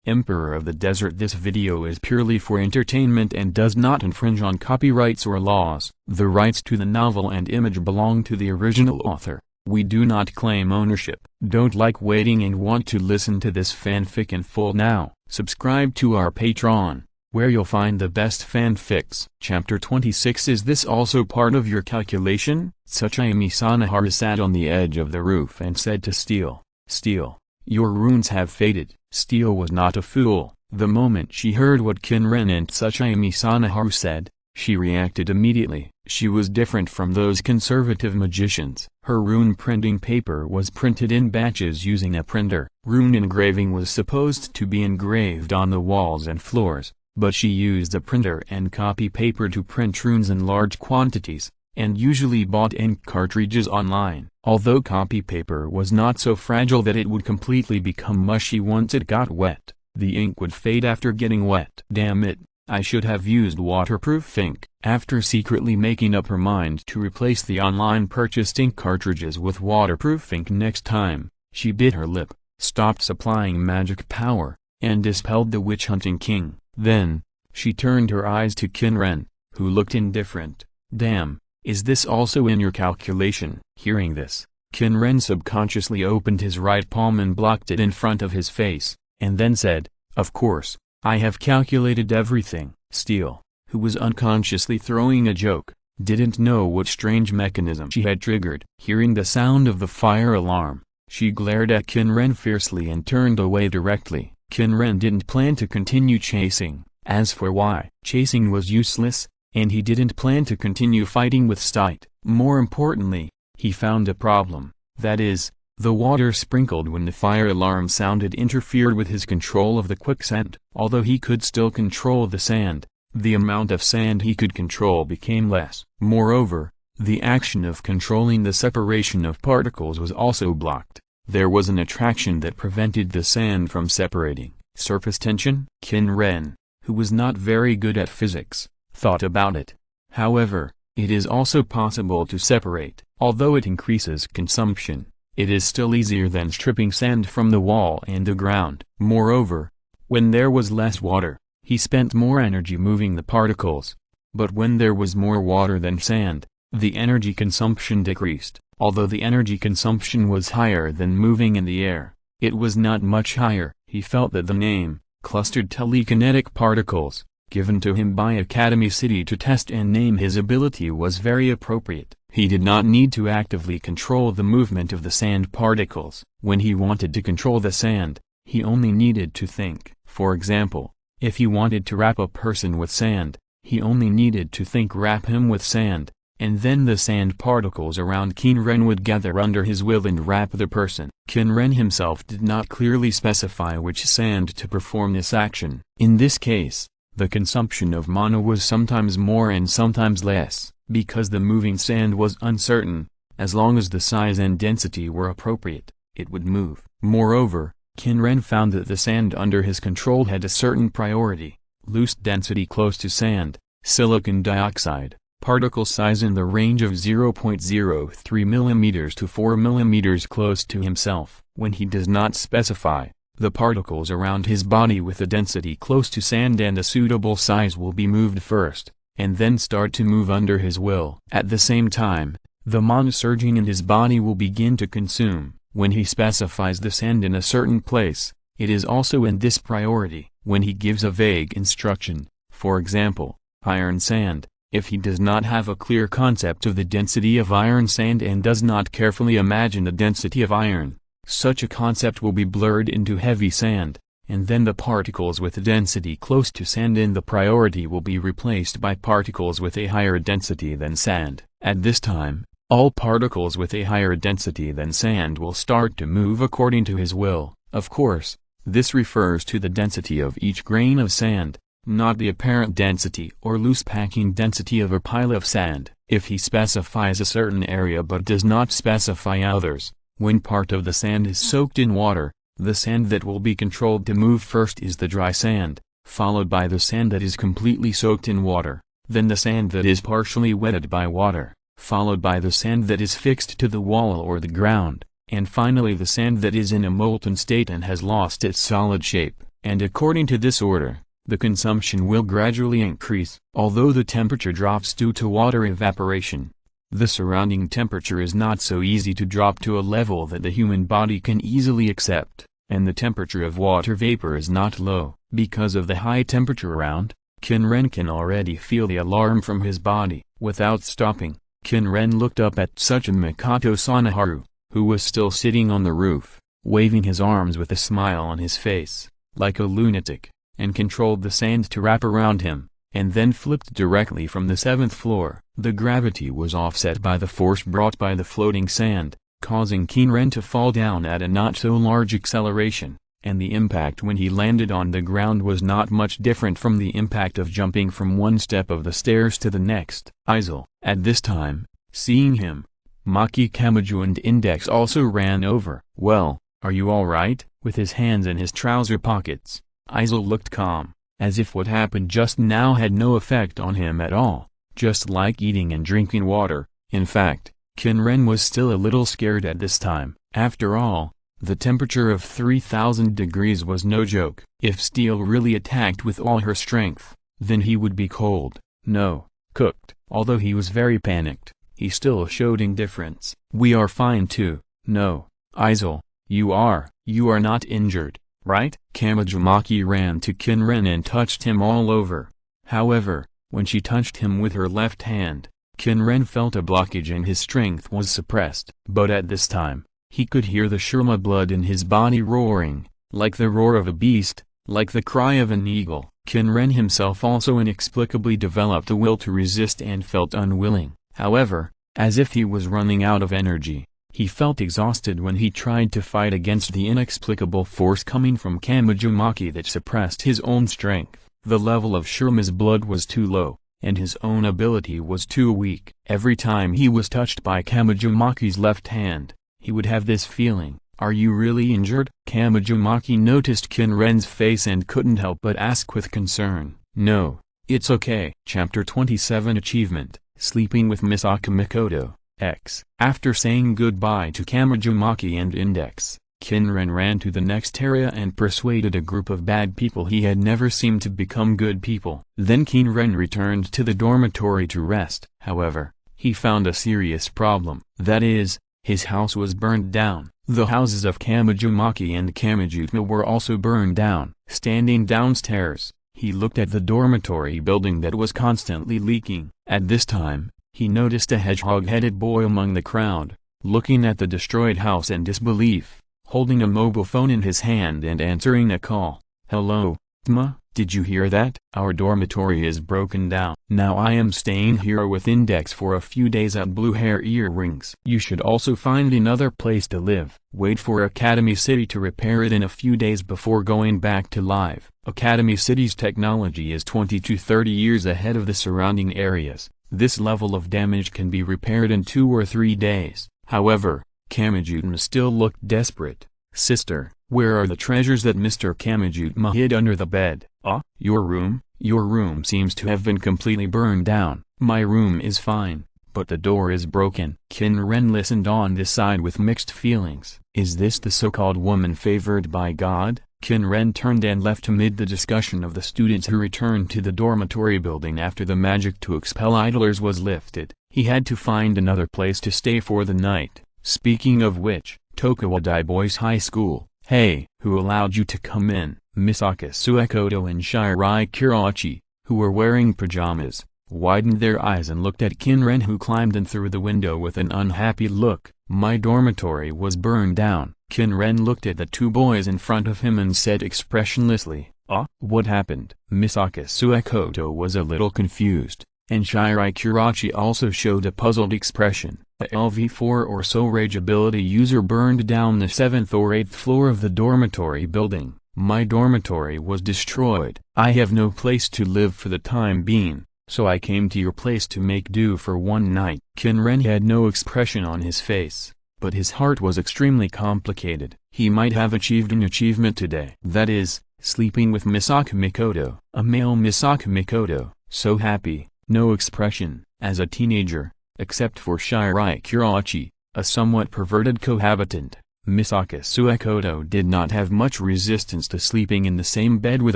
Emperor of the Desert. This video is purely for entertainment and does not infringe on copyrights or laws. The rights to the novel and image belong to the original author. We do not claim ownership. Don't like waiting and want to listen to this fanfic in full now? Subscribe to our Patreon, where you'll find the best fanfics. Chapter 26. Is this also part of your calculation? Tsuchimi-Sanaharu sat on the edge of the roof and said to Steel, "Steel, your runes have faded." Steel was not a fool. The moment she heard what Qin Ren and Tsuchimi-Sanaharu said, she reacted immediately. She was different from those conservative magicians. Her rune printing paper was printed in batches using a printer. Rune engraving was supposed to be engraved on the walls and floors, but she used a printer and copy paper to print runes in large quantities, and usually bought ink cartridges online. Although copy paper was not so fragile that it would completely become mushy once it got wet, the ink would fade after getting wet. Damn it, I should have used waterproof ink. After secretly making up her mind to replace the online purchased ink cartridges with waterproof ink next time, she bit her lip, stopped supplying magic power, and dispelled the witch-hunting king. Then, she turned her eyes to Qin Ren, who looked indifferent. "Damn, is this also in your calculation?" Hearing this, Qin Ren subconsciously opened his right palm and blocked it in front of his face, and then said, "Of course, I have calculated everything." Steel, who was unconsciously throwing a joke, didn't know what strange mechanism she had triggered. Hearing the sound of the fire alarm, she glared at Qin Ren fiercely and turned away directly. Qin Ren didn't plan to continue chasing. As for why, chasing was useless, and he didn't plan to continue fighting with Stite. More importantly, he found a problem. That is, the water sprinkled when the fire alarm sounded interfered with his control of the quicksand. Although he could still control the sand, the amount of sand he could control became less. Moreover, the action of controlling the separation of particles was also blocked. There was an attraction that prevented the sand from separating. Surface tension? Qin Ren, who was not very good at physics, thought about it. However, it is also possible to separate. Although it increases consumption, it is still easier than stripping sand from the wall and the ground. Moreover, when there was less water, he spent more energy moving the particles. But when there was more water than sand, the energy consumption decreased. Although the energy consumption was higher than moving in the air, it was not much higher. He felt that the name, clustered telekinetic particles, given to him by Academy City to test and name his ability was very appropriate. He did not need to actively control the movement of the sand particles. When he wanted to control the sand, he only needed to think. For example, if he wanted to wrap a person with sand, he only needed to think wrap him with sand, and then the sand particles around Qin Ren would gather under his will and wrap the person. Qin Ren himself did not clearly specify which sand to perform this action. In this case, the consumption of mana was sometimes more and sometimes less, because the moving sand was uncertain. As long as the size and density were appropriate, it would move. Moreover, Qin Ren found that the sand under his control had a certain priority: loose density close to sand, silicon dioxide, particle size in the range of 0.03 mm to 4 mm close to himself. When he does not specify, the particles around his body with a density close to sand and a suitable size will be moved first, and then start to move under his will. At the same time, the mana surging in his body will begin to consume. When he specifies the sand in a certain place, it is also in this priority. When he gives a vague instruction, for example, iron sand, if he does not have a clear concept of the density of iron sand and does not carefully imagine the density of iron, such a concept will be blurred into heavy sand, and then the particles with a density close to sand in the priority will be replaced by particles with a higher density than sand. At this time, all particles with a higher density than sand will start to move according to his will. Of course, this refers to the density of each grain of sand, not the apparent density or loose packing density of a pile of sand. If he specifies a certain area but does not specify others, when part of the sand is soaked in water, the sand that will be controlled to move first is the dry sand, followed by the sand that is completely soaked in water, then the sand that is partially wetted by water, followed by the sand that is fixed to the wall or the ground, and finally the sand that is in a molten state and has lost its solid shape. and according to this order, the consumption will gradually increase. Although the temperature drops due to water evaporation, the surrounding temperature is not so easy to drop to a level that the human body can easily accept, and the temperature of water vapor is not low. Because of the high temperature around, Qin Ren can already feel the alarm from his body. Without stopping, Qin Ren looked up at Tsuchi Mikoto Sanaharu, who was still sitting on the roof, waving his arms with a smile on his face, like a lunatic, and controlled the sand to wrap around him, and then flipped directly from the 7th floor. The gravity was offset by the force brought by the floating sand, causing Qin Ren to fall down at a not so large acceleration, and the impact when he landed on the ground was not much different from the impact of jumping from one step of the stairs to the next. Izir, at this time, seeing him, Maki Kamaju and Index also ran over. "Well, are you alright?" With his hands in his trouser pockets, Izir looked calm, as if what happened just now had no effect on him at all, just like eating and drinking water. In fact, Qin Ren was still a little scared at this time. After all, the temperature of 3000 degrees was no joke. If steel really attacked with all her strength, then he would be cold, no, cooked. Although he was very panicked, he still showed indifference. "We are fine too." "No, Izir, you are not injured, right?" Kamajumaki ran to Qin Ren and touched him all over. However, when she touched him with her left hand, Qin Ren felt a blockage and his strength was suppressed. But at this time, he could hear the Shurima blood in his body roaring, like the roar of a beast, like the cry of an eagle. Qin Ren himself also inexplicably developed the will to resist and felt unwilling. However, as if he was running out of energy, he felt exhausted when he tried to fight against the inexplicable force coming from Kamajumaki that suppressed his own strength. The level of Shurima's blood was too low, and his own ability was too weak. Every time he was touched by Kamajumaki's left hand, he would have this feeling, "Are you really injured?" Kamajumaki noticed Qin Ren's face and couldn't help but ask with concern, "No, it's okay." Chapter 27 Achievement, Sleeping with Misaka Mikoto, X. After saying goodbye to Kamajumaki and Index, Qin Ren ran to the next area and persuaded a group of bad people he had never seen to become good people. Then Qin Ren returned to the dormitory to rest. However, he found a serious problem. That is, his house was burned down. The houses of Kamajumaki and Kamajutma were also burned down. Standing downstairs, he looked at the dormitory building that was constantly leaking. At this time, he noticed a hedgehog-headed boy among the crowd, looking at the destroyed house in disbelief, holding a mobile phone in his hand and answering a call. "Hello, Tma, did you hear that? Our dormitory is broken down. Now I am staying here with Index for a few days at Blue Hair Earrings. You should also find another place to live. Wait for Academy City to repair it in a few days before going back to live." Academy City's technology is 20 to 30 years ahead of the surrounding areas. This level of damage can be repaired in 2 or 3 days. However, Kamajutma still looked desperate. "Sister, where are the treasures that Mr. Kamajutma hid under the bed?" "Ah, your room? Your room seems to have been completely burned down." "My room is fine, but the door is broken." Qin Ren listened on this side with mixed feelings. Is this the so-called woman favored by God? Qin Ren turned and left amid the discussion of the students who returned to the dormitory building after the magic to expel idlers was lifted. He had to find another place to stay for the night. Speaking of which, Tokawadai Boys High School. "Hey, who allowed you to come in?" Misaka Suekoto and Shirai Kurachi, who were wearing pajamas, widened their eyes and looked at Qin Ren, who climbed in through the window with an unhappy look. "My dormitory was burned down." Qin Ren looked at the two boys in front of him and said expressionlessly, "Ah, what happened?" Misaka Suekoto was a little confused, and Shirai Kurachi also showed a puzzled expression. A LV4 or so rage ability user burned down the 7th or 8th floor of the dormitory building. "My dormitory was destroyed. I have no place to live for the time being, so I came to your place to make do for one night." Qin Ren had no expression on his face, but his heart was extremely complicated. He might have achieved an achievement today. That is, sleeping with Misaka Mikoto. A male Misaka Mikoto, so happy, no expression, as a teenager, except for Shirai Kurachi, a somewhat perverted cohabitant. Misaka Suekoto did not have much resistance to sleeping in the same bed with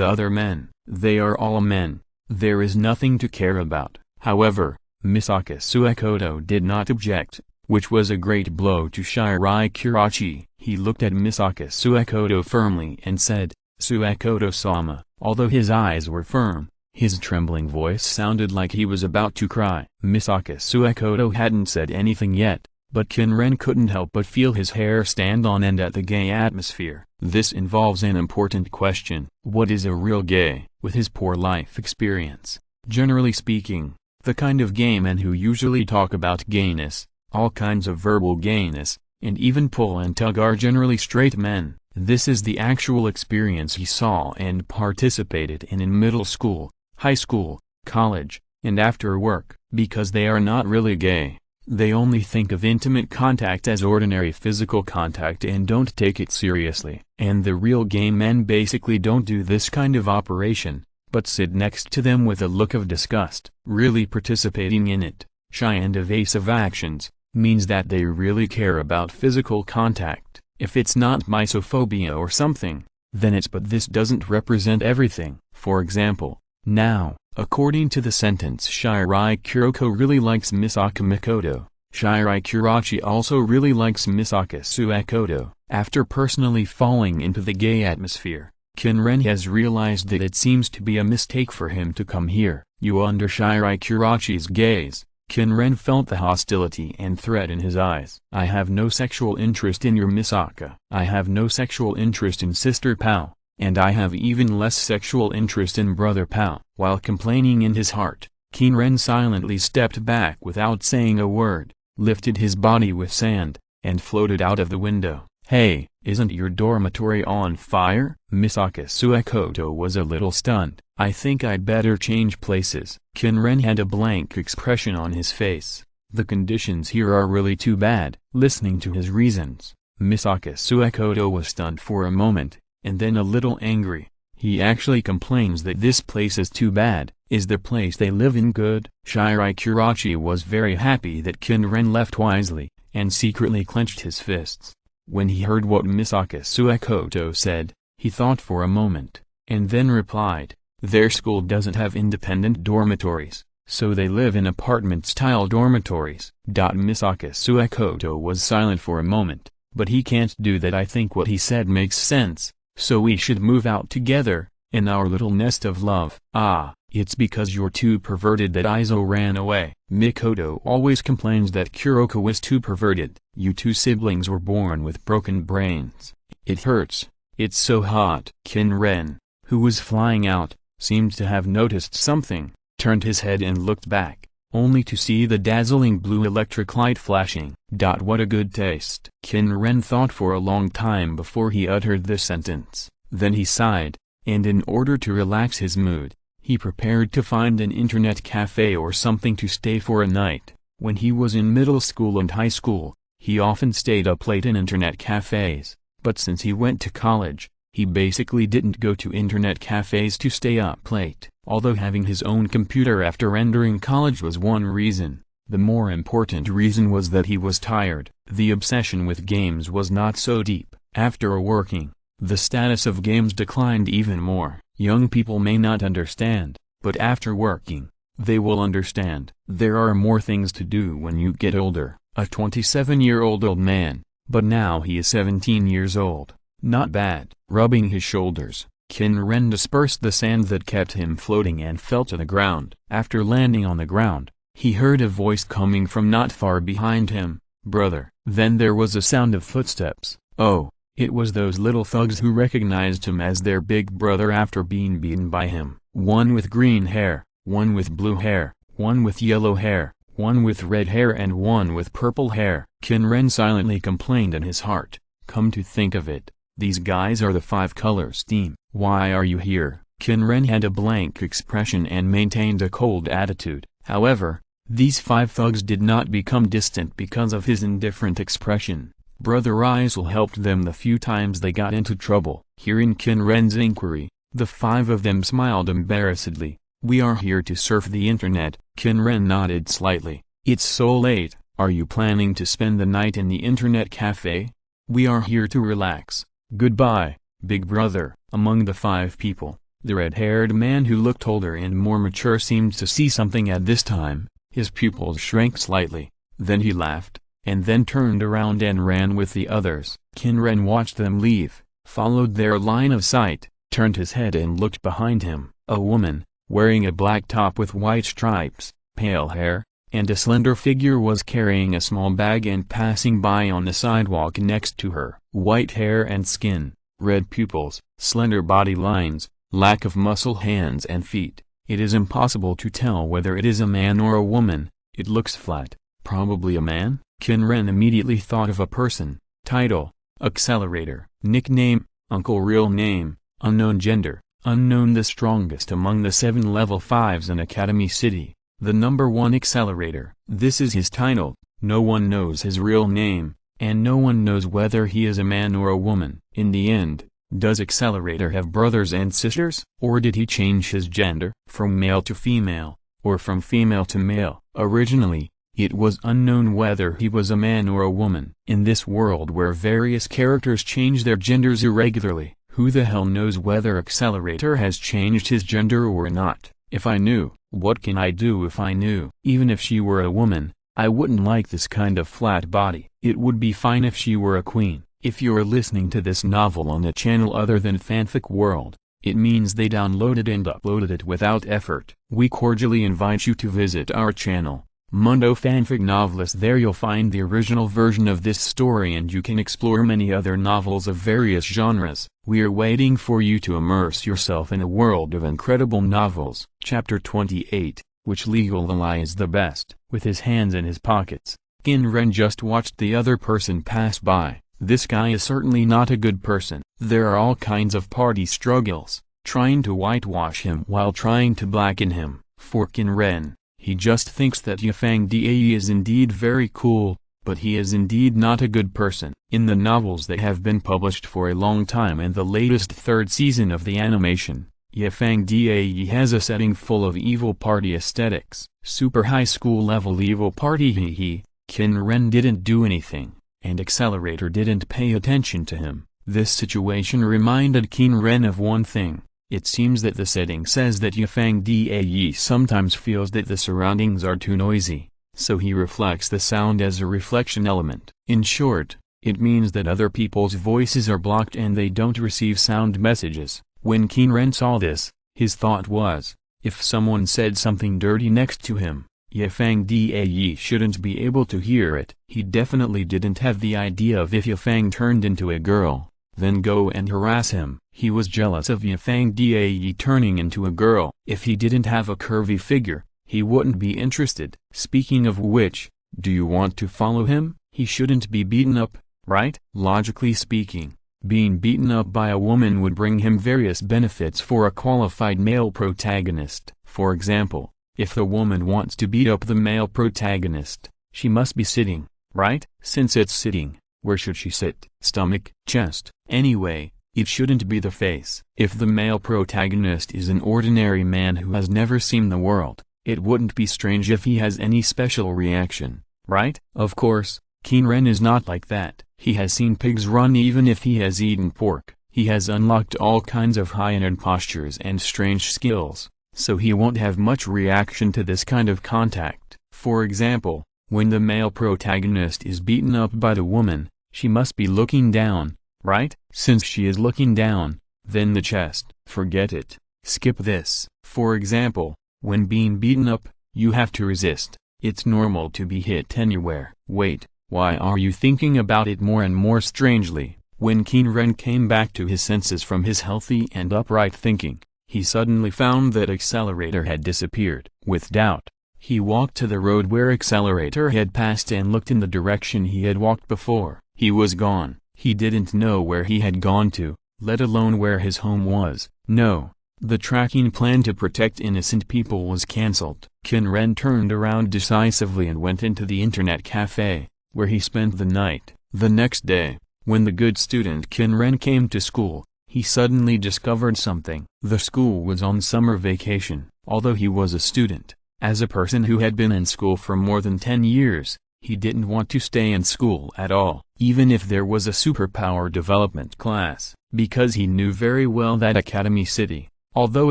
other men. They are all men. There is nothing to care about. However, Misaka Suekoto did not object, which was a great blow to Shirai Kurachi. He looked at Misaka Suekoto firmly and said, "Suekoto-sama." Although his eyes were firm, his trembling voice sounded like he was about to cry. Misaka Suekoto hadn't said anything yet, but Qin Ren couldn't help but feel his hair stand on end at the gay atmosphere. This involves an important question. What is a real gay? With his poor life experience, generally speaking, the kind of gay men who usually talk about gayness, all kinds of verbal gayness, and even pull and tug are generally straight men. This is the actual experience he saw and participated in middle school, high school, college, and after work. Because they are not really gay, they only think of intimate contact as ordinary physical contact and don't take it seriously. And the real gay men basically don't do this kind of operation, but sit next to them with a look of disgust. Really participating in it, shy and evasive actions, means that they really care about physical contact. If it's not misophobia or something, then it's but this doesn't represent everything. For example, now, according to the sentence Shirai Kuroko really likes Misaka Mikoto, Shirai Kurachi also really likes Misaka Suekoto. After personally falling into the gay atmosphere, Qin Ren has realized that it seems to be a mistake for him to come here. Under Shirai Kurachi's gaze, Qin Ren felt the hostility and threat in his eyes. I have no sexual interest in your Misaka. I have no sexual interest in Sister Pao, and I have even less sexual interest in Brother Pao. While complaining in his heart, Qin Ren silently stepped back without saying a word, lifted his body with sand, and floated out of the window. Hey, isn't your dormitory on fire? Misaka Suekoto was a little stunned. I think I'd better change places. Qin Ren had a blank expression on his face. The conditions here are really too bad. Listening to his reasons, Misaka Suekoto was stunned for a moment, and then a little angry. He actually complains that this place is too bad. Is the place they live in good? Shirai Kurachi was very happy that Qin Ren left wisely, and secretly clenched his fists. When he heard what Misaka Suekoto said, he thought for a moment, and then replied, their school doesn't have independent dormitories, so they live in apartment-style dormitories. Misaka Suekoto was silent for a moment, but he can't do that. I think what he said makes sense, so we should move out together, in our little nest of love. Ah, it's because you're too perverted that Izo ran away. Mikoto always complains that Kuroko is too perverted. You two siblings were born with broken brains. It hurts. It's so hot. Qin Ren, who was flying out, seemed to have noticed something, turned his head and looked back, only to see the dazzling blue electric light flashing. What a good taste. Qin Ren thought for a long time before he uttered this sentence. Then he sighed, and in order to relax his mood, he prepared to find an internet cafe or something to stay for a night. When he was in middle school and high school, he often stayed up late in internet cafes, but since he went to college, he basically didn't go to internet cafes to stay up late. Although having his own computer after entering college was one reason, the more important reason was that he was tired. The obsession with games was not so deep. After working, the status of games declined even more. Young people may not understand, but after working, they will understand. There are more things to do when you get older. A 27-year-old old man, but now he is 17 years old. Not bad. Rubbing his shoulders, Qin Ren dispersed the sand that kept him floating and fell to the ground. After landing on the ground, he heard a voice coming from not far behind him. Brother. Then there was a sound of footsteps. Oh, it was those little thugs who recognized him as their big brother after being beaten by him. One with green hair, one with blue hair, one with yellow hair, one with red hair and one with purple hair. Qin Ren silently complained in his heart. Come to think of it, these guys are the Five Colors team. Why are you here? Qin Ren had a blank expression and maintained a cold attitude. However, these five thugs did not become distant because of his indifferent expression. Brother Izil helped them the few times they got into trouble. Hearing Qin Ren's inquiry, the five of them smiled embarrassedly. We are here to surf the internet. Qin Ren nodded slightly. It's so late, are you planning to spend the night in the internet cafe? We are here to relax. Goodbye, big brother." Among the 5 people, the red-haired man who looked older and more mature seemed to see something at this time. His pupils shrank slightly, then he laughed, and then turned around and ran with the others. Qin Ren watched them leave, followed their line of sight, turned his head and looked behind him. A woman, wearing a black top with white stripes, pale hair, and a slender figure was carrying a small bag and passing by on the sidewalk next to her. White hair and skin, red pupils, slender body lines, lack of muscle hands and feet. It is impossible to tell whether it is a man or a woman. It looks flat. Probably a man? Qin Ren immediately thought of a person. Title: Accelerator. Nickname: Uncle. Real name: unknown. Gender: unknown. The strongest among the 7 level 5s in Academy City. The number 1 accelerator. This is his title. No one knows his real name, and no one knows whether he is a man or a woman. In the end, does Accelerator have brothers and sisters? Or did he change his gender, from male to female, or from female to male? Originally, it was unknown whether he was a man or a woman. In this world where various characters change their genders irregularly, who the hell knows whether Accelerator has changed his gender or not? If I knew, what can I do if I knew? Even if she were a woman, I wouldn't like this kind of flat body. It would be fine if she were a queen. If you're listening to this novel on a channel other than Fanfic World, it means they downloaded and uploaded it without effort. We cordially invite you to visit our channel, Mundo Fanfic Novelist. There you'll find the original version of this story and you can explore many other novels of various genres. We're waiting for you to immerse yourself in a world of incredible novels. Chapter 28, Which Legal Ally is the Best? With his hands in his pockets, Qin Ren just watched the other person pass by. This guy is certainly not a good person. There are all kinds of party struggles, trying to whitewash him while trying to blacken him. For Qin Ren, he just thinks that Yifang Dae is indeed very cool, but he is indeed not a good person. In the novels that have been published for a long time and the latest 3rd season of the animation, Yifang Dae has a setting full of evil party aesthetics. Super high school level evil party. Qin Ren didn't do anything, and Accelerator didn't pay attention to him. This situation reminded Qin Ren of one thing. It seems that the setting says that Yifang Dae sometimes feels that the surroundings are too noisy, so he reflects the sound as a reflection element. In short, it means that other people's voices are blocked and they don't receive sound messages. When Qin Ren saw this, his thought was, if someone said something dirty next to him, Yifang Dae shouldn't be able to hear it. He definitely didn't have the idea of if Yifang turned into a girl, then go and harass him. He was jealous of Yifang Dae turning into a girl. If he didn't have a curvy figure, he wouldn't be interested. Speaking of which, do you want to follow him? He shouldn't be beaten up, right? Logically speaking, being beaten up by a woman would bring him various benefits for a qualified male protagonist. For example, if the woman wants to beat up the male protagonist, she must be sitting, right? Since it's sitting, where should she sit? Stomach, chest. Anyway, it shouldn't be the face. If the male protagonist is an ordinary man who has never seen the world, it wouldn't be strange if he has any special reaction, right? Of course, Qin Ren is not like that. He has seen pigs run even if he has eaten pork. He has unlocked all kinds of high-end postures and strange skills, so he won't have much reaction to this kind of contact. For example, when the male protagonist is beaten up by the woman, she must be looking down, right? Since she is looking down, then the chest. Forget it. Skip this. For example, when being beaten up, you have to resist. It's normal to be hit anywhere. Wait, why are you thinking about it more and more strangely? When Qin Ren came back to his senses from his healthy and upright thinking, he suddenly found that Accelerator had disappeared. With doubt, he walked to the road where Accelerator had passed and looked in the direction he had walked before. He was gone. He didn't know where he had gone to, let alone where his home was. No, the tracking plan to protect innocent people was cancelled. Qin Ren turned around decisively and went into the internet cafe, where he spent the night. The next day, when the good student Qin Ren came to school, he suddenly discovered something. The school was on summer vacation. Although he was a student, as a person who had been in school for more than 10 years, He didn't want to stay in school at all, even if there was a superpower development class, because he knew very well that Academy City, although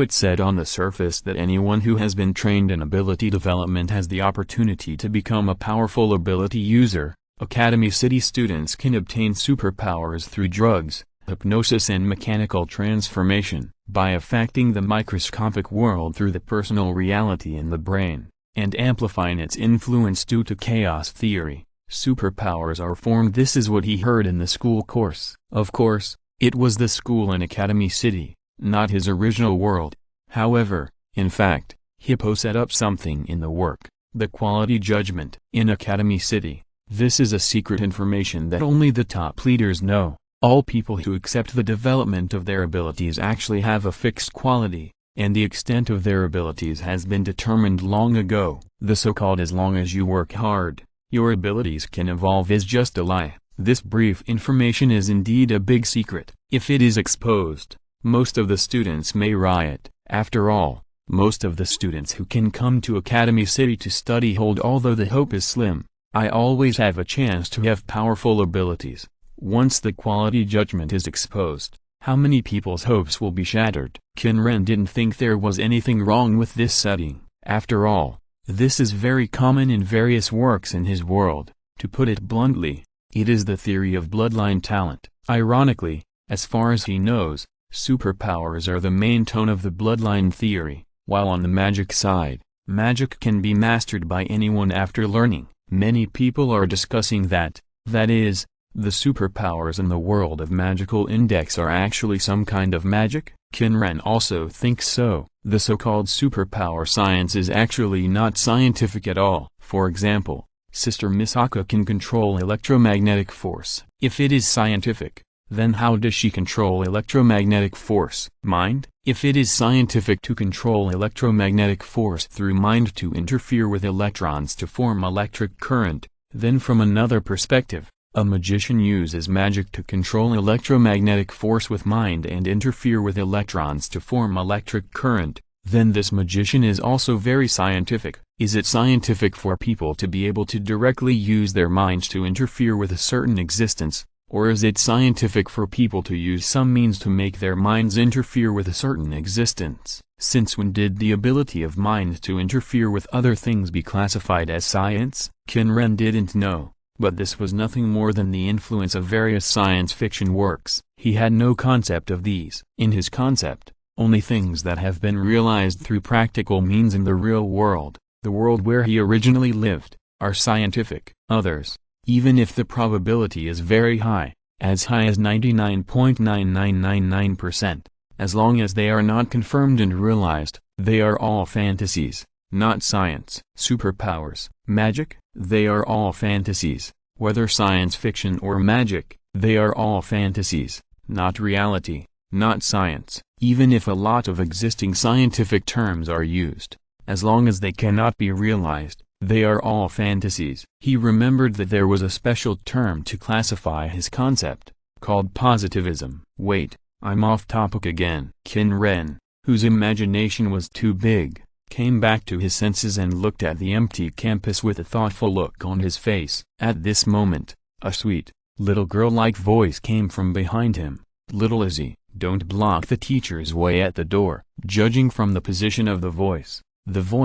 it said on the surface that anyone who has been trained in ability development has the opportunity to become a powerful ability user, Academy City students can obtain superpowers through drugs, hypnosis and mechanical transformation, by affecting the microscopic world through the personal reality in the brain, and amplifying its influence due to chaos theory. Superpowers are formed. This is what he heard in the school course. Of course, it was the school in Academy City, not his original world. However, in fact, Hippo set up something in the work, the quality judgment. In Academy City, this is a secret information that only the top leaders know. All people who accept the development of their abilities actually have a fixed quality, and the extent of their abilities has been determined long ago. The so-called "as long as you work hard, your abilities can evolve" is just a lie. This brief information is indeed a big secret. If it is exposed, most of the students may riot. After all, most of the students who can come to Academy City to study hold, although the hope is slim. I always have a chance to have powerful abilities. Once the quality judgment is exposed, how many people's hopes will be shattered? Qin Ren didn't think there was anything wrong with this setting. After all, this is very common in various works in his world. To put it bluntly, it is the theory of bloodline talent. Ironically, as far as he knows, superpowers are the main tone of the bloodline theory, while on the magic side, magic can be mastered by anyone after learning. Many people are discussing that is, the superpowers in the world of magical index are actually some kind of magic. Qin Ren also thinks so. The so-called superpower science is actually not scientific at all. For example, Sister Misaka can control electromagnetic force. If it is scientific, then how does she control electromagnetic force? Mind? If it is scientific to control electromagnetic force through mind to interfere with electrons to form electric current, then from another perspective, a magician uses magic to control electromagnetic force with mind and interfere with electrons to form electric current, then this magician is also very scientific. Is it scientific for people to be able to directly use their minds to interfere with a certain existence, or is it scientific for people to use some means to make their minds interfere with a certain existence? Since when did the ability of mind to interfere with other things be classified as science? Qin Ren didn't know. But this was nothing more than the influence of various science fiction works. He had no concept of these. In his concept, only things that have been realized through practical means in the real world, the world where he originally lived, are scientific. Others, even if the probability is very high as 99.9999%, as long as they are not confirmed and realized, they are all fantasies, not science. Superpowers, magic, they are all fantasies. Whether science fiction or magic, they are all fantasies, not reality, not science. Even if a lot of existing scientific terms are used, as long as they cannot be realized, they are all fantasies. He remembered that there was a special term to classify his concept, called positivism. Wait, I'm off topic again. Qin Ren, whose imagination was too big, came back to his senses and looked at the empty campus with a thoughtful look on his face. At this moment, a sweet, little girl-like voice came from behind him. "Little Izzy, don't block the teacher's way at the door." Judging from the position of the voice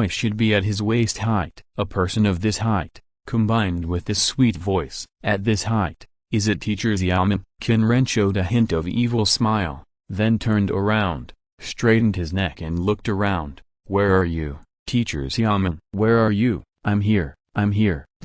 should be at his waist height. A person of this height, combined with this sweet voice, at this height, is it Teacher Xiaomin? Qin Ren showed a hint of evil smile, then turned around, straightened his neck and looked around. "Where are you, Teacher Xiaomin? Where are you?" I'm here,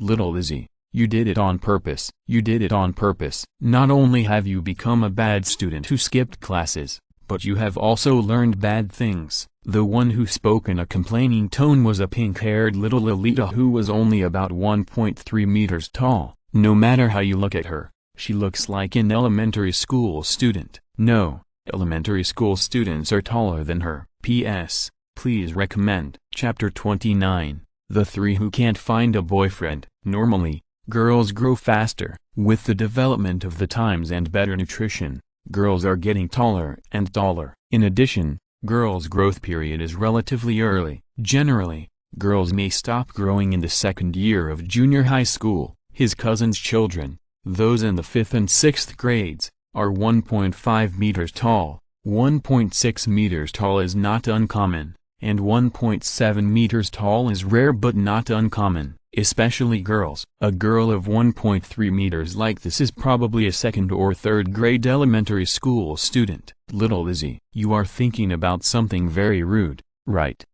little Izzy. You did it on purpose. You did it on purpose. Not only have you become a bad student who skipped classes, but you have also learned bad things." The one who spoke in a complaining tone was a pink-haired little Lolita who was only about 1.3 meters tall. No matter how you look at her, she looks like an elementary school student. No, elementary school students are taller than her. P.S. Please recommend. Chapter 29, The Three Who Can't Find a Boyfriend. Normally, girls grow faster. With the development of the times and better nutrition, girls are getting taller and taller. In addition, girls' growth period is relatively early. Generally, girls may stop growing in the second year of junior high school, His cousin's children, those in the 5th and 6th grades, are 1.5 meters tall. 1.6 meters tall is not uncommon, and 1.7 meters tall is rare but not uncommon, especially girls. A girl of 1.3 meters like this is probably a 2nd or 3rd grade elementary school student. Little Izzy, you are thinking about something very rude. Right.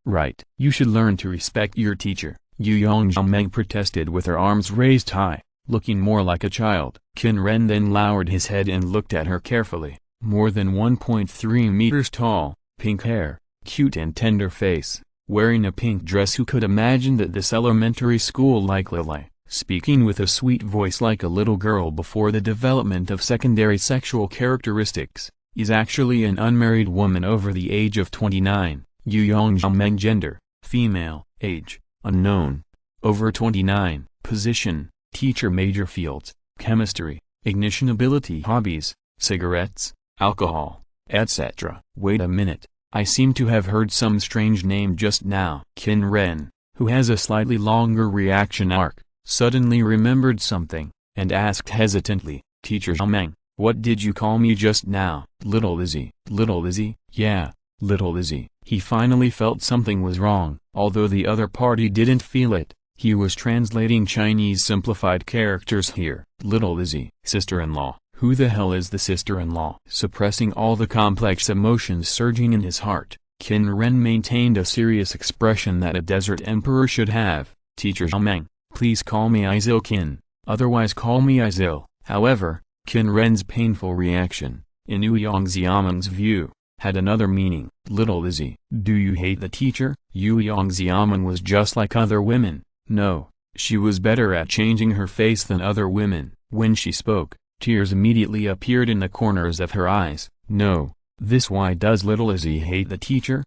You should learn to respect your teacher. Yu Yongzhangmeng protested with her arms raised high, looking more like a child. Qin Ren then lowered his head and looked at her carefully. More than 1.3 meters tall, pink hair, cute and tender face, wearing a pink dress. Who could imagine that this elementary school like Lily, speaking with a sweet voice like a little girl before the development of secondary sexual characteristics, is actually an unmarried woman over the age of 29. Yu Yongzhangmeng gender, female, age, unknown, over 29, position, teacher major fields, chemistry, ignition ability hobbies, cigarettes, alcohol, etc. Wait a minute, I seem to have heard some strange name just now. Qin Ren, who has a slightly longer reaction arc, suddenly remembered something, and asked hesitantly, Teacher Zhangmeng, what did you call me just now? Little Izzy. Little Izzy? Yeah, Little Izzy. He finally felt something was wrong. Although the other party didn't feel it, he was translating Chinese simplified characters here. Little Izzy. Sister-in-law. Who the hell is the sister-in-law? Suppressing all the complex emotions surging in his heart, Qin Ren maintained a serious expression that a desert emperor should have. Teacher Zhangmeng, please call me Izir Qin, otherwise call me Izil. However, Qin Ren's painful reaction, in Yu Yongzhangmeng's view, had another meaning. Little Izzy, do you hate the teacher? Yu Yongzhangmeng was just like other women. No, she was better at changing her face than other women. When she spoke, tears immediately appeared in the corners of her eyes. No, this why does Little Izzy hate the teacher?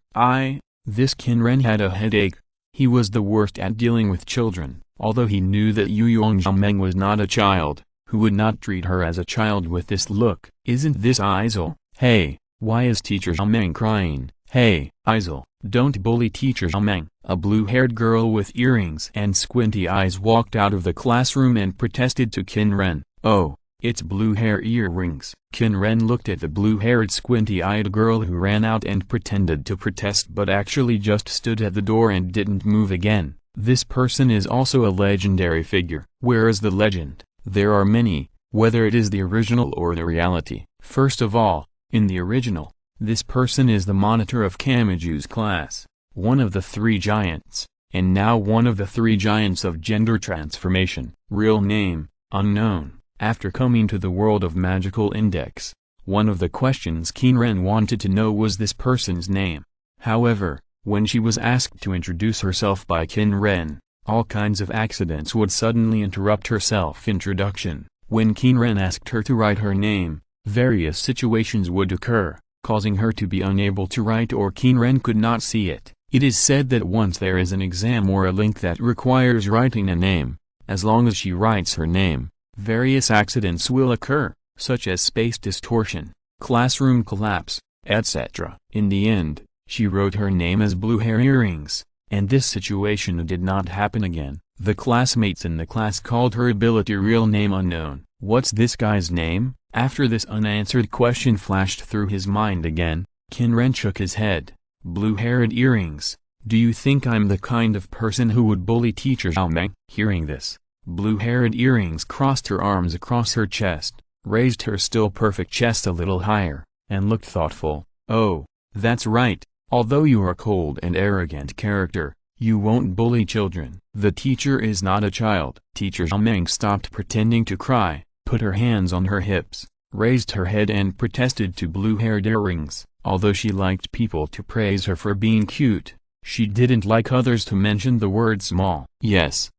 This Qin Ren had a headache. He was the worst at dealing with children, although he knew that Yu Yongzhangmeng was not a child, who would not treat her as a child with this look. Isn't this Izil? Hey, why is Teacher Zhangmeng crying? Hey, Izil, don't bully Teacher Zhangmeng. A blue-haired girl with earrings and squinty eyes walked out of the classroom and protested to Qin Ren. Oh, it's blue hair earrings. Qin Ren looked at the blue-haired squinty-eyed girl who ran out and pretended to protest but actually just stood at the door and didn't move again. This person is also a legendary figure. Where is the legend? There are many, whether it is the original or the reality. First of all, in the original, this person is the monitor of Kamaju's class, one of the 3 giants, and now one of the 3 giants of gender transformation. Real name, unknown. After coming to the world of Magical Index, one of the questions Qin Ren wanted to know was this person's name. However, when she was asked to introduce herself by Qin Ren, all kinds of accidents would suddenly interrupt her self-introduction. When Qin Ren asked her to write her name, various situations would occur, causing her to be unable to write or Qin Ren could not see it. It is said that once there is an exam or a link that requires writing a name, as long as she writes her name, various accidents will occur, such as space distortion, classroom collapse, etc. In the end, she wrote her name as blue hair earrings, and this situation did not happen again. The classmates in the class called her ability real name unknown. What's this guy's name? After this unanswered question flashed through his mind again, Qin Ren shook his head. Blue-haired earrings, do you think I'm the kind of person who would bully Teacher Zhangmeng? Hearing this, blue-haired earrings crossed her arms across her chest, raised her still perfect chest a little higher, and looked thoughtful. Oh, that's right, although you are a cold and arrogant character, you won't bully children. The teacher is not a child. Teacher Zhangmeng stopped pretending to cry, put her hands on her hips, raised her head and protested to blue-haired earrings. Although she liked people to praise her for being cute, she didn't like others to mention the word small. Yes,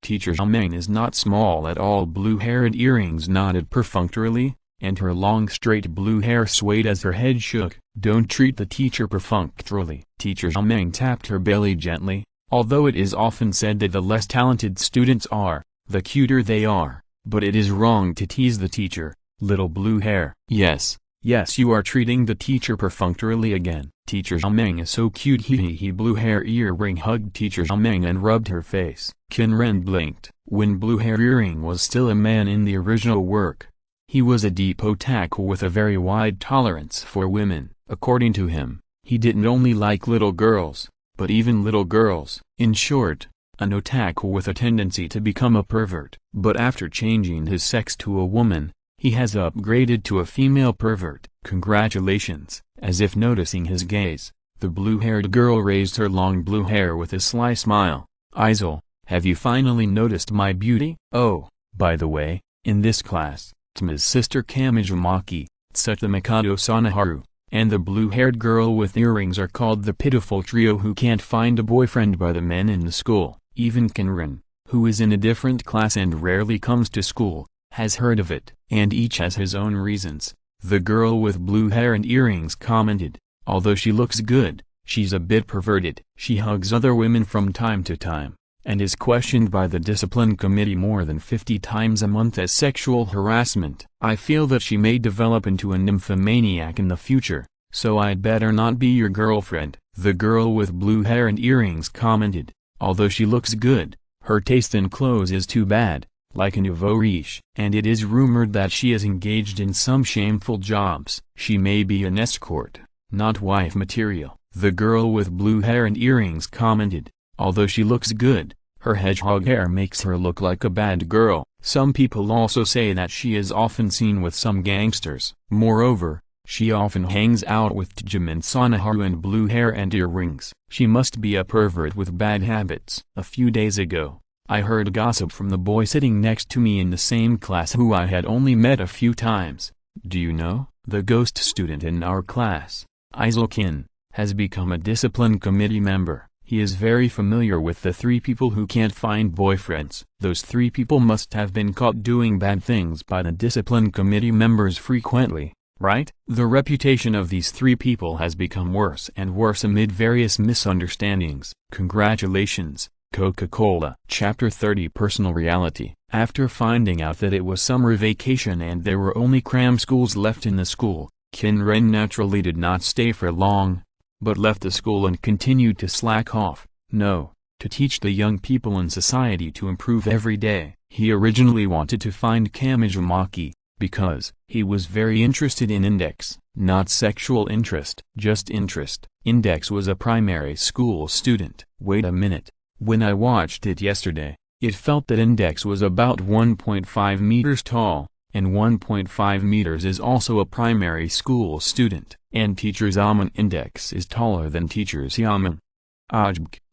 Teacher Zhangmeng is not small at all. Blue-haired earrings nodded perfunctorily, and her long straight blue hair swayed as her head shook. Don't treat the teacher perfunctorily. Teacher Zhangmeng tapped her belly gently. Although it is often said that the less talented students are, the cuter they are, but it is wrong to tease the teacher. Little blue hair. Yes, Yes, you are treating the teacher perfunctorily again. Teacher Xiaomeng is so cute. He blue hair earring hugged teacher Xiaomeng and rubbed her face. Qin Ren blinked. When blue hair earring was still a man in the original work, he was a deep otaku with a very wide tolerance for women. According to him, he didn't only like little girls, but even little girls. In short, an otaku with a tendency to become a pervert. But after changing his sex to a woman, he has upgraded to a female pervert. Congratulations. As if noticing his gaze, the blue-haired girl raised her long blue hair with a sly smile. Izir, have you finally noticed my beauty? Oh, by the way, in this class, Tma's sister Kamijumaki, Tsuta Mikado Sanaharu, and the blue-haired girl with earrings are called the pitiful trio who can't find a boyfriend by the men in the school. Even Qin Ren, who is in a different class and rarely comes to school, has heard of it. And each has his own reasons. The girl with blue hair and earrings commented, although she looks good, she's a bit perverted. She hugs other women from time to time, and is questioned by the discipline committee more than 50 times a month as sexual harassment. I feel that she may develop into a nymphomaniac in the future, so I'd better not be your girlfriend. The girl with blue hair and earrings commented, although she looks good, her taste in clothes is too bad, like a nouveau riche. And it is rumored that she is engaged in some shameful jobs. She may be an escort, not wife material. The girl with blue hair and earrings commented, although she looks good, her hedgehog hair makes her look like a bad girl. Some people also say that she is often seen with some gangsters. Moreover, she often hangs out with Tjamin Sanaharu and blue hair and earrings. She must be a pervert with bad habits. A few days ago, I heard gossip from the boy sitting next to me in the same class who I had only met a few times. Do you know? The ghost student in our class, Izir Qin, has become a discipline committee member. He is very familiar with the 3 people who can't find boyfriends. Those 3 people must have been caught doing bad things by the discipline committee members frequently, right? The reputation of these 3 people has become worse and worse amid various misunderstandings. Congratulations, Coca-Cola. Chapter 30 Personal Reality. After finding out that it was summer vacation and there were only cram schools left in the school, Qin Ren naturally did not stay for long, but left the school and continued to slack off. No, to teach the young people in society to improve every day. He originally wanted to find Kamijumaki, because he was very interested in Index, not sexual interest, just interest. Index was a primary school student. Wait a minute. When I watched it yesterday, it felt that Index was about 1.5 meters tall, and 1.5 meters is also a primary school student. And teacher Xiaomeng Index is taller than teacher Xiaomeng.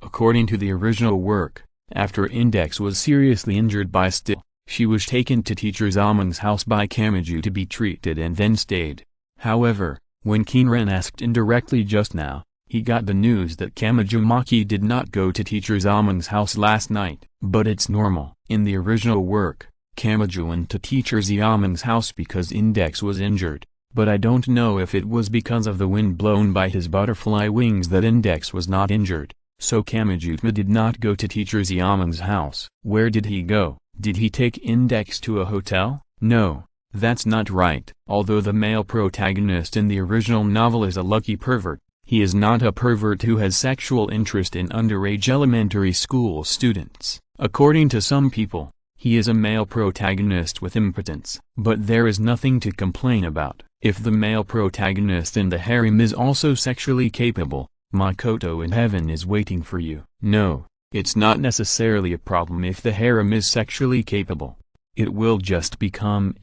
According to the original work, after Index was seriously injured by Still, she was taken to teacher Xiaomeng's house by Kamiju to be treated and then stayed. However, when Qin Ren asked indirectly just now, he got the news that Kamijumaki did not go to teacher Xiaomeng's house last night. But it's normal. In the original work, Kamiju went to teacher Xiaomeng's house because Index was injured, but I don't know if it was because of the wind blown by his butterfly wings that Index was not injured. So Kamiju did not go to teacher Xiaomeng's house. Where did he go? Did he take Index to a hotel? No, that's not right. Although the male protagonist in the original novel is a lucky pervert, he is not a pervert who has sexual interest in underage elementary school students. According to some people, he is a male protagonist with impotence. But there is nothing to complain about. If the male protagonist in the harem is also sexually capable, Makoto in heaven is waiting for you. No, it's not necessarily a problem if the harem is sexually capable. It will just become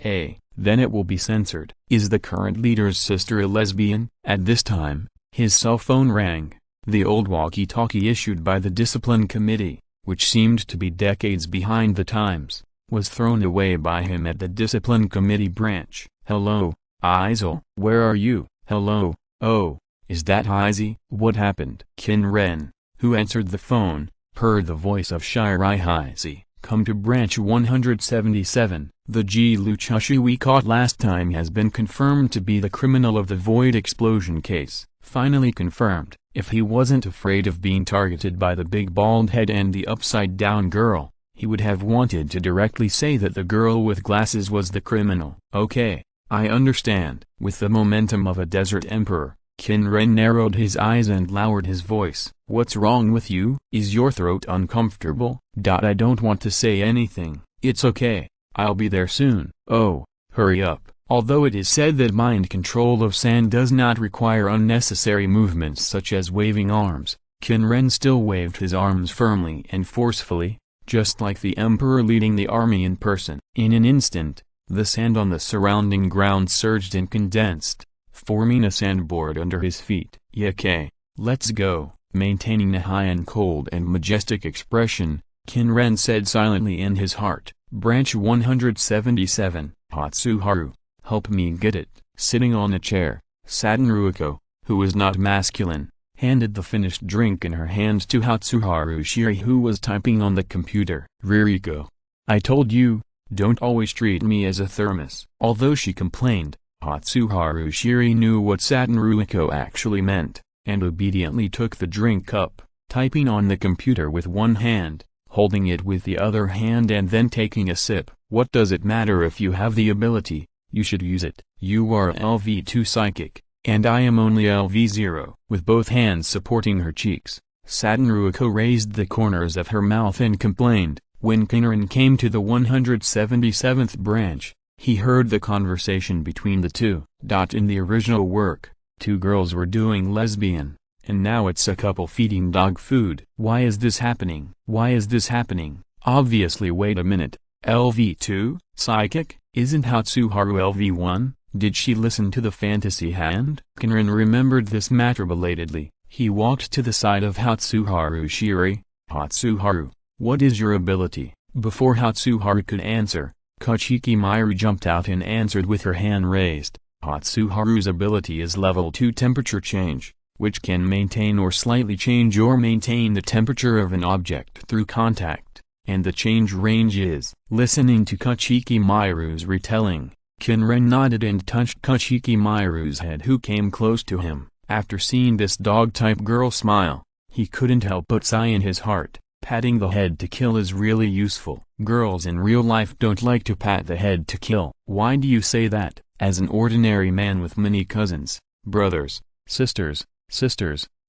then it will be censored. Is the current leader's sister a lesbian? At this time, his cell phone rang. The old walkie-talkie issued by the discipline committee, which seemed to be decades behind the times, was thrown away by him at the discipline committee branch. Hello, Izir. Where are you? Hello, oh, is that Izzy? What happened? Qin Ren, who answered the phone, heard the voice of Shurima. Come to branch 177. The Ji Luchashi we caught last time has been confirmed to be the criminal of the Void explosion case. Finally confirmed. If he wasn't afraid of being targeted by the big bald head and the upside-down girl, he would have wanted to directly say that the girl with glasses was the criminal. Okay, I understand. With the momentum of a desert emperor, Qin Ren narrowed his eyes and lowered his voice. What's wrong with you? Is your throat uncomfortable? I don't want to say anything. It's okay. I'll be there soon. Oh, hurry up. Although it is said that mind control of sand does not require unnecessary movements such as waving arms, Qin Ren still waved his arms firmly and forcefully, just like the emperor leading the army in person. In an instant, the sand on the surrounding ground surged and condensed, forming a sandboard under his feet. "Okay, let's go." Maintaining a high and cold and majestic expression, Qin Ren said silently in his heart. Branch 177, Hatsuharu, help me get it. Sitting on a chair, Satenruiko, who was not masculine, handed the finished drink in her hand to Hatsuharu Shiri, who was typing on the computer. "Ririko, I told you, don't always treat me as a thermos." Although she complained, Hatsuharu Shiri knew what Satenruiko actually meant, and obediently took the drink cup, typing on the computer with one hand, holding it with the other hand and then taking a sip. "What does it matter if you have the ability? You should use it. You are LV2 psychic, and I am only LV0. With both hands supporting her cheeks, Satenruiko raised the corners of her mouth and complained. When Qin Ren came to the 177th branch, he heard the conversation between the two. In the original work, two girls were doing lesbian, and now it's a couple feeding dog food. Why is this happening? Why is this happening? Obviously. Wait a minute, LV2, psychic? Isn't Hatsuharu LV1? Did she listen to the fantasy hand? Qin Ren remembered this matter belatedly. He walked to the side of Hatsuharu Shiri. "Hatsuharu, what is your ability?" Before Hatsuharu could answer, Kachiki Miru jumped out and answered with her hand raised. Hatsuharu's ability is level 2 temperature change, which can maintain or slightly change or maintain the temperature of an object through contact, and the change range is. Listening to Kachiki Miru's retelling, Qin Ren nodded and touched Kachiki Miru's head, who came close to him. After seeing this dog-type girl smile, he couldn't help but sigh in his heart. Patting the head to kill is really useful. Girls in real life don't like to pat the head to kill. Why do you say that? As an ordinary man with many cousins, brothers, sisters,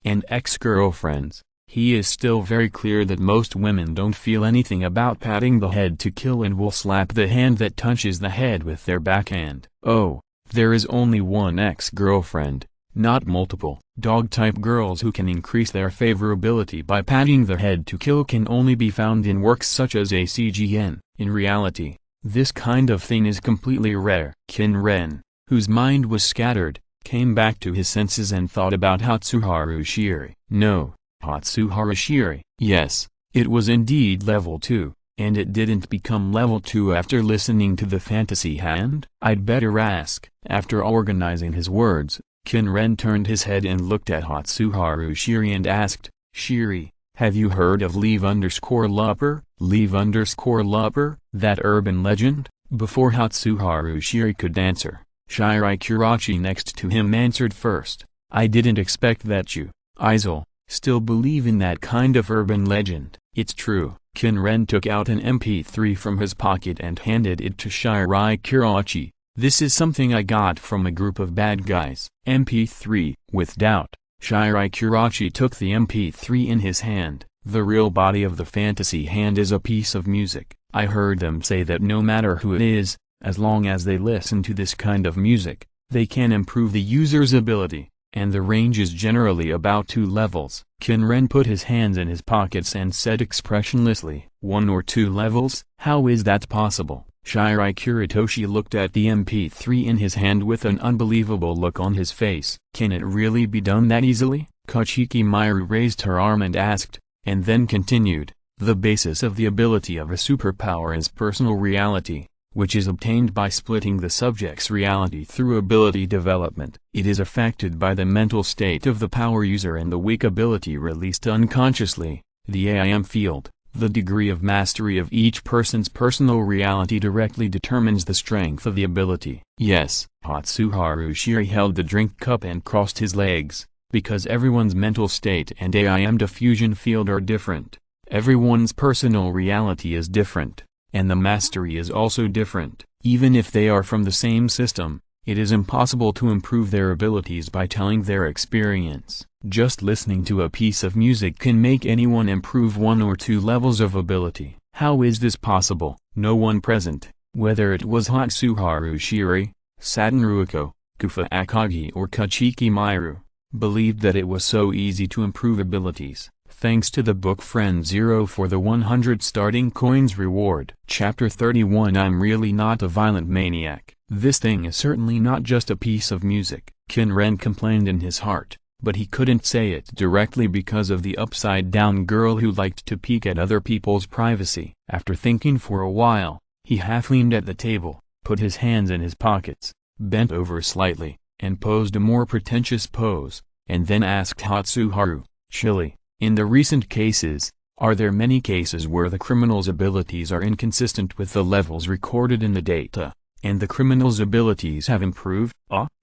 and ex-girlfriends, he is still very clear that most women don't feel anything about patting the head to kill and will slap the hand that touches the head with their backhand. Oh, there is only one ex-girlfriend, not multiple. Dog-type girls who can increase their favorability by patting the head to kill can only be found in works such as ACGN. In reality, this kind of thing is completely rare. Qin Ren, whose mind was scattered, came back to his senses and thought about Hatsuharu Shiri. No, Hatsuharu Shiri. Yes, it was indeed level 2, and it didn't become level 2 after listening to the fantasy hand? I'd better ask. After organizing his words, Qin Ren turned his head and looked at Hatsuharu Shiri and asked, "Shiri, have you heard of Leave_Lupper? Leave_Lupper, that urban legend?" Before Hatsuharu Shiri could answer, Shirai Kurachi next to him answered first. "I didn't expect that you, Izil, still believe in that kind of urban legend." "It's true." Qin Ren took out an MP3 from his pocket and handed it to Shirai Kurachi. "This is something I got from a group of bad guys." MP3. With doubt, Shirai Kurachi took the MP3 in his hand. The real body of the fantasy hand is a piece of music. I heard them say that no matter who it is, as long as they listen to this kind of music, they can improve the user's ability, and the range is generally about 2 levels. Qin Ren put his hands in his pockets and said expressionlessly, 1 or 2 levels? How is that possible? Shirai Kuritoshi looked at the MP3 in his hand with an unbelievable look on his face. Can it really be done that easily? Kachiki Miru raised her arm and asked, and then continued, the basis of the ability of a superpower is personal reality, which is obtained by splitting the subject's reality through ability development. It is affected by the mental state of the power user and the weak ability released unconsciously, the AIM field. The degree of mastery of each person's personal reality directly determines the strength of the ability. Yes, Hatsuharu Shiri held the drink cup and crossed his legs, because everyone's mental state and AIM diffusion field are different. Everyone's personal reality is different, and the mastery is also different. Even if they are from the same system, It is impossible to improve their abilities by telling their experience. Just listening to a piece of music can make anyone improve 1 or 2 levels of ability. How is this possible? No one present, whether it was Hatsuharu Shiri, Saten Ruiko, Kufa Akagi or Kachiki Miru, believed that it was so easy to improve abilities. Thanks to the book Friend Zero for the 100 starting coins reward. Chapter 31 I'm really not a violent maniac. This thing is certainly not just a piece of music, Qin Ren complained in his heart, but he couldn't say it directly because of the upside-down girl who liked to peek at other people's privacy. After thinking for a while, he half-leaned at the table, put his hands in his pockets, bent over slightly, and posed a more pretentious pose, and then asked Hatsuharu, "Chili, in the recent cases, are there many cases where the criminal's abilities are inconsistent with the levels recorded in the data, and the criminal's abilities have improved?"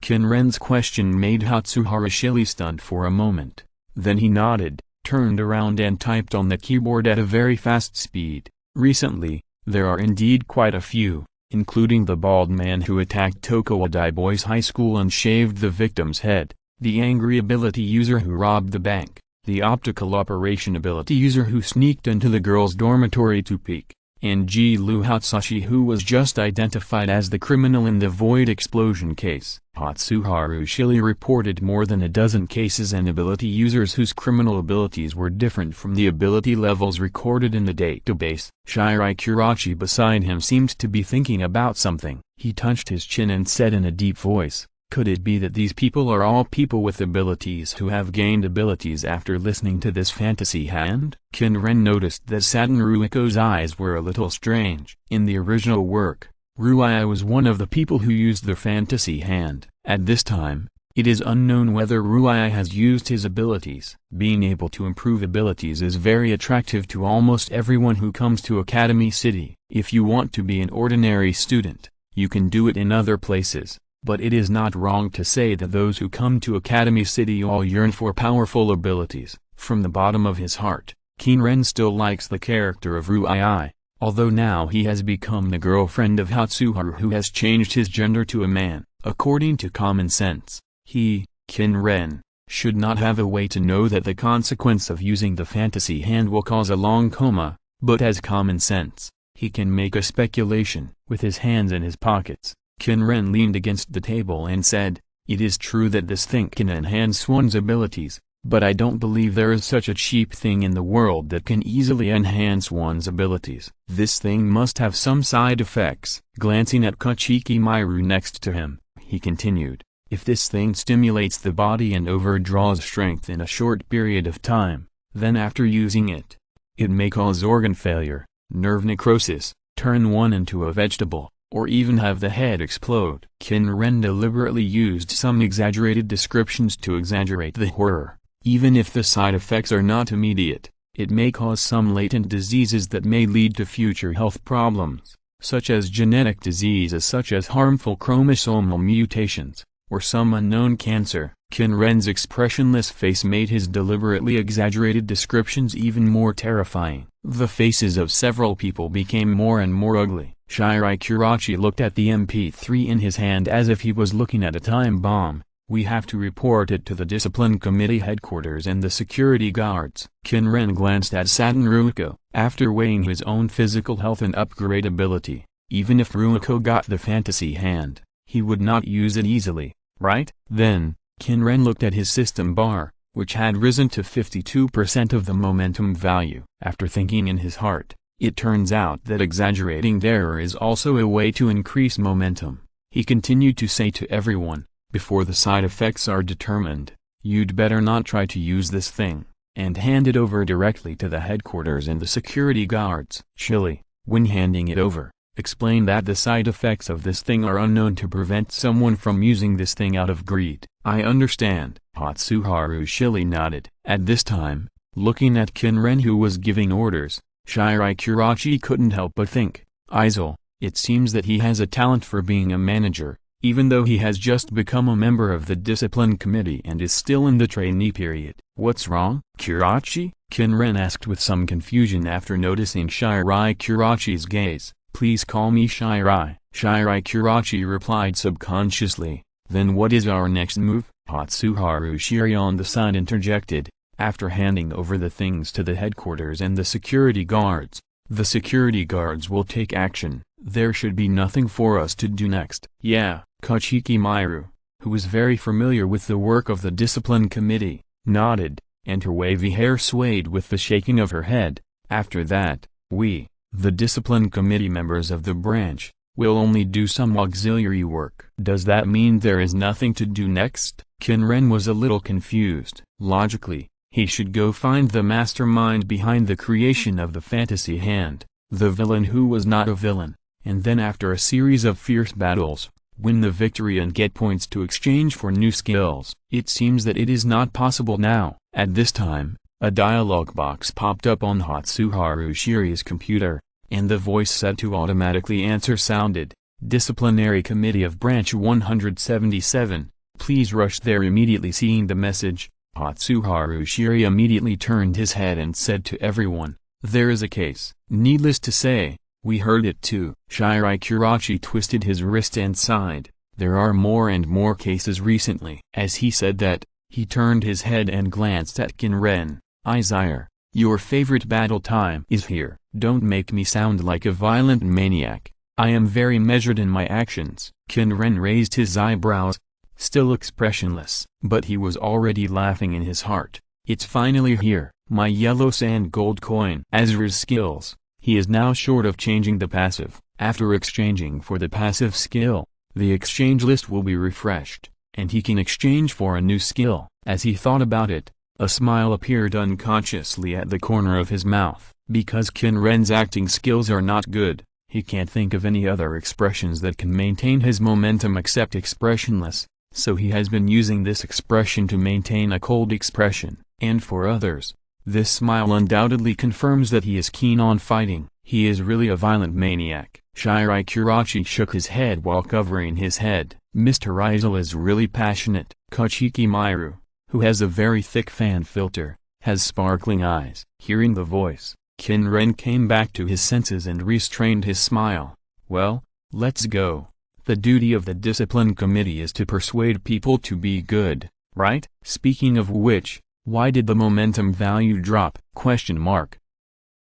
Qin Ren's question made Hatsuharu Shili stunned for a moment. Then he nodded, turned around and typed on the keyboard at a very fast speed. "Recently, there are indeed quite a few, including the bald man who attacked Tokuwadai Boys High School and shaved the victim's head, the angry ability user who robbed the bank, the optical operation ability user who sneaked into the girls' dormitory to peek, and Ji-Lu Hatsushi who was just identified as the criminal in the Void explosion case." Hatsuharu Shili reported more than a dozen cases and ability users whose criminal abilities were different from the ability levels recorded in the database. Shirai Kurachi beside him seemed to be thinking about something. He touched his chin and said in a deep voice, "Could it be that these people are all people with abilities who have gained abilities after listening to this fantasy hand?" Qin Ren noticed that Saten Ruiko's eyes were a little strange. In the original work, Ruia was one of the people who used the fantasy hand. At this time, it is unknown whether Ruia has used his abilities. Being able to improve abilities is very attractive to almost everyone who comes to Academy City. If you want to be an ordinary student, you can do it in other places. But it is not wrong to say that those who come to Academy City all yearn for powerful abilities. From the bottom of his heart, Qin Ren still likes the character of Ruii, although now he has become the girlfriend of Hatsuharu who has changed his gender to a man. According to common sense, he, Qin Ren, should not have a way to know that the consequence of using the fantasy hand will cause a long coma, but as common sense, he can make a speculation. With his hands in his pockets, Qin Ren leaned against the table and said, "It is true that this thing can enhance one's abilities, but I don't believe there is such a cheap thing in the world that can easily enhance one's abilities. This thing must have some side effects." Glancing at Kachiki Miru next to him, he continued, "If this thing stimulates the body and overdraws strength in a short period of time, then after using it, it may cause organ failure, nerve necrosis, turn one into a vegetable, or even have the head explode." Qin Ren deliberately used some exaggerated descriptions to exaggerate the horror. Even if the side effects are not immediate, it may cause some latent diseases that may lead to future health problems, such as genetic diseases such as harmful chromosomal mutations, or some unknown cancer. Qin Ren's expressionless face made his deliberately exaggerated descriptions even more terrifying. The faces of several people became more and more ugly. Shirai Kurachi looked at the MP3 in his hand as if he was looking at a time bomb. "We have to report it to the discipline committee headquarters and the security guards." Qin Ren glanced at Saten Ruiko. After weighing his own physical health and upgradability, even if Ruiko got the fantasy hand, he would not use it easily, right? Then, Qin Ren looked at his system bar, which had risen to 52% of the momentum value. After thinking in his heart, it turns out that exaggerating there is also a way to increase momentum. He continued to say to everyone, "Before the side effects are determined, you'd better not try to use this thing," and hand it over directly to the headquarters and the security guards. Chili, when handing it over, explain that the side effects of this thing are unknown to prevent someone from using this thing out of greed. "I understand." Hatsuharu Shili nodded. At this time, looking at Qin Ren who was giving orders, Shirai Kurachi couldn't help but think, "Izil, it seems that he has a talent for being a manager, even though he has just become a member of the discipline committee and is still in the trainee period." "What's wrong, Kurachi?" Qin Ren asked with some confusion after noticing Shirai Kurachi's gaze. Please call me Shirai. Shirai Kurachi replied subconsciously. Then what is our next move? Hatsuharu Shiri on the side interjected, after handing over the things to the headquarters and the security guards. The security guards will take action. There should be nothing for us to do next. Yeah, Kachiki Miru, who was very familiar with the work of the discipline committee, nodded, and her wavy hair swayed with the shaking of her head. After that, we, the discipline committee members of the branch, will only do some auxiliary work. Does that mean there is nothing to do next? Qin Ren was a little confused. Logically, he should go find the mastermind behind the creation of the fantasy hand, the villain who was not a villain, and then after a series of fierce battles, win the victory and get points to exchange for new skills. It seems that it is not possible now. At this time, a dialog box popped up on Hatsuharu Shiri's computer, and the voice set to automatically answer sounded, Disciplinary Committee of Branch 177, please rush there immediately. Seeing the message, Hatsuharu Shiri immediately turned his head and said to everyone, there is a case. Needless to say, we heard it too. Shirai Kurachi twisted his wrist and sighed. There are more and more cases recently. As he said that, he turned his head and glanced at Qin Ren. Izir, your favorite battle time is here. Don't make me sound like a violent maniac. I am very measured in my actions. Qin Ren raised his eyebrows, still expressionless, but he was already laughing in his heart. It's finally here, my yellow sand gold coin. Izir's skills. He is now short of changing the passive. After exchanging for the passive skill, the exchange list will be refreshed, and he can exchange for a new skill. As he thought about it, a smile appeared unconsciously at the corner of his mouth. Because Qin Ren's acting skills are not good, he can't think of any other expressions that can maintain his momentum except expressionless, so he has been using this expression to maintain a cold expression. And for others, this smile undoubtedly confirms that he is keen on fighting. He is really a violent maniac. Shirai Kurachi shook his head while covering his head. Mr. Rizal is really passionate. Kachiki Miru, who has a very thick fan filter, has sparkling eyes. Hearing the voice, Qin Ren came back to his senses and restrained his smile. Well, let's go. The duty of the discipline committee is to persuade people to be good, right? Speaking of which, why did the momentum value drop?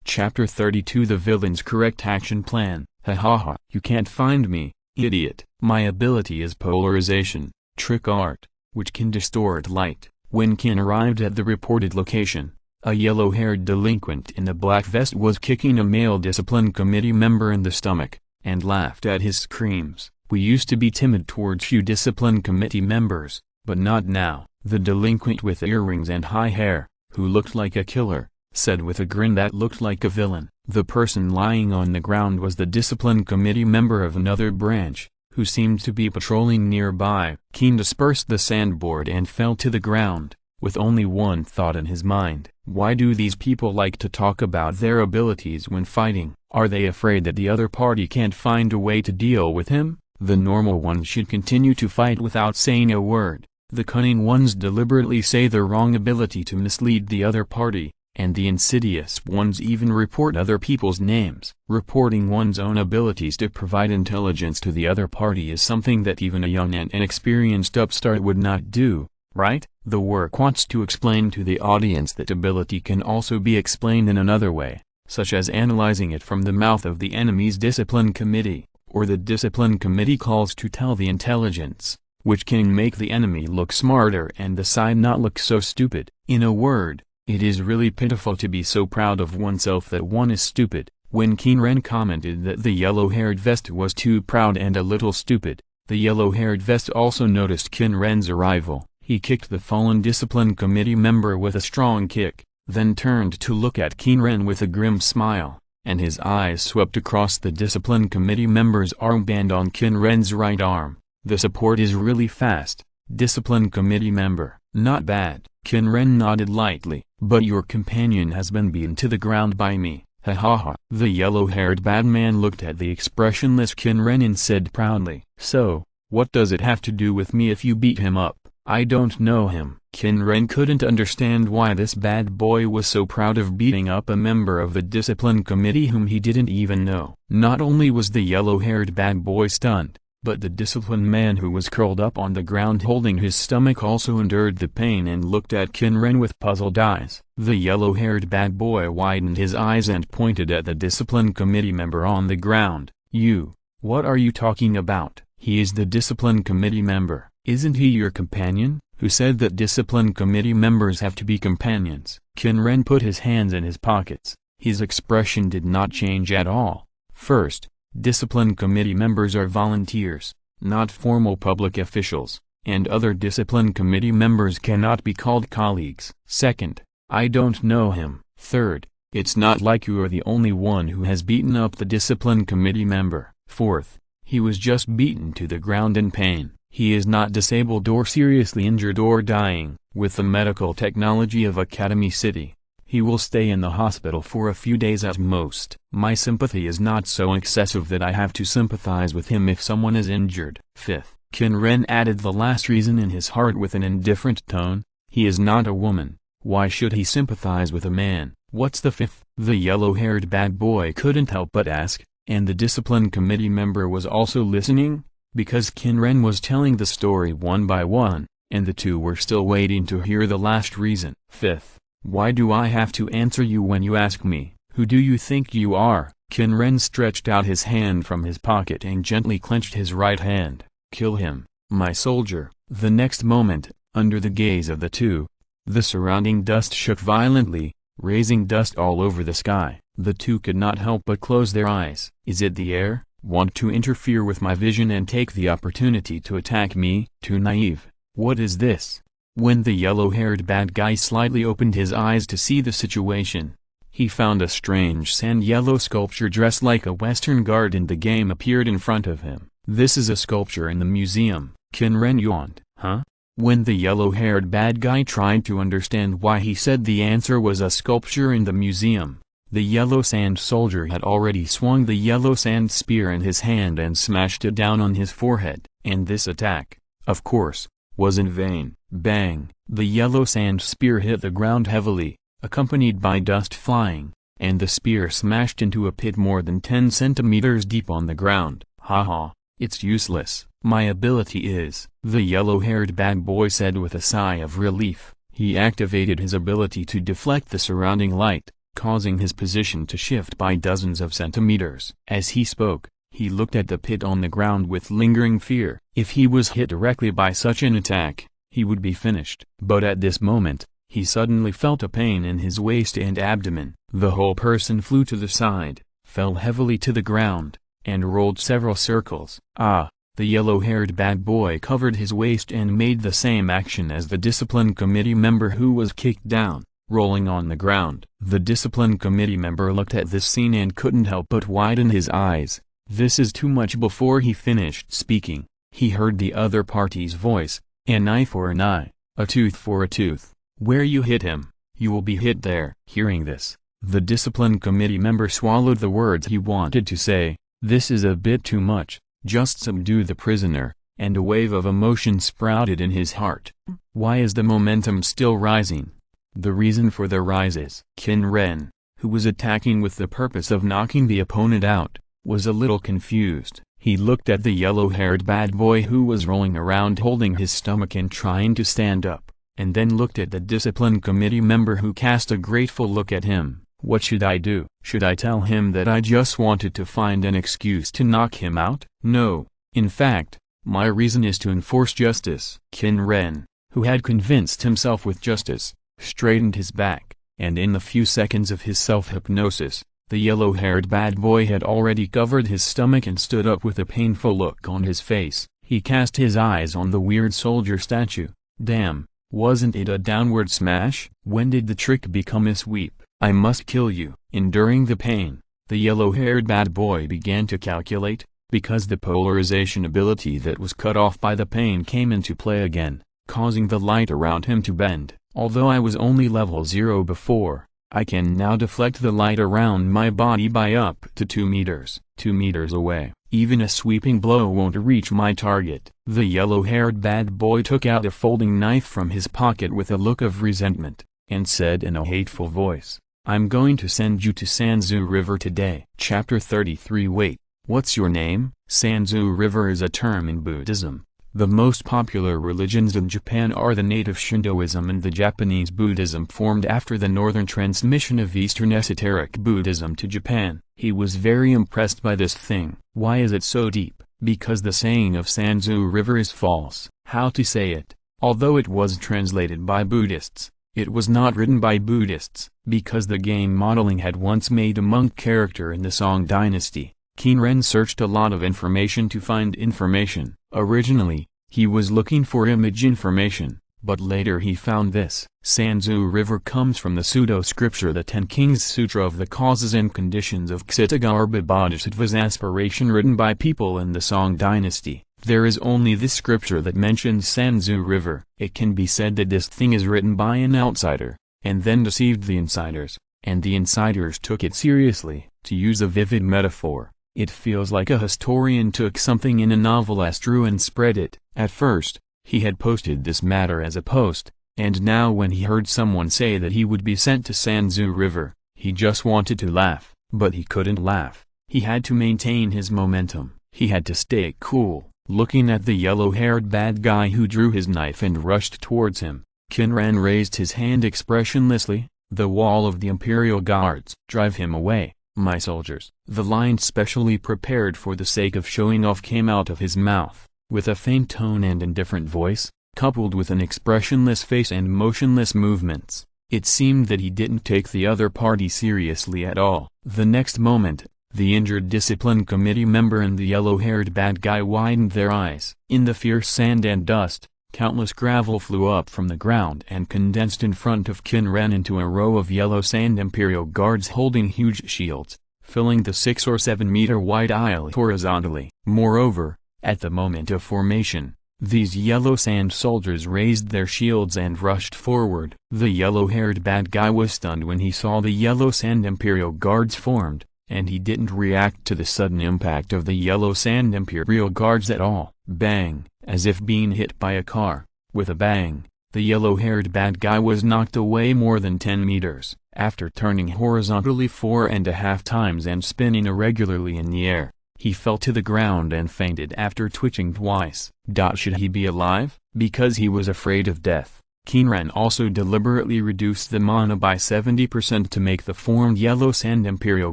Chapter 32 The Villain's Correct Action Plan. Hahaha. You can't find me, idiot. My ability is polarization, trick art, which can distort light. When Qin arrived at the reported location, a yellow-haired delinquent in a black vest was kicking a male discipline committee member in the stomach, and laughed at his screams. We used to be timid towards you discipline committee members, but not now. The delinquent with earrings and high hair, who looked like a killer, said with a grin that looked like a villain. The person lying on the ground was the discipline committee member of another branch, who seemed to be patrolling nearby. Qin dispersed the sandboard and fell to the ground, with only one thought in his mind. Why do these people like to talk about their abilities when fighting? Are they afraid that the other party can't find a way to deal with him? The normal ones should continue to fight without saying a word. The cunning ones deliberately say the wrong ability to mislead the other party, and the insidious ones even report other people's names. Reporting one's own abilities to provide intelligence to the other party is something that even a young and inexperienced upstart would not do, right? The work wants to explain to the audience that ability can also be explained in another way, such as analyzing it from the mouth of the enemy's discipline committee, or the discipline committee calls to tell the intelligence, which can make the enemy look smarter and the side not look so stupid. In a word, it is really pitiful to be so proud of oneself that one is stupid. When Qin Ren commented that the yellow-haired vest was too proud and a little stupid, the yellow-haired vest also noticed Qin Ren's arrival. He kicked the fallen discipline committee member with a strong kick, then turned to look at Qin Ren with a grim smile, and his eyes swept across the discipline committee member's armband on Qin Ren's right arm. The support is really fast, discipline committee member. Not bad. Qin Ren nodded lightly. But your companion has been beaten to the ground by me. Hahaha. The yellow-haired bad man looked at the expressionless Qin Ren and said proudly, so, what does it have to do with me if you beat him up? I don't know him. Qin Ren couldn't understand why this bad boy was so proud of beating up a member of the discipline committee whom he didn't even know. Not only was the yellow-haired bad boy stunned, but the disciplined man who was curled up on the ground holding his stomach also endured the pain and looked at Qin Ren with puzzled eyes. The yellow-haired bad boy widened his eyes and pointed at the discipline committee member on the ground. You, what are you talking about? He is the discipline committee member. Isn't he your companion? Who said that discipline committee members have to be companions? Qin Ren put his hands in his pockets. His expression did not change at all. First, discipline committee members are volunteers, not formal public officials, and other discipline committee members cannot be called colleagues. Second, I don't know him. Third, it's not like you are the only one who has beaten up the discipline committee member. Fourth, he was just beaten to the ground in pain. He is not disabled or seriously injured or dying. With the medical technology of Academy City, he will stay in the hospital for a few days at most. My sympathy is not so excessive that I have to sympathize with him if someone is injured. Fifth, Qin Ren added the last reason in his heart with an indifferent tone. He is not a woman. Why should he sympathize with a man? What's the fifth? The yellow-haired bad boy couldn't help but ask, and the discipline committee member was also listening, because Qin Ren was telling the story one by one, and the two were still waiting to hear the last reason. Fifth, why do I have to answer you when you ask me? Who do you think you are? Qin Ren stretched out his hand from his pocket and gently clenched his right hand. Kill him, my soldier. The next moment, under the gaze of the two, the surrounding dust shook violently, raising dust all over the sky. The two could not help but close their eyes. Is it the air? Want to interfere with my vision and take the opportunity to attack me? Too naive. What is this? When the yellow-haired bad guy slightly opened his eyes to see the situation, he found a strange sand-yellow sculpture dressed like a Western guard in the game appeared in front of him. This is a sculpture in the museum. Qin Ren yawned. Huh? When the yellow-haired bad guy tried to understand why he said the answer was a sculpture in the museum, the yellow sand soldier had already swung the yellow sand spear in his hand and smashed it down on his forehead. And this attack, of course, was in vain. Bang! The yellow sand spear hit the ground heavily, accompanied by dust flying, and the spear smashed into a pit more than 10 centimeters deep on the ground. Haha, it's useless. My ability is, the yellow-haired bad boy said with a sigh of relief. He activated his ability to deflect the surrounding light, causing his position to shift by dozens of centimeters. As he spoke, he looked at the pit on the ground with lingering fear. If he was hit directly by such an attack, he would be finished. But at this moment, he suddenly felt a pain in his waist and abdomen. The whole person flew to the side, fell heavily to the ground, and rolled several circles. Ah! The yellow-haired bad boy covered his waist and made the same action as the discipline committee member who was kicked down, rolling on the ground. The discipline committee member looked at this scene and couldn't help but widen his eyes. This is too much. Before he finished speaking, he heard the other party's voice. An eye for an eye, a tooth for a tooth. Where you hit him, you will be hit there. Hearing this, the discipline committee member swallowed the words he wanted to say. This is a bit too much. Just subdue the prisoner, and a wave of emotion sprouted in his heart. Why is the momentum still rising? The reason for the rise is Qin Ren, who was attacking with the purpose of knocking the opponent out, was a little confused. He looked at the yellow-haired bad boy who was rolling around holding his stomach and trying to stand up, and then looked at the discipline committee member who cast a grateful look at him. What should I do? Should I tell him that I just wanted to find an excuse to knock him out? No, in fact, my reason is to enforce justice. Qin Ren, who had convinced himself with justice, straightened his back, and in the few seconds of his self-hypnosis, the yellow-haired bad boy had already covered his stomach and stood up with a painful look on his face. He cast his eyes on the weird soldier statue. Damn, wasn't it a downward smash? When did the trick become a sweep? I must kill you. Enduring the pain, the yellow-haired bad boy began to calculate, because the polarization ability that was cut off by the pain came into play again, causing the light around him to bend. Although I was only level 0 before, I can now deflect the light around my body by up to 2 meters. 2 meters away. Even a sweeping blow won't reach my target. The yellow-haired bad boy took out a folding knife from his pocket with a look of resentment, and said in a hateful voice, "I'm going to send you to Sanzu River today." Chapter 33. Wait, what's your name? Sanzu River is a term in Buddhism. The most popular religions in Japan are the native Shintoism and the Japanese Buddhism, formed after the northern transmission of Eastern esoteric Buddhism to Japan. He was very impressed by this thing. Why is it so deep? Because the saying of Sanzu River is false. How to say it? Although it was translated by Buddhists, it was not written by Buddhists, because the game modeling had once made a monk character in the Song dynasty. Qin Ren searched a lot of information to find information. Originally, he was looking for image information, but later he found this. Sanzu River comes from the pseudo-scripture the Ten Kings Sutra of the Causes and Conditions of Kshitigarbha Bodhisattva's aspiration, written by people in the Song dynasty. There is only this scripture that mentions Sanzu River. It can be said that this thing is written by an outsider, and then deceived the insiders, and the insiders took it seriously. To use a vivid metaphor, it feels like a historian took something in a novel as true and spread it. At first, he had posted this matter as a post, and now when he heard someone say that he would be sent to Sanzu River, he just wanted to laugh, but he couldn't laugh. He had to maintain his momentum. He had to stay cool, looking at the yellow-haired bad guy who drew his knife and rushed towards him. Qin Ren raised his hand expressionlessly. The wall of the Imperial Guards. Drive him away, my soldiers. The line specially prepared for the sake of showing off came out of his mouth, with a faint tone and indifferent voice, coupled with an expressionless face and motionless movements. It seemed that he didn't take the other party seriously at all. The next moment, the injured discipline committee member and the yellow-haired bad guy widened their eyes. In the fierce sand and dust, countless gravel flew up from the ground and condensed in front of Qin Ren into a row of yellow sand Imperial Guards holding huge shields, filling the 6 or 7 meter wide aisle horizontally. Moreover, at the moment of formation, these yellow sand soldiers raised their shields and rushed forward. The yellow-haired bad guy was stunned when he saw the yellow sand Imperial Guards formed, and he didn't react to the sudden impact of the yellow sand Imperial Guards at all. Bang! As if being hit by a car. With a bang, the yellow-haired bad guy was knocked away more than 10 meters. After turning horizontally 4.5 times and spinning irregularly in the air, he fell to the ground and fainted after twitching twice. Should he be alive? Because he was afraid of death, Qin Ren also deliberately reduced the mana by 70% to make the formed yellow sand Imperial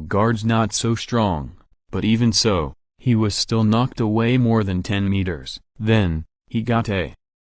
Guards not so strong, but even so, he was still knocked away more than 10 meters. Then, he got a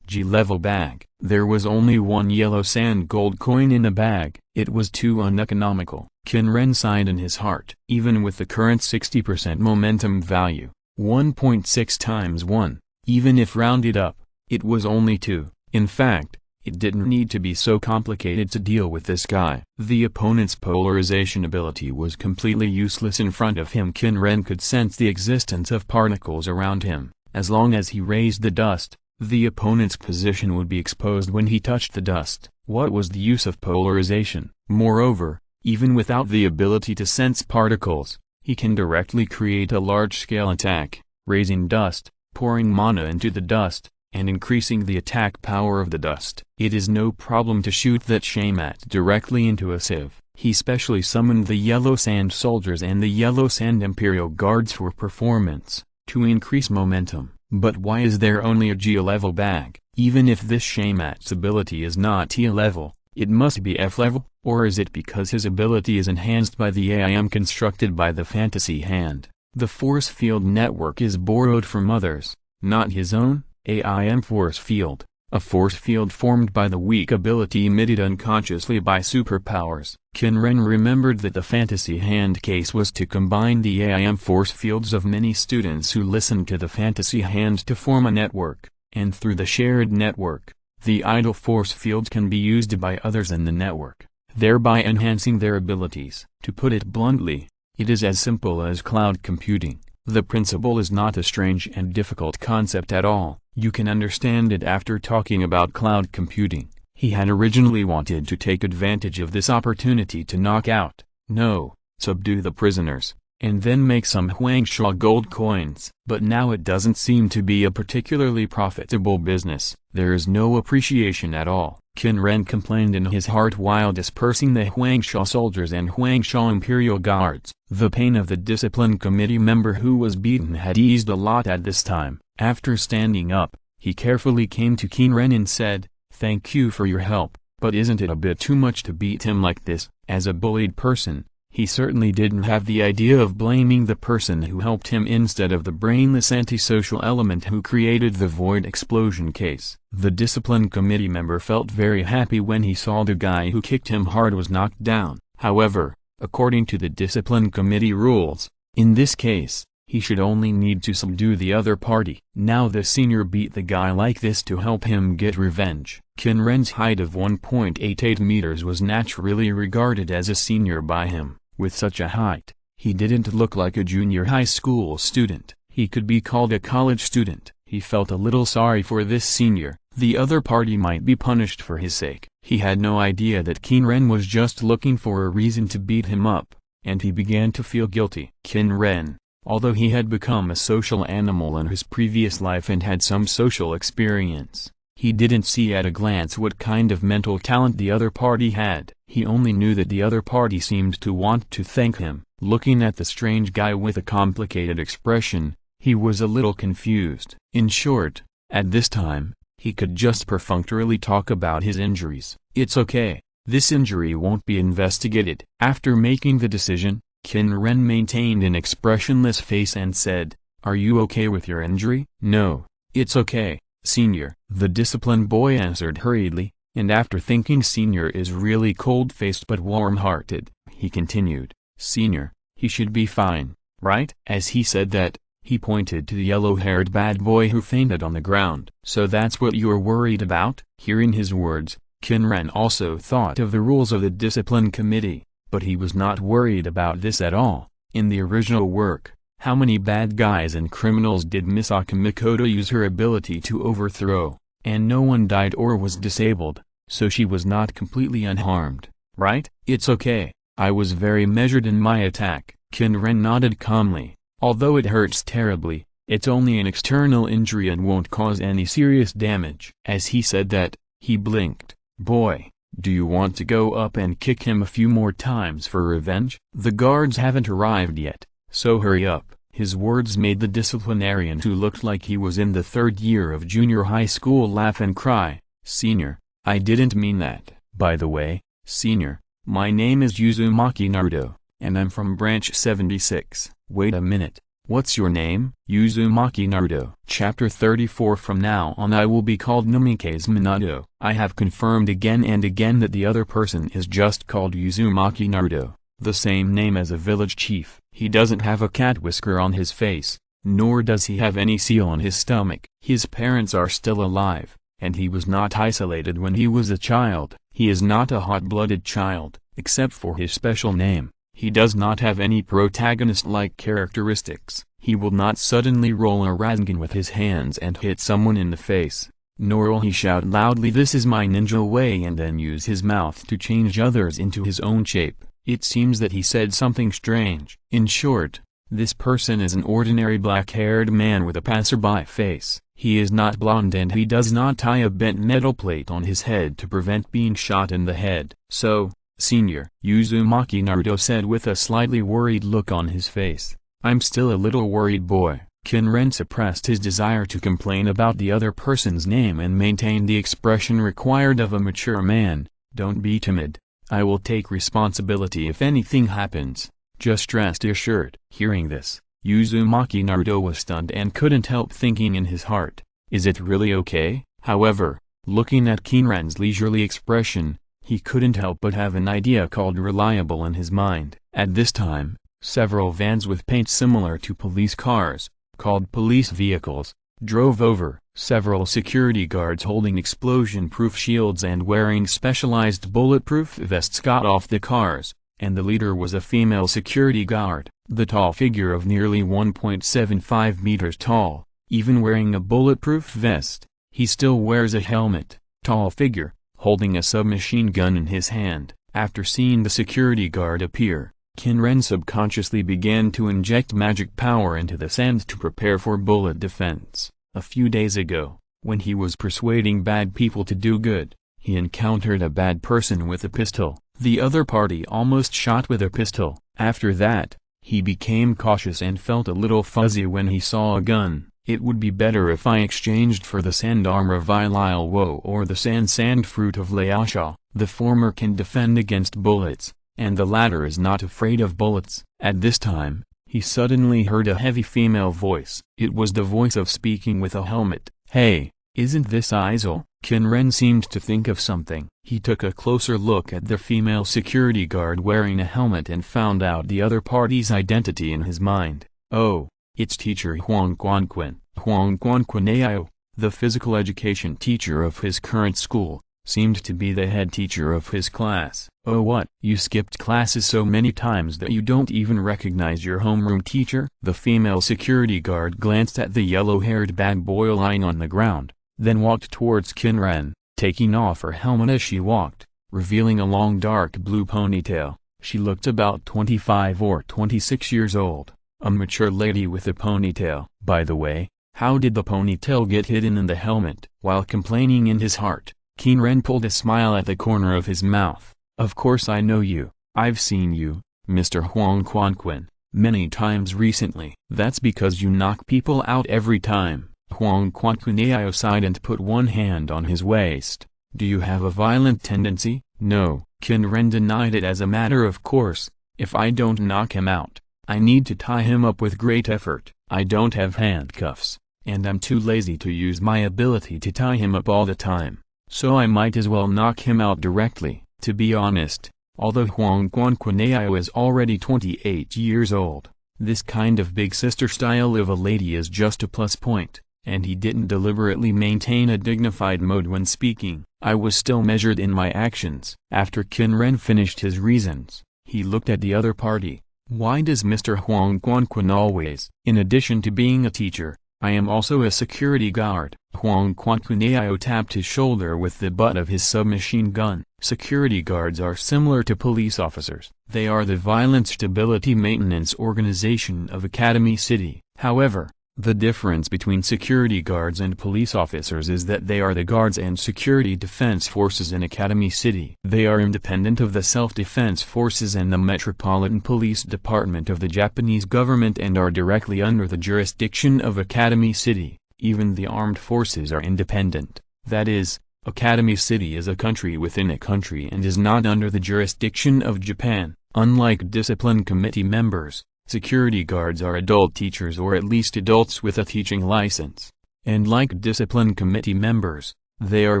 G-level bag. There was only one yellow sand gold coin in the bag. It was too uneconomical. Qin Ren sighed in his heart. Even with the current 60% momentum value, 1.6 times 1, even if rounded up, it was only 2. In fact, it didn't need to be so complicated to deal with this guy. The opponent's polarization ability was completely useless in front of him. Qin Ren could sense the existence of particles around him. As long as he raised the dust, the opponent's position would be exposed when he touched the dust. What was the use of polarization? Moreover, even without the ability to sense particles, he can directly create a large-scale attack, raising dust, pouring mana into the dust, and increasing the attack power of the dust. It is no problem to shoot that Shamat directly into a sieve. He specially summoned the yellow sand soldiers and the yellow sand Imperial Guards for performance, to increase momentum. But why is there only a G-level bag? Even if this Shamat's ability is not T-level, it must be F-level, or is it because his ability is enhanced by the AIM constructed by the fantasy hand? The force field network is borrowed from others, not his own. AIM force field, a force field formed by the weak ability emitted unconsciously by superpowers. Qin Ren remembered that the fantasy hand case was to combine the AIM force fields of many students who listened to the fantasy hand to form a network, and through the shared network, the idle force fields can be used by others in the network, thereby enhancing their abilities. To put it bluntly, it is as simple as cloud computing. The principle is not a strange and difficult concept at all. You can understand it after talking about cloud computing. He had originally wanted to take advantage of this opportunity to knock out, no, subdue the prisoners, and then make some Huangsha gold coins. But now it doesn't seem to be a particularly profitable business. There is no appreciation at all. Qin Ren complained in his heart while dispersing the Huangsha soldiers and Huangsha imperial guards. The pain of the discipline committee member who was beaten had eased a lot at this time. After standing up, he carefully came to Qin Ren and said, "Thank you for your help, but isn't it a bit too much to beat him like this?" As a bullied person, he certainly didn't have the idea of blaming the person who helped him instead of the brainless antisocial element who created the void explosion case. The discipline committee member felt very happy when he saw the guy who kicked him hard was knocked down. However, according to the discipline committee rules, in this case, he should only need to subdue the other party. Now the senior beat the guy like this to help him get revenge. Qin Ren's height of 1.88 meters was naturally regarded as a senior by him. With such a height, he didn't look like a junior high school student. He could be called a college student. He felt a little sorry for this senior. The other party might be punished for his sake. He had no idea that Qin Ren was just looking for a reason to beat him up, and he began to feel guilty. Qin Ren, although he had become a social animal in his previous life and had some social experience, he didn't see at a glance what kind of mental talent the other party had. He only knew that the other party seemed to want to thank him. Looking at the strange guy with a complicated expression, he was a little confused. In short, at this time, he could just perfunctorily talk about his injuries. "It's okay, this injury won't be investigated." After making the decision, Qin Ren maintained an expressionless face and said, "Are you okay with your injury?" "No, it's okay, senior," the disciplined boy answered hurriedly, and after thinking senior is really cold-faced but warm-hearted, he continued, "Senior, he should be fine, right?" As he said that, he pointed to the yellow-haired bad boy who fainted on the ground. "So that's what you're worried about?" Hearing his words, Qin Ren also thought of the rules of the discipline committee, but he was not worried about this at all. In the original work, how many bad guys and criminals did Misaka Mikoto use her ability to overthrow, and no one died or was disabled, so she was not completely unharmed, right? "It's okay, I was very measured in my attack." Qin Ren nodded calmly. "Although it hurts terribly, it's only an external injury and won't cause any serious damage." As he said that, he blinked. "Boy, do you want to go up and kick him a few more times for revenge? The guards haven't arrived yet, so hurry up." His words made the disciplinarian who looked like he was in the 3rd year of junior high school laugh and cry, "Senior, I didn't mean that. By the way, senior, my name is Uzumaki Naruto, and I'm from branch 76. Wait a minute, what's your name?" "Uzumaki Naruto." Chapter 34. From now on I will be called Namikaze Minato. I have confirmed again and again that the other person is just called Uzumaki Naruto, the same name as a village chief. He doesn't have a cat whisker on his face, nor does he have any seal on his stomach. His parents are still alive, and he was not isolated when he was a child. He is not a hot-blooded child, except for his special name. He does not have any protagonist-like characteristics. He will not suddenly roll a Rasengan with his hands and hit someone in the face, nor will he shout loudly, "This is my ninja way," and then use his mouth to change others into his own shape. It seems that he said something strange. In short, this person is an ordinary black-haired man with a passerby face. He is not blonde and he does not tie a bent metal plate on his head to prevent being shot in the head. "So, senior," Uzumaki Naruto said with a slightly worried look on his face. "I'm still a little worried, boy." Qin Ren suppressed his desire to complain about the other person's name and maintained the expression required of a mature man. "Don't be timid. I will take responsibility if anything happens. Just rest assured." Hearing this, Uzumaki Naruto was stunned and couldn't help thinking in his heart, "Is it really okay?" However, looking at Qin Ren's leisurely expression, he couldn't help but have an idea called reliable in his mind. At this time, several vans with paint similar to police cars, called police vehicles, drove over. Several security guards holding explosion-proof shields and wearing specialized bulletproof vests got off the cars, and the leader was a female security guard. The tall figure of nearly 1.75 meters tall, even wearing a bulletproof vest, he still wears a helmet. Tall figure, holding a submachine gun in his hand. After seeing the security guard appear, Qin Ren subconsciously began to inject magic power into the sand to prepare for bullet defense. A few days ago, when he was persuading bad people to do good, he encountered a bad person with a pistol. The other party almost shot with a pistol. After that, he became cautious and felt a little fuzzy when he saw a gun. It would be better if I exchanged for the sand armor of Ilil Wo or the sand fruit of Laosha. The former can defend against bullets, and the latter is not afraid of bullets. At this time, he suddenly heard a heavy female voice. It was the voice of speaking with a helmet. "Hey, isn't this Izir?" Qin Ren seemed to think of something. He took a closer look at the female security guard wearing a helmet and found out the other party's identity in his mind. Oh, it's teacher Huang Quanquan. Huang Quanquan, the physical education teacher of his current school, seemed to be the head teacher of his class. "Oh what, you skipped classes so many times that you don't even recognize your homeroom teacher?" The female security guard glanced at the yellow-haired bad boy lying on the ground, then walked towards Qin Ren, taking off her helmet as she walked, revealing a long dark blue ponytail. She looked about 25 or 26 years old, a mature lady with a ponytail. By the way, how did the ponytail get hidden in the helmet? While complaining in his heart, Qin Ren pulled a smile at the corner of his mouth. "Of course I know you. I've seen you, Mr. Huang Quanquan, many times recently." "That's because you knock people out every time." Huang Quanquan sighed and put one hand on his waist. "Do you have a violent tendency?" "No." Qin Ren denied it as a matter of course. "If I don't knock him out, I need to tie him up with great effort. I don't have handcuffs, and I'm too lazy to use my ability to tie him up all the time. So I might as well knock him out directly." To be honest, although Huang Quanquan is already 28 years old, this kind of big sister style of a lady is just a plus point, and he didn't deliberately maintain a dignified mode when speaking. I was still measured in my actions. After Qin Ren finished his reasons, he looked at the other party. "Why does Mr. Huang Quanquan always? In addition to being a teacher, I am also a security guard." Huang Quanquan tapped his shoulder with the butt of his submachine gun. Security guards are similar to police officers. They are the violent stability maintenance organization of Academy City. However, the difference between security guards and police officers is that they are the guards and security defense forces in Academy City. They are independent of the self-defense forces and the Metropolitan Police Department of the Japanese government and are directly under the jurisdiction of Academy City. Even the armed forces are independent. That is, Academy City is a country within a country and is not under the jurisdiction of Japan. Unlike discipline committee members, security guards are adult teachers or at least adults with a teaching license. And like discipline committee members, they are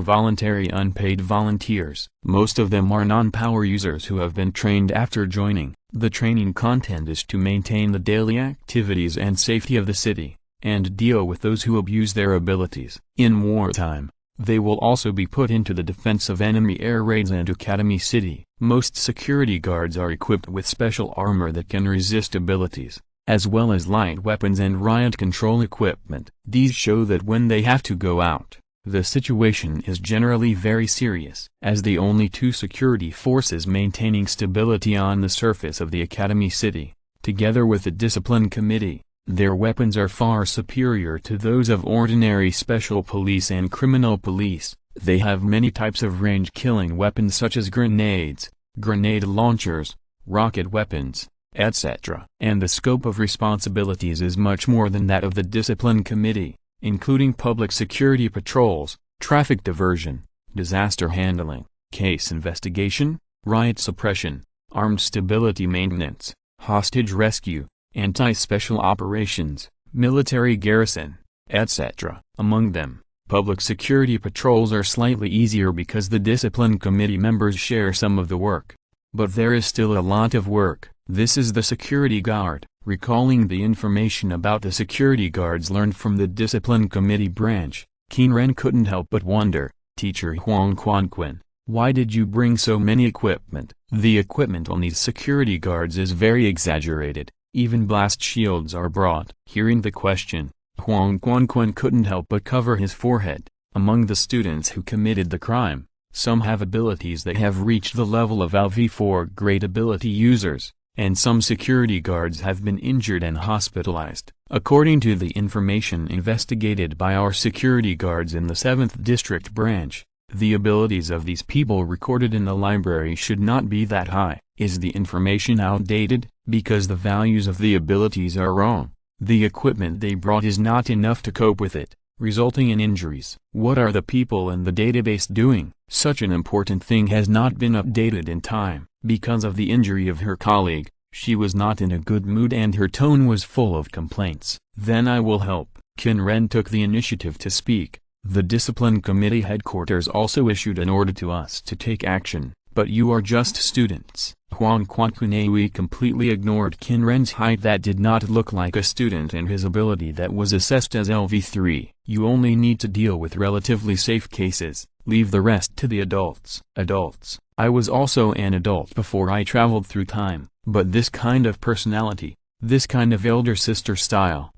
voluntary unpaid volunteers. Most of them are non-power users who have been trained after joining. The training content is to maintain the daily activities and safety of the city, and deal with those who abuse their abilities. In wartime, they will also be put into the defense of enemy air raids and Academy City. Most security guards are equipped with special armor that can resist abilities, as well as light weapons and riot control equipment. These show that when they have to go out, the situation is generally very serious. As the only two security forces maintaining stability on the surface of the Academy City, together with the discipline committee, their weapons are far superior to those of ordinary special police and criminal police. They have many types of range-killing weapons such as grenades, grenade launchers, rocket weapons, etc. And the scope of responsibilities is much more than that of the discipline committee, including public security patrols, traffic diversion, disaster handling, case investigation, riot suppression, armed stability maintenance, hostage rescue, anti-special operations, military garrison, etc. Among them, public security patrols are slightly easier because the discipline committee members share some of the work. But there is still a lot of work. This is the security guard. Recalling the information about the security guards learned from the discipline committee branch, Qin Ren couldn't help but wonder, "Teacher Huang Quanquan, why did you bring so many equipment?" The equipment on these security guards is very exaggerated. Even blast shields are brought. Hearing the question, Huang Quanquan couldn't help but cover his forehead. Among the students who committed the crime, some have abilities that have reached the level of LV4 great ability users, and some security guards have been injured and hospitalized. According to the information investigated by our security guards in the 7th District Branch, the abilities of these people recorded in the library should not be that high. Is the information outdated? Because the values of the abilities are wrong. The equipment they brought is not enough to cope with it, resulting in injuries. What are the people in the database doing? Such an important thing has not been updated in time. Because of the injury of her colleague, she was not in a good mood and her tone was full of complaints. Then I will help. Qin Ren took the initiative to speak. The Discipline Committee headquarters also issued an order to us to take action, but you are just students. Huang Quanquanui completely ignored Qin Ren's height that did not look like a student and his ability that was assessed as LV3. You only need to deal with relatively safe cases, leave the rest to the adults. I was also an adult before I traveled through time, but this kind of personality, this kind of elder sister style,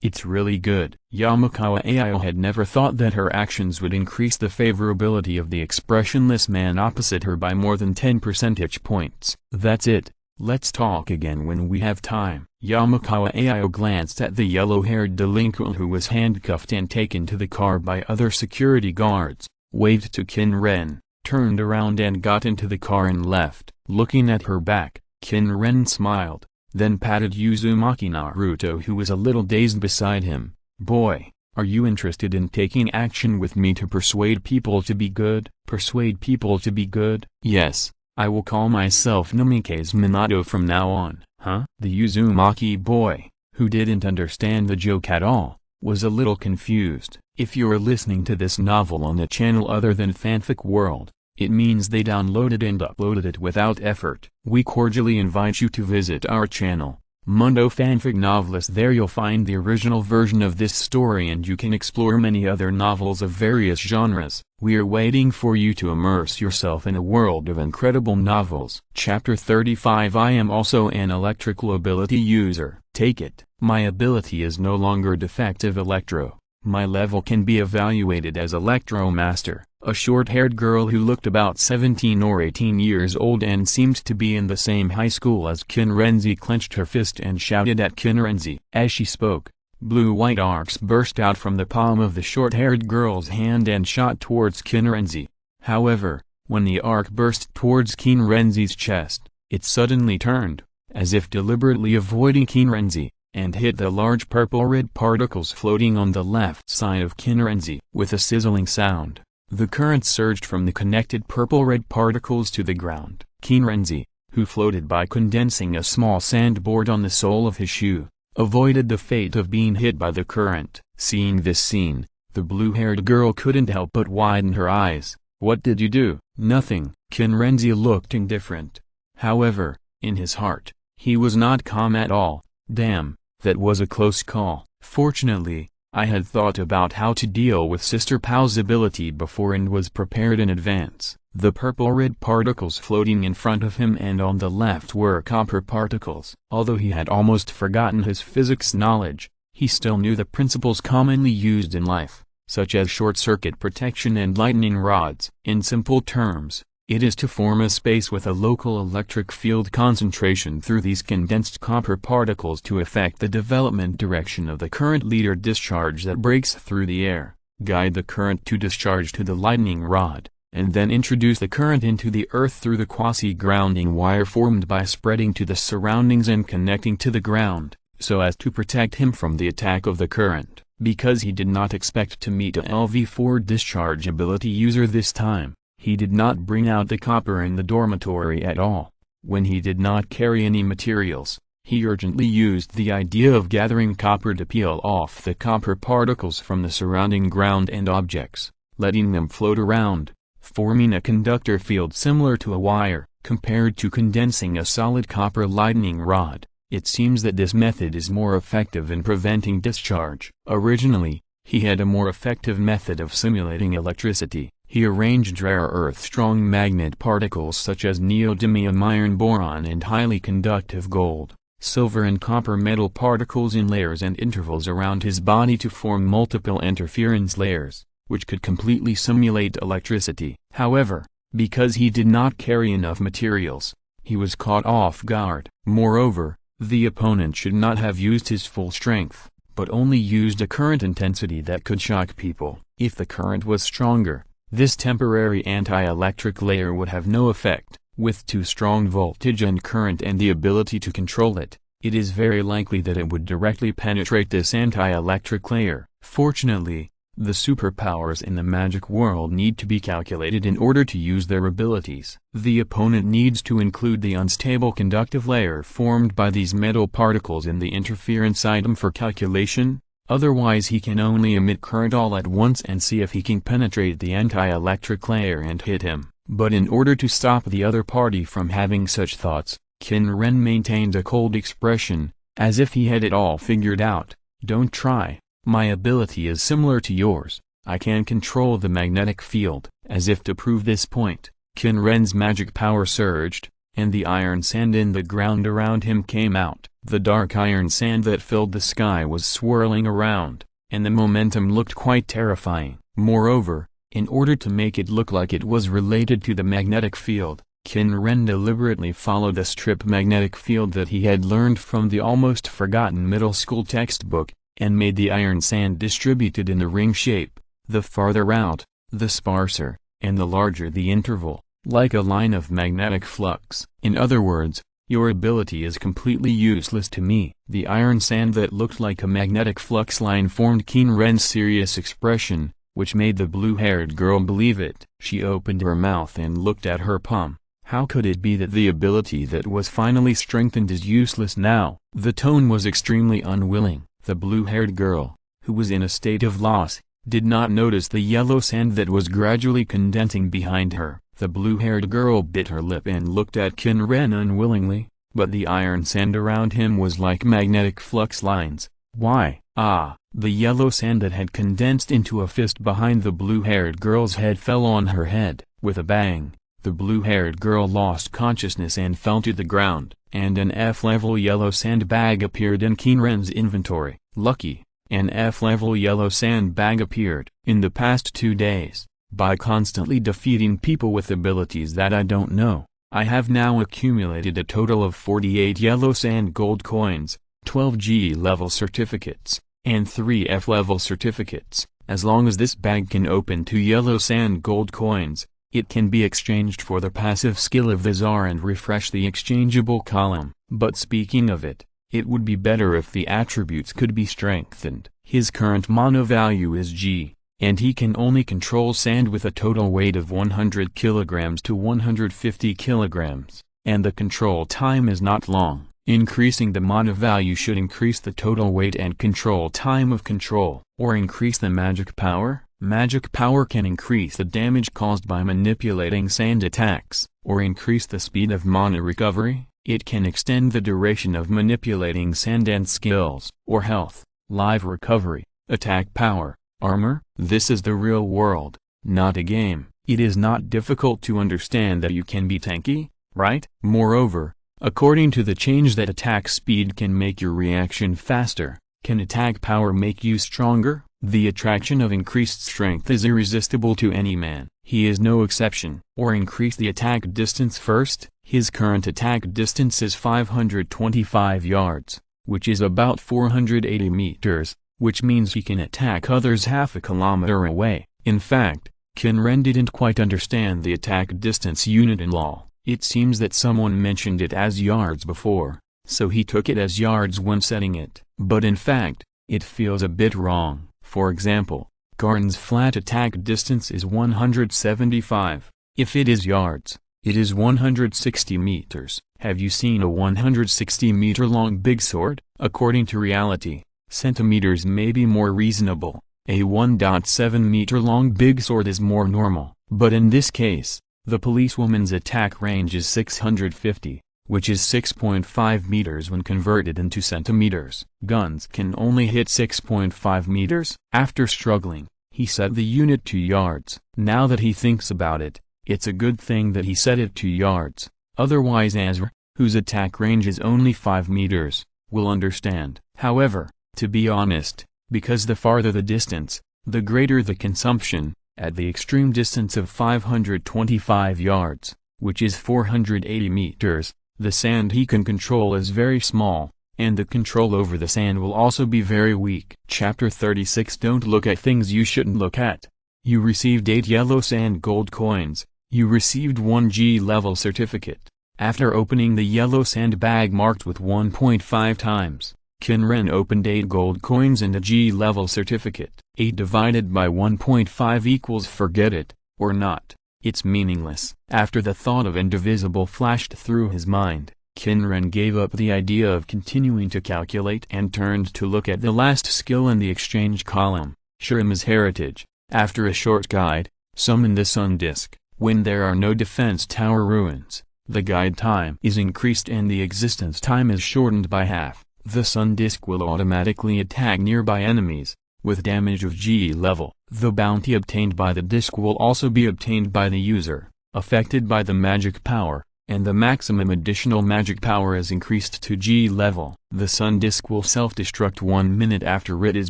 it's really good. Yamakawa Aio had never thought that her actions would increase the favorability of the expressionless man opposite her by more than 10 percentage points. That's it. Let's talk again when we have time. Yamakawa Aio glanced at the yellow-haired delinquent who was handcuffed and taken to the car by other security guards, waved to Qin Ren, turned around and got into the car and left. Looking at her back, Qin Ren smiled, then patted Uzumaki Naruto who was a little dazed beside him. Boy, are you interested in taking action with me to persuade people to be good? Persuade people to be good? Yes, I will call myself Namikaze Minato from now on. Huh? The Uzumaki boy, who didn't understand the joke at all, was a little confused. If you're listening to this novel on a channel other than Fanfic World, it means they downloaded and uploaded it without effort. We cordially invite you to visit our channel, Mundo Fanfic Novelist. There you'll find the original version of this story and you can explore many other novels of various genres. We are waiting for you to immerse yourself in a world of incredible novels. Chapter 35. I am also an electrical ability user. Take it. My ability is no longer defective electro. My level can be evaluated as Electro Master. A short-haired girl who looked about 17 or 18 years old and seemed to be in the same high school as Qin Renzi clenched her fist and shouted at Qin Renzi. As she spoke, blue-white arcs burst out from the palm of the short-haired girl's hand and shot towards Qin Renzi. However, when the arc burst towards Qin Renzi's chest, it suddenly turned, as if deliberately avoiding Qin Renzi, and hit the large purple-red particles floating on the left side of Qin Renzi. With a sizzling sound, the current surged from the connected purple-red particles to the ground. Qin Renzi, who floated by condensing a small sandboard on the sole of his shoe, avoided the fate of being hit by the current. Seeing this scene, the blue-haired girl couldn't help but widen her eyes. What did you do? Nothing. Qin Renzi looked indifferent. However, in his heart, he was not calm at all. Damn, that was a close call. Fortunately, I had thought about how to deal with Sister Pau's ability before and was prepared in advance. The purple-red particles floating in front of him and on the left were copper particles. Although he had almost forgotten his physics knowledge, he still knew the principles commonly used in life, such as short-circuit protection and lightning rods. In simple terms, it is to form a space with a local electric field concentration through these condensed copper particles to affect the development direction of the current leader discharge that breaks through the air, guide the current to discharge to the lightning rod, and then introduce the current into the earth through the quasi-grounding wire formed by spreading to the surroundings and connecting to the ground, so as to protect him from the attack of the current. Because he did not expect to meet a LV4 discharge ability user this time, he did not bring out the copper in the dormitory at all. When he did not carry any materials, he urgently used the idea of gathering copper to peel off the copper particles from the surrounding ground and objects, letting them float around, forming a conductor field similar to a wire. Compared to condensing a solid copper lightning rod, it seems that this method is more effective in preventing discharge. Originally, he had a more effective method of simulating electricity. He arranged rare earth-strong magnet particles such as neodymium iron boron and highly conductive gold, silver and copper metal particles in layers and intervals around his body to form multiple interference layers, which could completely simulate electricity. However, because he did not carry enough materials, he was caught off guard. Moreover, the opponent should not have used his full strength, but only used a current intensity that could shock people. If the current was stronger, this temporary anti-electric layer would have no effect. With too strong voltage and current and the ability to control it, it is very likely that it would directly penetrate this anti-electric layer. Fortunately, the superpowers in the magic world need to be calculated in order to use their abilities. The opponent needs to include the unstable conductive layer formed by these metal particles in the interference item for calculation, otherwise he can only emit current all at once and see if he can penetrate the anti-electric layer and hit him. But in order to stop the other party from having such thoughts, Qin Ren maintained a cold expression, as if he had it all figured out. Don't try. My ability is similar to yours. I can control the magnetic field. As if to prove this point, Qin Ren's magic power surged, and the iron sand in the ground around him came out. The dark iron sand that filled the sky was swirling around, and the momentum looked quite terrifying. Moreover, in order to make it look like it was related to the magnetic field, Qin Ren deliberately followed the strip magnetic field that he had learned from the almost forgotten middle school textbook, and made the iron sand distributed in the ring shape. The farther out, the sparser, and the larger the interval, like a line of magnetic flux. In other words, your ability is completely useless to me. The iron sand that looked like a magnetic flux line formed Qin Ren's serious expression, which made the blue-haired girl believe it. She opened her mouth and looked at her palm. How could it be that the ability that was finally strengthened is useless now? The tone was extremely unwilling. The blue-haired girl, who was in a state of loss, did not notice the yellow sand that was gradually condensing behind her. The blue-haired girl bit her lip and looked at Qin Ren unwillingly, but the iron sand around him was like magnetic flux lines. Why? The yellow sand that had condensed into a fist behind the blue-haired girl's head fell on her head. With a bang, the blue-haired girl lost consciousness and fell to the ground, and an F-level yellow sand bag appeared in Qin Ren's inventory. Lucky, an F-level yellow sand bag appeared. In the past 2 days, by constantly defeating people with abilities that I don't know, I have now accumulated a total of 48 yellow sand gold coins, 12 G-level certificates, and 3 F-level certificates. As long as this bag can open 2 yellow sand gold coins, it can be exchanged for the passive skill of the Tsar and refresh the exchangeable column. But speaking of it, it would be better if the attributes could be strengthened. His current mana value is G, and he can only control sand with a total weight of 100 kilograms to 150 kilograms, and the control time is not long. Increasing the mana value should increase the total weight and control time of control. Or increase the magic power? Magic power can increase the damage caused by manipulating sand attacks. Or increase the speed of mana recovery? It can extend the duration of manipulating sand and skills. Or health, life recovery, attack power, armor. This is the real world, not a game. It is not difficult to understand that you can be tanky, right? Moreover, according to the change that attack speed can make your reaction faster, can attack power make you stronger? The attraction of increased strength is irresistible to any man. He is no exception. Or increase the attack distance first. His current attack distance is 525 yards, which is about 480 meters, which means he can attack others half a kilometer away. In fact, Qin Ren didn't quite understand the attack distance unit in law. It seems that someone mentioned it as yards before, so he took it as yards when setting it. But in fact, it feels a bit wrong. For example, Garden's flat attack distance is 175. If it is yards, it is 160 meters. Have you seen a 160-meter long big sword? According to reality, centimeters may be more reasonable. A 1.7-meter long big sword is more normal. But in this case, the policewoman's attack range is 650, which is 6.5 meters when converted into centimeters. Guns can only hit 6.5 meters. After struggling, he set the unit to yards. Now that he thinks about it, it's a good thing that he set it to yards. Otherwise Azra, whose attack range is only 5 meters, will understand. However, to be honest, because the farther the distance, the greater the consumption, at the extreme distance of 525 yards, which is 480 meters. The sand he can control is very small, and the control over the sand will also be very weak. Chapter 36. Don't look at things you shouldn't look at. You received 8 yellow sand gold coins. You received 1 G-level certificate. After opening the yellow sand bag marked with 1.5 times, Qin Ren opened 8 gold coins and a G-level certificate. 8 divided by 1.5 equals forget it, or not. It's meaningless. After the thought of indivisible flashed through his mind, Qin Ren gave up the idea of continuing to calculate and turned to look at the last skill in the exchange column, Shurima's heritage. After a short guide, summon the sun disk. When there are no defense tower ruins, the guide time is increased and the existence time is shortened by half. The sun disk will automatically attack nearby enemies, with damage of G level. The bounty obtained by the disk will also be obtained by the user, affected by the magic power, and the maximum additional magic power is increased to G level. The sun disk will self-destruct 1 minute after it is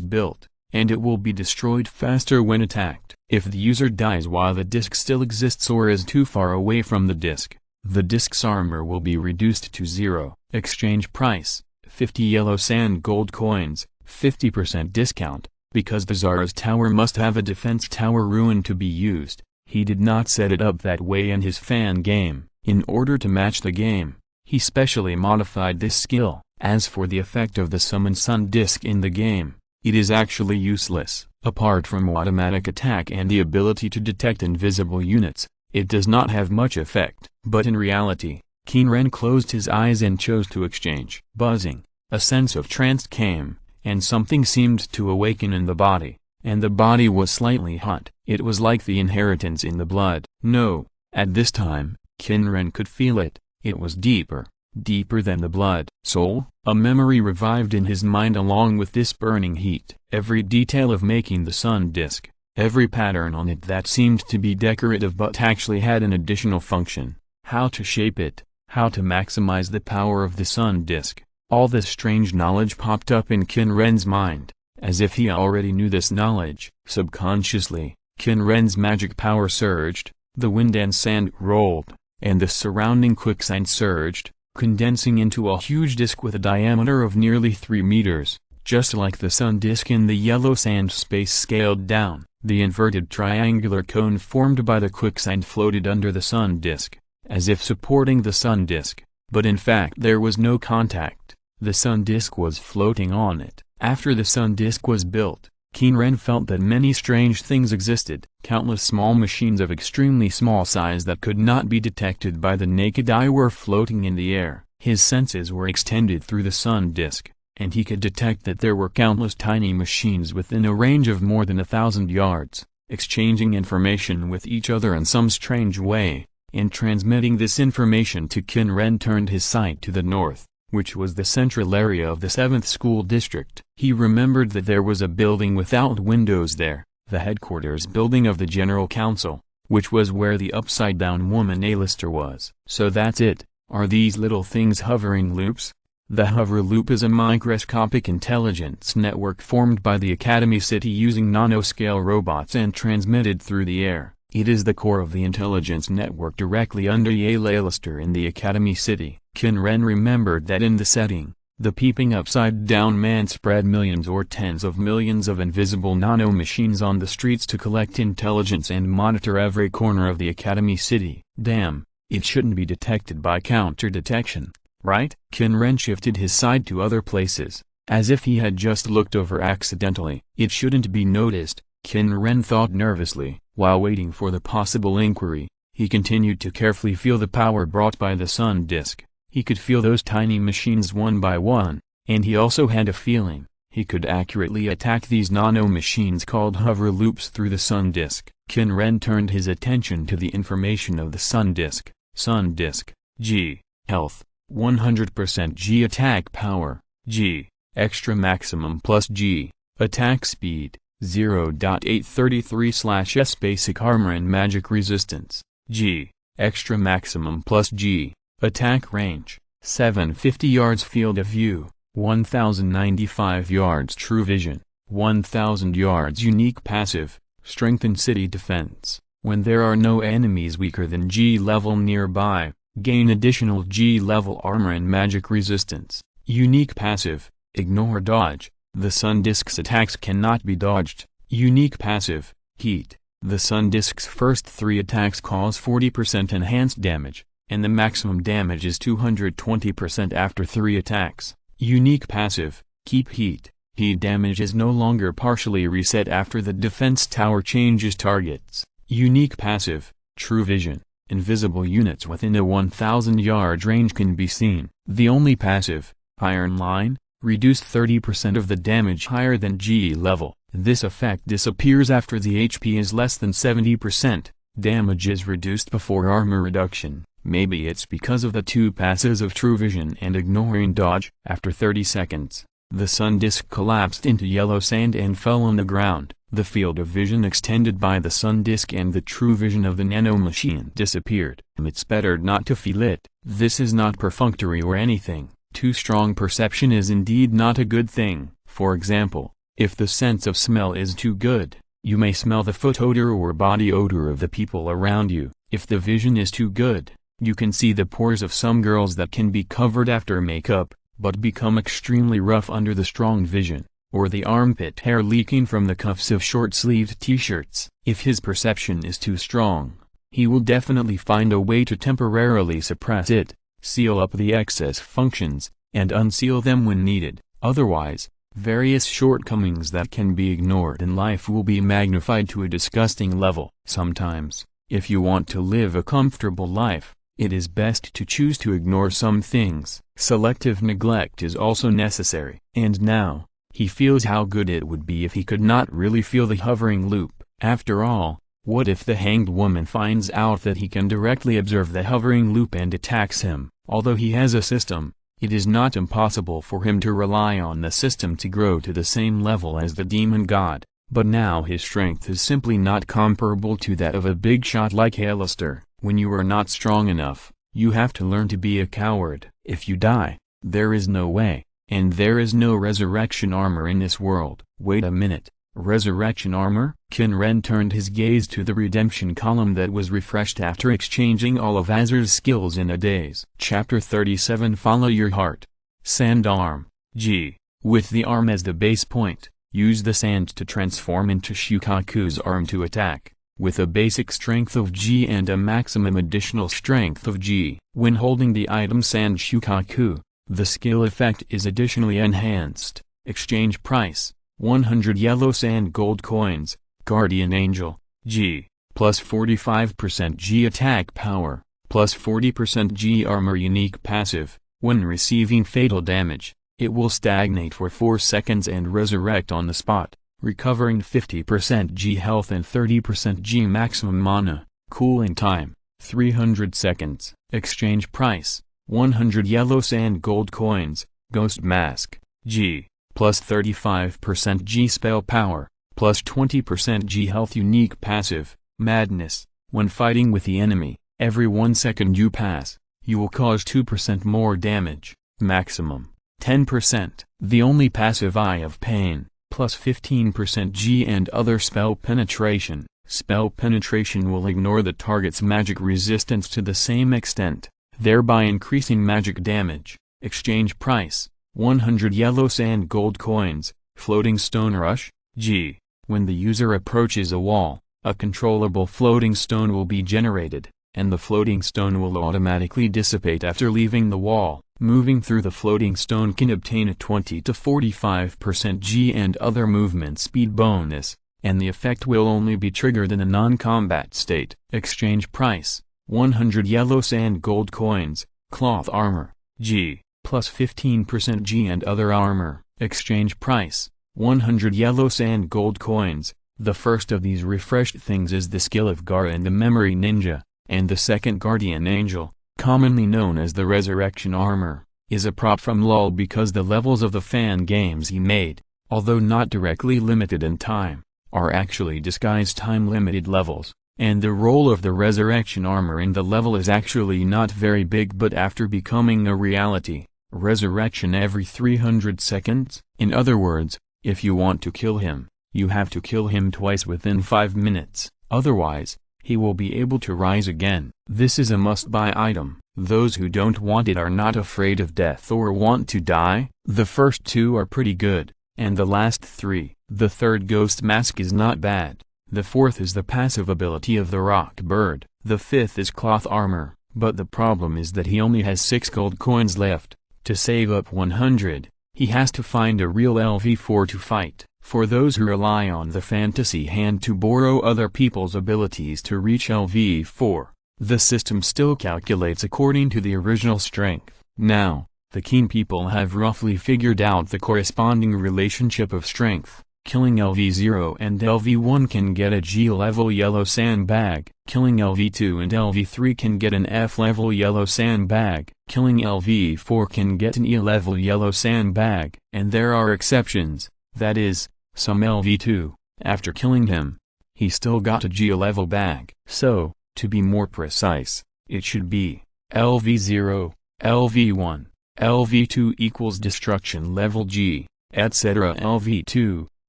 built, and it will be destroyed faster when attacked. If the user dies while the disk still exists or is too far away from the disk's armor will be reduced to 0. Exchange price: 50 yellow sand gold coins, 50% discount. Because the Tsar's tower must have a defense tower ruin to be used, he did not set it up that way in his fan game. In order to match the game, he specially modified this skill. As for the effect of the summon sun disk in the game, it is actually useless. Apart from automatic attack and the ability to detect invisible units, it does not have much effect. But in reality, Qin Ren closed his eyes and chose to exchange. Buzzing, a sense of trance came, and something seemed to awaken in the body, and the body was slightly hot. It was like the inheritance in the blood. No, at this time, Qin Ren could feel it. It was deeper than the blood. Soul? A memory revived in his mind along with this burning heat. Every detail of making the sun disk, every pattern on it that seemed to be decorative but actually had an additional function, how to shape it, how to maximize the power of the sun disk. All this strange knowledge popped up in Qin Ren's mind, as if he already knew this knowledge. Subconsciously, Qin Ren's magic power surged, the wind and sand rolled, and the surrounding quicksand surged, condensing into a huge disk with a diameter of nearly 3 meters. Just like the sun disk in the yellow sand space scaled down, the inverted triangular cone formed by the quicksand floated under the sun disk, as if supporting the sun disk, but in fact there was no contact. The sun disk was floating on it. After the sun disk was built, Qin Ren felt that many strange things existed. Countless small machines of extremely small size that could not be detected by the naked eye were floating in the air. His senses were extended through the sun disk, and he could detect that there were countless tiny machines within a range of more than 1,000 yards, exchanging information with each other in some strange way, and transmitting this information to Qin Ren turned his sight to the north, which was the central area of the 7th school district. He remembered that there was a building without windows there, the headquarters building of the General Council, which was where the upside-down woman A-lister was. So that's it. Are these little things hovering loops? The hover loop is a microscopic intelligence network formed by the Academy City using nanoscale robots and transmitted through the air. It is the core of the intelligence network directly under A-lister in the Academy City. Qin Ren remembered that in the setting, the peeping upside-down man spread millions or tens of millions of invisible nano-machines on the streets to collect intelligence and monitor every corner of the Academy City. Damn, it shouldn't be detected by counter-detection, right? Qin Ren shifted his side to other places, as if he had just looked over accidentally. It shouldn't be noticed, Qin Ren thought nervously. While waiting for the possible inquiry, he continued to carefully feel the power brought by the sun disk. He could feel those tiny machines one by one, and he also had a feeling he could accurately attack these nano-machines called hover loops through the sun disk. Qin Ren turned his attention to the information of the sun disk. Sun disk, G, health, 100% G attack power, G, extra maximum plus G, attack speed, 0.833/s basic armor and magic resistance, G, extra maximum plus G, attack range, 750 yards field of view, 1095 yards true vision, 1000 yards unique passive, strengthen city defense, When there are no enemies weaker than G level nearby, gain additional G level armor and magic resistance. Unique passive, ignore dodge. The Sun Disk's attacks cannot be dodged. Unique passive, heat. The Sun Disk's first 3 attacks cause 40% enhanced damage, and the maximum damage is 220% after 3 attacks. Unique passive, keep heat. Heat damage is no longer partially reset after the defense tower changes targets. Unique passive, true vision. Invisible units within a 1,000 yard range can be seen. The only passive, iron line, reduce 30% of the damage higher than G level. This effect disappears after the HP is less than 70%. Damage is reduced before armor reduction. Maybe it's because of the 2 passes of true vision and ignoring dodge. After 30 seconds, the Sun Disk collapsed into yellow sand and fell on the ground. The field of vision extended by the Sun Disk and the true vision of the nanomachine disappeared. It's better not to feel it. This is not perfunctory or anything. Too strong perception is indeed not a good thing. For example, if the sense of smell is too good, you may smell the foot odor or body odor of the people around you. If the vision is too good, you can see the pores of some girls that can be covered after makeup, but become extremely rough under the strong vision, or the armpit hair leaking from the cuffs of short-sleeved t-shirts. If his perception is too strong, he will definitely find a way to temporarily suppress it, seal up the excess functions, and unseal them when needed. Otherwise, various shortcomings that can be ignored in life will be magnified to a disgusting level. Sometimes, if you want to live a comfortable life, it is best to choose to ignore some things. Selective neglect is also necessary. And now, he feels how good it would be if he could not really feel the hovering loop. After all, what if the hanged woman finds out that he can directly observe the hovering loop and attacks him? Although he has a system, it is not impossible for him to rely on the system to grow to the same level as the demon god. But now his strength is simply not comparable to that of a big shot like Alistair. When you are not strong enough, you have to learn to be a coward. If you die, there is no way, and there is no resurrection armor in this world. Wait a minute, resurrection armor? Qin Ren turned his gaze to the redemption column that was refreshed after exchanging all of Izir's skills in a daze. Chapter 37 Follow your heart. Sand arm, G. With the arm as the base point, use the sand to transform into Shukaku's arm to attack, with a basic strength of G and a maximum additional strength of G. When holding the item Sand Shukaku, the skill effect is additionally enhanced. Exchange price, 100 yellow sand gold coins. Guardian Angel, G, plus 45% G attack power, plus 40% G armor. Unique passive, when receiving fatal damage, it will stagnate for 4 seconds and resurrect on the spot, recovering 50% G health and 30% G maximum mana. Cooling time, 300 seconds. Exchange price, 100 yellow sand gold coins. Ghost Mask, G, plus 35% G spell power, plus 20% G health. Unique passive, Madness, when fighting with the enemy, every 1 second you pass, you will cause 2% more damage, maximum 10%. The only passive Eye of Pain, plus 15% G and other spell penetration. Spell penetration will ignore the target's magic resistance to the same extent, thereby increasing magic damage. Exchange price, 100 yellow sand gold coins. Floating Stone Rush, G. When the user approaches a wall, a controllable floating stone will be generated, and the floating stone will automatically dissipate after leaving the wall. Moving through the floating stone can obtain a 20 to 45% G and other movement speed bonus, and the effect will only be triggered in a non-combat state. Exchange price, 100 yellow sand gold coins. Cloth Armor, G, plus 15% G and other armor. Exchange price, 100 yellow sand gold coins. The first of these refreshed things is the skill of Gara and the Memory Ninja, and the second Guardian Angel, commonly known as the Resurrection Armor, is a prop from LoL because the levels of the fan games he made, although not directly limited in time, are actually disguised time-limited levels, and the role of the Resurrection Armor in the level is actually not very big. But after becoming a reality, resurrection every 300 seconds? In other words, if you want to kill him, you have to kill him twice within 5 minutes, otherwise, he will be able to rise again. This is a must-buy item. Those who don't want it are not afraid of death or want to die. The first two are pretty good, and the last three. The third ghost mask is not bad. The fourth is the passive ability of the rock bird. The fifth is cloth armor, but the problem is that he only has 6 gold coins left. To save up 100, he has to find a real LV4 to fight. For those who rely on the fantasy hand to borrow other people's abilities to reach LV4, the system still calculates according to the original strength. Now, the Qin people have roughly figured out the corresponding relationship of strength. Killing LV0 and LV1 can get a G-level yellow sandbag. Killing LV2 and LV3 can get an F-level yellow sandbag. Killing LV4 can get an E-level yellow sandbag. And there are exceptions, that is, some LV2, after killing him, he still got a G-level bag. So, to be more precise, it should be LV0, LV1, LV2 equals destruction level G, etc. LV2,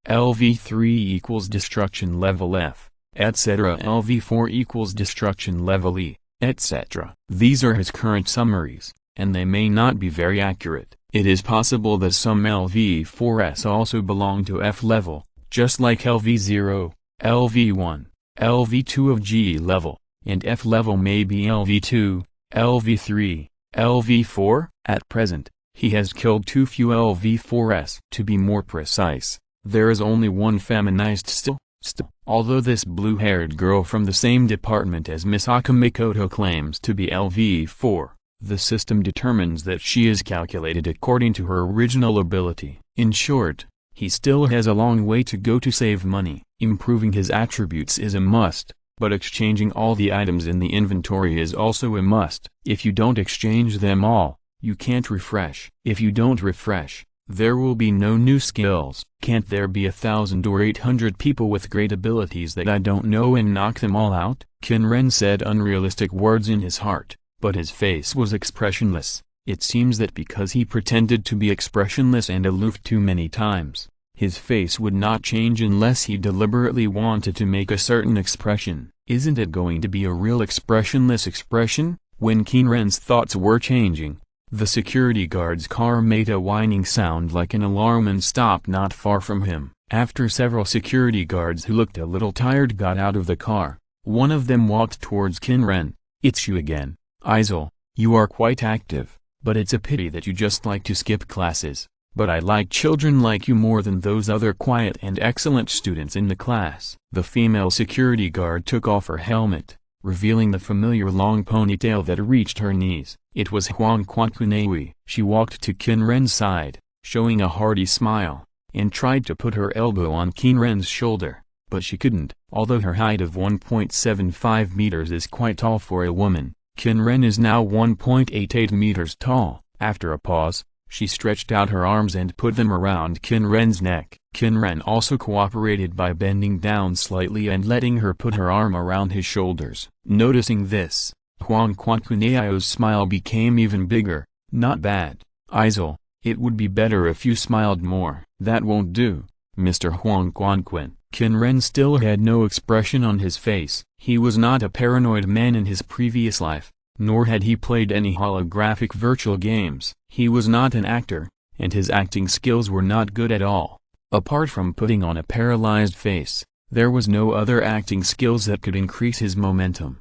LV3 equals destruction level F, etc. LV4 equals destruction level E, etc. These are his current summaries, and they may not be very accurate. It is possible that some LV4s also belong to F level, just like LV0, LV1, LV2 of G level, and F level may be LV2, LV3, LV4. At present, he has killed too few LV4s. To be more precise, there is only one feminized still. Although this blue-haired girl from the same department as Misaka Mikoto claims to be LV4, the system determines that she is calculated according to her original ability. In short, he still has a long way to go to save money. Improving his attributes is a must, but exchanging all the items in the inventory is also a must. If you don't exchange them all, you can't refresh. If you don't refresh, there will be no new skills. Can't there be 1,000 or 800 people with great abilities that I don't know and knock them all out? Qin Ren said unrealistic words in his heart, but his face was expressionless. It seems that because he pretended to be expressionless and aloof too many times, his face would not change unless he deliberately wanted to make a certain expression. Isn't it going to be a real expressionless expression? When Qin Ren's thoughts were changing, the security guard's car made a whining sound like an alarm and stopped not far from him. After several security guards who looked a little tired got out of the car, one of them walked towards Qin Ren. "It's you again, Izir. You are quite active, but it's a pity that you just like to skip classes. But I like children like you more than those other quiet and excellent students in the class." The female security guard took off her helmet, revealing the familiar long ponytail that reached her knees. It was Huang Quanquanewi. She walked to Qin Ren's side, showing a hearty smile, and tried to put her elbow on Qin Ren's shoulder, but she couldn't. Although her height of 1.75 meters is quite tall for a woman, Qin Ren is now 1.88 meters tall. After a pause, she stretched out her arms and put them around Qin Ren's neck. Qin Ren also cooperated by bending down slightly and letting her put her arm around his shoulders. Noticing this, Huang Quanquaneo's smile became even bigger. "Not bad, Izir. It would be better if you smiled more." "That won't do, Mr. Huang Quanquan." Qin Ren still had no expression on his face. He was not a paranoid man in his previous life, nor had he played any holographic virtual games. He was not an actor, and his acting skills were not good at all. Apart from putting on a paralyzed face, there was no other acting skills that could increase his momentum.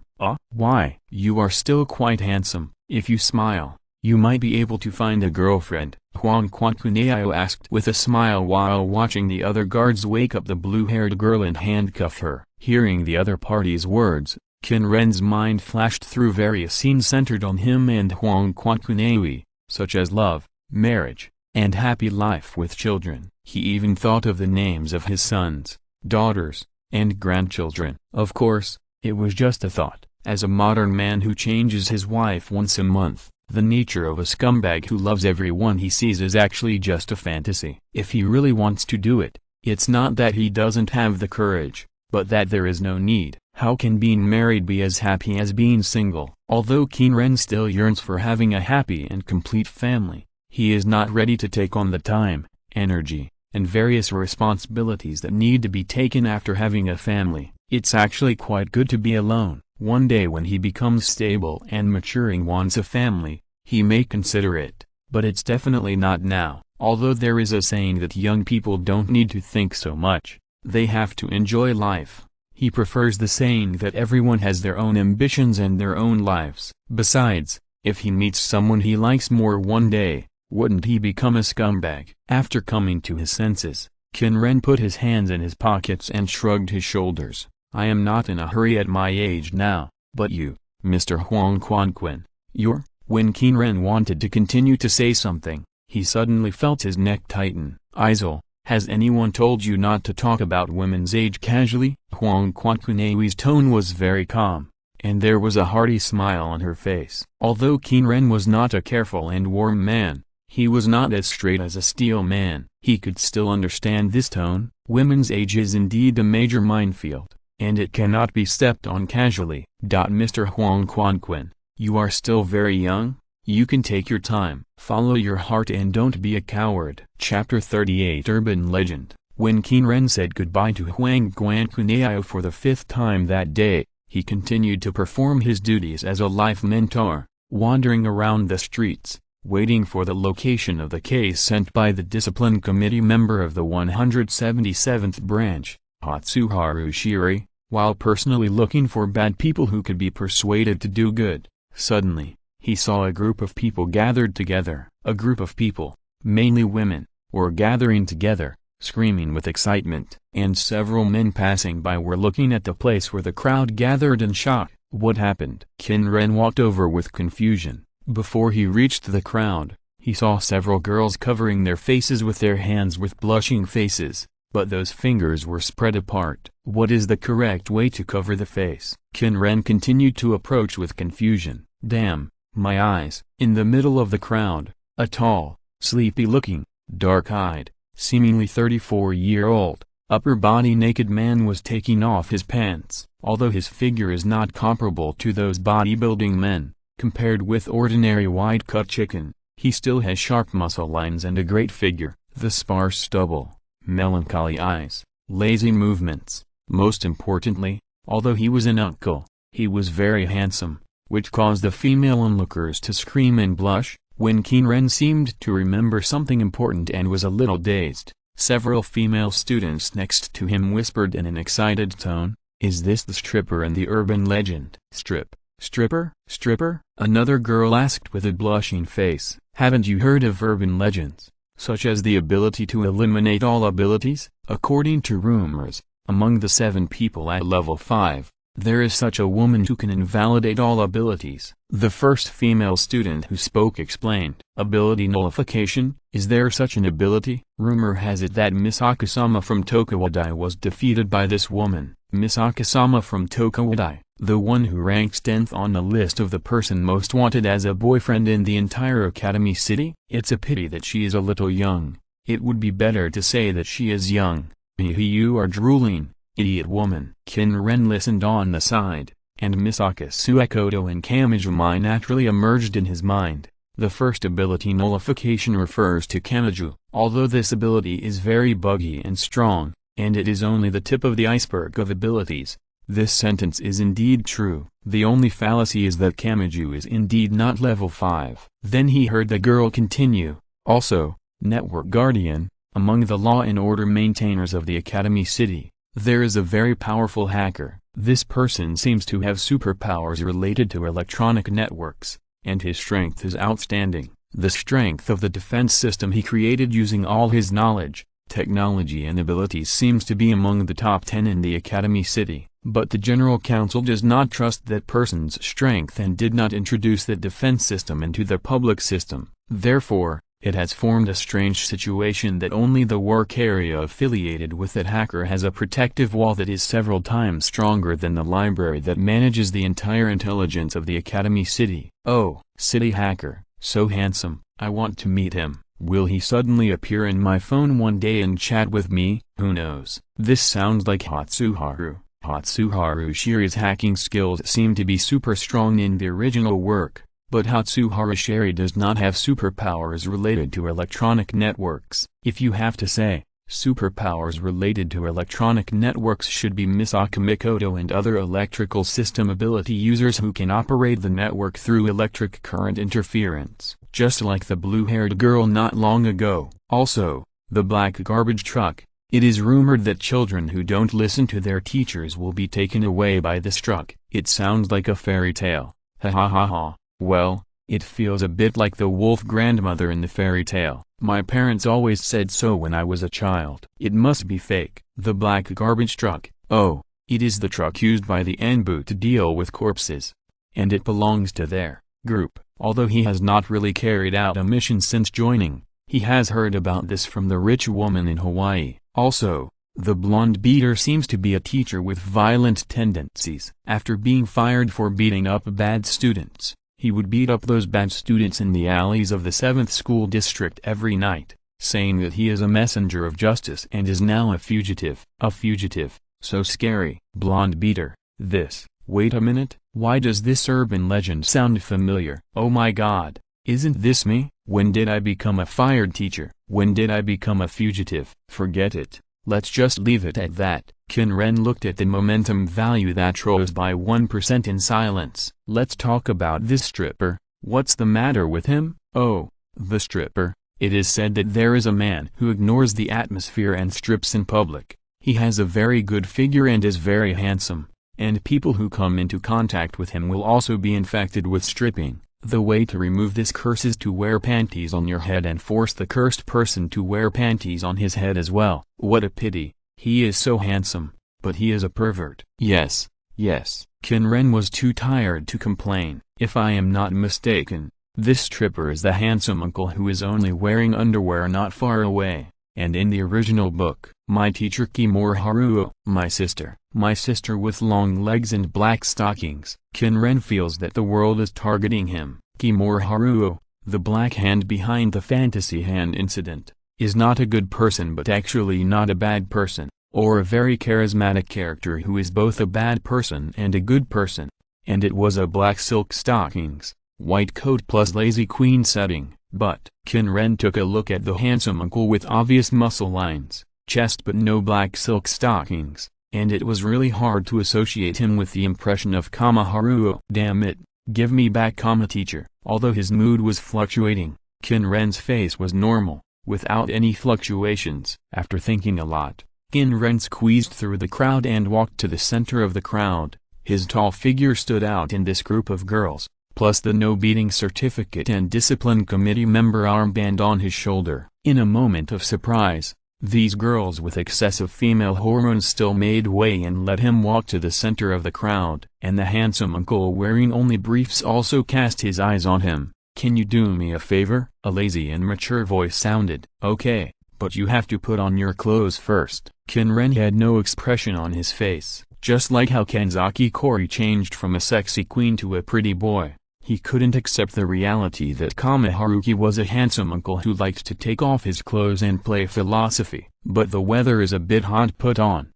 Why? You are still quite handsome. If you smile, you might be able to find a girlfriend," Huang Quanquaneo asked with a smile while watching the other guards wake up the blue-haired girl and handcuff her. Hearing the other party's words, Qin Ren's mind flashed through various scenes centered on him and Huang Quanquanewi, such as love, marriage, and happy life with children. He even thought of the names of his sons, daughters, and grandchildren. Of course, it was just a thought. As a modern man who changes his wife once a month, the nature of a scumbag who loves everyone he sees is actually just a fantasy. If he really wants to do it, it's not that he doesn't have the courage, but that there is no need. How can being married be as happy as being single? Although Qin Ren still yearns for having a happy and complete family, he is not ready to take on the time, energy, and various responsibilities that need to be taken after having a family. It's actually quite good to be alone. One day when he becomes stable and maturing wants a family, he may consider it, but it's definitely not now. Although there is a saying that young people don't need to think so much, they have to enjoy life. He prefers the saying that everyone has their own ambitions and their own lives. Besides, if he meets someone he likes more one day, wouldn't he become a scumbag? After coming to his senses, Qin Ren put his hands in his pockets and shrugged his shoulders. I am not in a hurry at my age now, but you, Mr. Huang Quanquin, you're… When Qin Ren wanted to continue to say something, he suddenly felt his neck tighten. Izil, has anyone told you not to talk about women's age casually? Huang Quanquin's tone was very calm, and there was a hearty smile on her face. Although Qin Ren was not a careful and warm man, he was not as straight as a steel man. He could still understand this tone. Women's age is indeed a major minefield, and it cannot be stepped on casually. Mr. Huang Quanquin, you are still very young. You can take your time. Follow your heart and don't be a coward. Chapter 38 Urban Legend. When Qin Ren said goodbye to Huang Quanquin for the 5th time that day, he continued to perform his duties as a life mentor, wandering around the streets, waiting for the location of the case sent by the discipline committee member of the 177th branch, Hatsuharu Shiri, while personally looking for bad people who could be persuaded to do good. Suddenly, he saw a group of people gathered together. A group of people, mainly women, were gathering together, screaming with excitement, and several men passing by were looking at the place where the crowd gathered in shock. What happened? Qin Ren walked over with confusion. Before he reached the crowd, he saw several girls covering their faces with their hands with blushing faces, but those fingers were spread apart. What is the correct way to cover the face? Qin Ren continued to approach with confusion. Damn, my eyes. In the middle of the crowd, a tall, sleepy-looking, dark-eyed, seemingly 34-year-old, upper-body naked man was taking off his pants. Although his figure is not comparable to those bodybuilding men, compared with ordinary wide-cut chicken, he still has sharp muscle lines and a great figure. The sparse stubble, melancholy eyes, lazy movements. Most importantly, although he was an uncle, he was very handsome, which caused the female onlookers to scream and blush. When Qin Ren seemed to remember something important and was a little dazed, several female students next to him whispered in an excited tone, "Is this the stripper in the urban legend?" Stripper? Stripper? Another girl asked with a blushing face. Haven't you heard of urban legends, such as the ability to eliminate all abilities? According to rumors, among the 7 people at level 5, there is such a woman who can invalidate all abilities. The first female student who spoke explained. Ability nullification? Is there such an ability? Rumor has it that Misaka-sama from Tokawadai was defeated by this woman. Misaka-sama from Tokawadai, the one who ranks 10th on the list of the person most wanted as a boyfriend in the entire Academy City? It's a pity that she is a little young. It would be better to say that she is young. You are drooling, idiot woman. Qin Ren listened on the side, and Misaka Suekoto and Kamijumai naturally emerged in his mind. The first ability nullification refers to Kamiju. Although this ability is very buggy and strong, and it is only the tip of the iceberg of abilities, this sentence is indeed true. The only fallacy is that Kamiju is indeed not level 5. Then he heard the girl continue, also, Network Guardian, among the law and order maintainers of the Academy City, there is a very powerful hacker. This person seems to have superpowers related to electronic networks, and his strength is outstanding. The strength of the defense system he created using all his knowledge, technology and abilities seems to be among the top 10 in the Academy City. But the General Council does not trust that person's strength and did not introduce the defense system into the public system. Therefore, it has formed a strange situation that only the work area affiliated with that hacker has a protective wall that is several times stronger than the library that manages the entire intelligence of the Academy City. Oh, city hacker, so handsome, I want to meet him. Will he suddenly appear in my phone one day and chat with me? Who knows? This sounds like Hatsuharu. Hatsuharu Shiri's hacking skills seem to be super strong in the original work. But Hatsuharu Shiri does not have superpowers related to electronic networks. If you have to say, Superpowers related to electronic networks should be Misaka Mikoto and other electrical system ability users who can operate the network through electric current interference, just like the blue-haired girl not long ago. Also, the black garbage truck. It is rumored that children who don't listen to their teachers will be taken away by this truck. It sounds like a fairy tale. Ha ha ha ha. Well, it feels a bit like the wolf grandmother in the fairy tale. My parents always said so when I was a child. It must be fake. The black garbage truck. Oh, it is the truck used by the Anbu to deal with corpses. And it belongs to their group. Although he has not really carried out a mission since joining, he has heard about this from the rich woman in Hawaii. Also, the blonde beater seems to be a teacher with violent tendencies. After being fired for beating up bad students, he would beat up those bad students in the alleys of the 7th school district every night, saying that he is a messenger of justice and is now a fugitive. A fugitive. So scary. Blonde beater. This. Wait a minute, why does this urban legend sound familiar? Oh my god, isn't this me? When did I become a fired teacher? When did I become a fugitive? Forget it. Let's just leave it at that. Qin Ren looked at the momentum value that rose by 1% in silence. Let's talk about this stripper. What's the matter with him? Oh, the stripper. It is said that there is a man who ignores the atmosphere and strips in public. He has a very good figure and is very handsome, and people who come into contact with him will also be infected with stripping. The way to remove this curse is to wear panties on your head and force the cursed person to wear panties on his head as well. What a pity. He is so handsome, but he is a pervert. Yes, yes. Qin Ren was too tired to complain. If I am not mistaken, this stripper is the handsome uncle who is only wearing underwear not far away. And in the original book, my teacher Kimura my sister with long legs and black stockings. Qin Ren feels that the world is targeting him. Kimura, the black hand behind the fantasy hand incident, is not a good person but actually not a bad person, or a very charismatic character who is both a bad person and a good person. And it was a black silk stockings, white coat plus lazy queen setting. But Qin Ren took a look at the handsome uncle with obvious muscle lines, chest but no black silk stockings, and it was really hard to associate him with the impression of Haruo. Damn it, give me back teacher. Although his mood was fluctuating, Qin Ren's face was normal, without any fluctuations. After thinking a lot, Qin Ren squeezed through the crowd and walked to the center of the crowd. His tall figure stood out in this group of girls, plus the no-beating certificate and discipline committee member armband on his shoulder. In a moment of surprise, these girls with excessive female hormones still made way and let him walk to the center of the crowd. And the handsome uncle wearing only briefs also cast his eyes on him. Can you do me a favor? A lazy and mature voice sounded. Okay, but you have to put on your clothes first. Qin Ren had no expression on his face, just like how Kanzaki Kori changed from a sexy queen to a pretty boy. He couldn't accept the reality that Haruki was a handsome uncle who liked to take off his clothes and play philosophy. But the weather is a bit hot. Put on.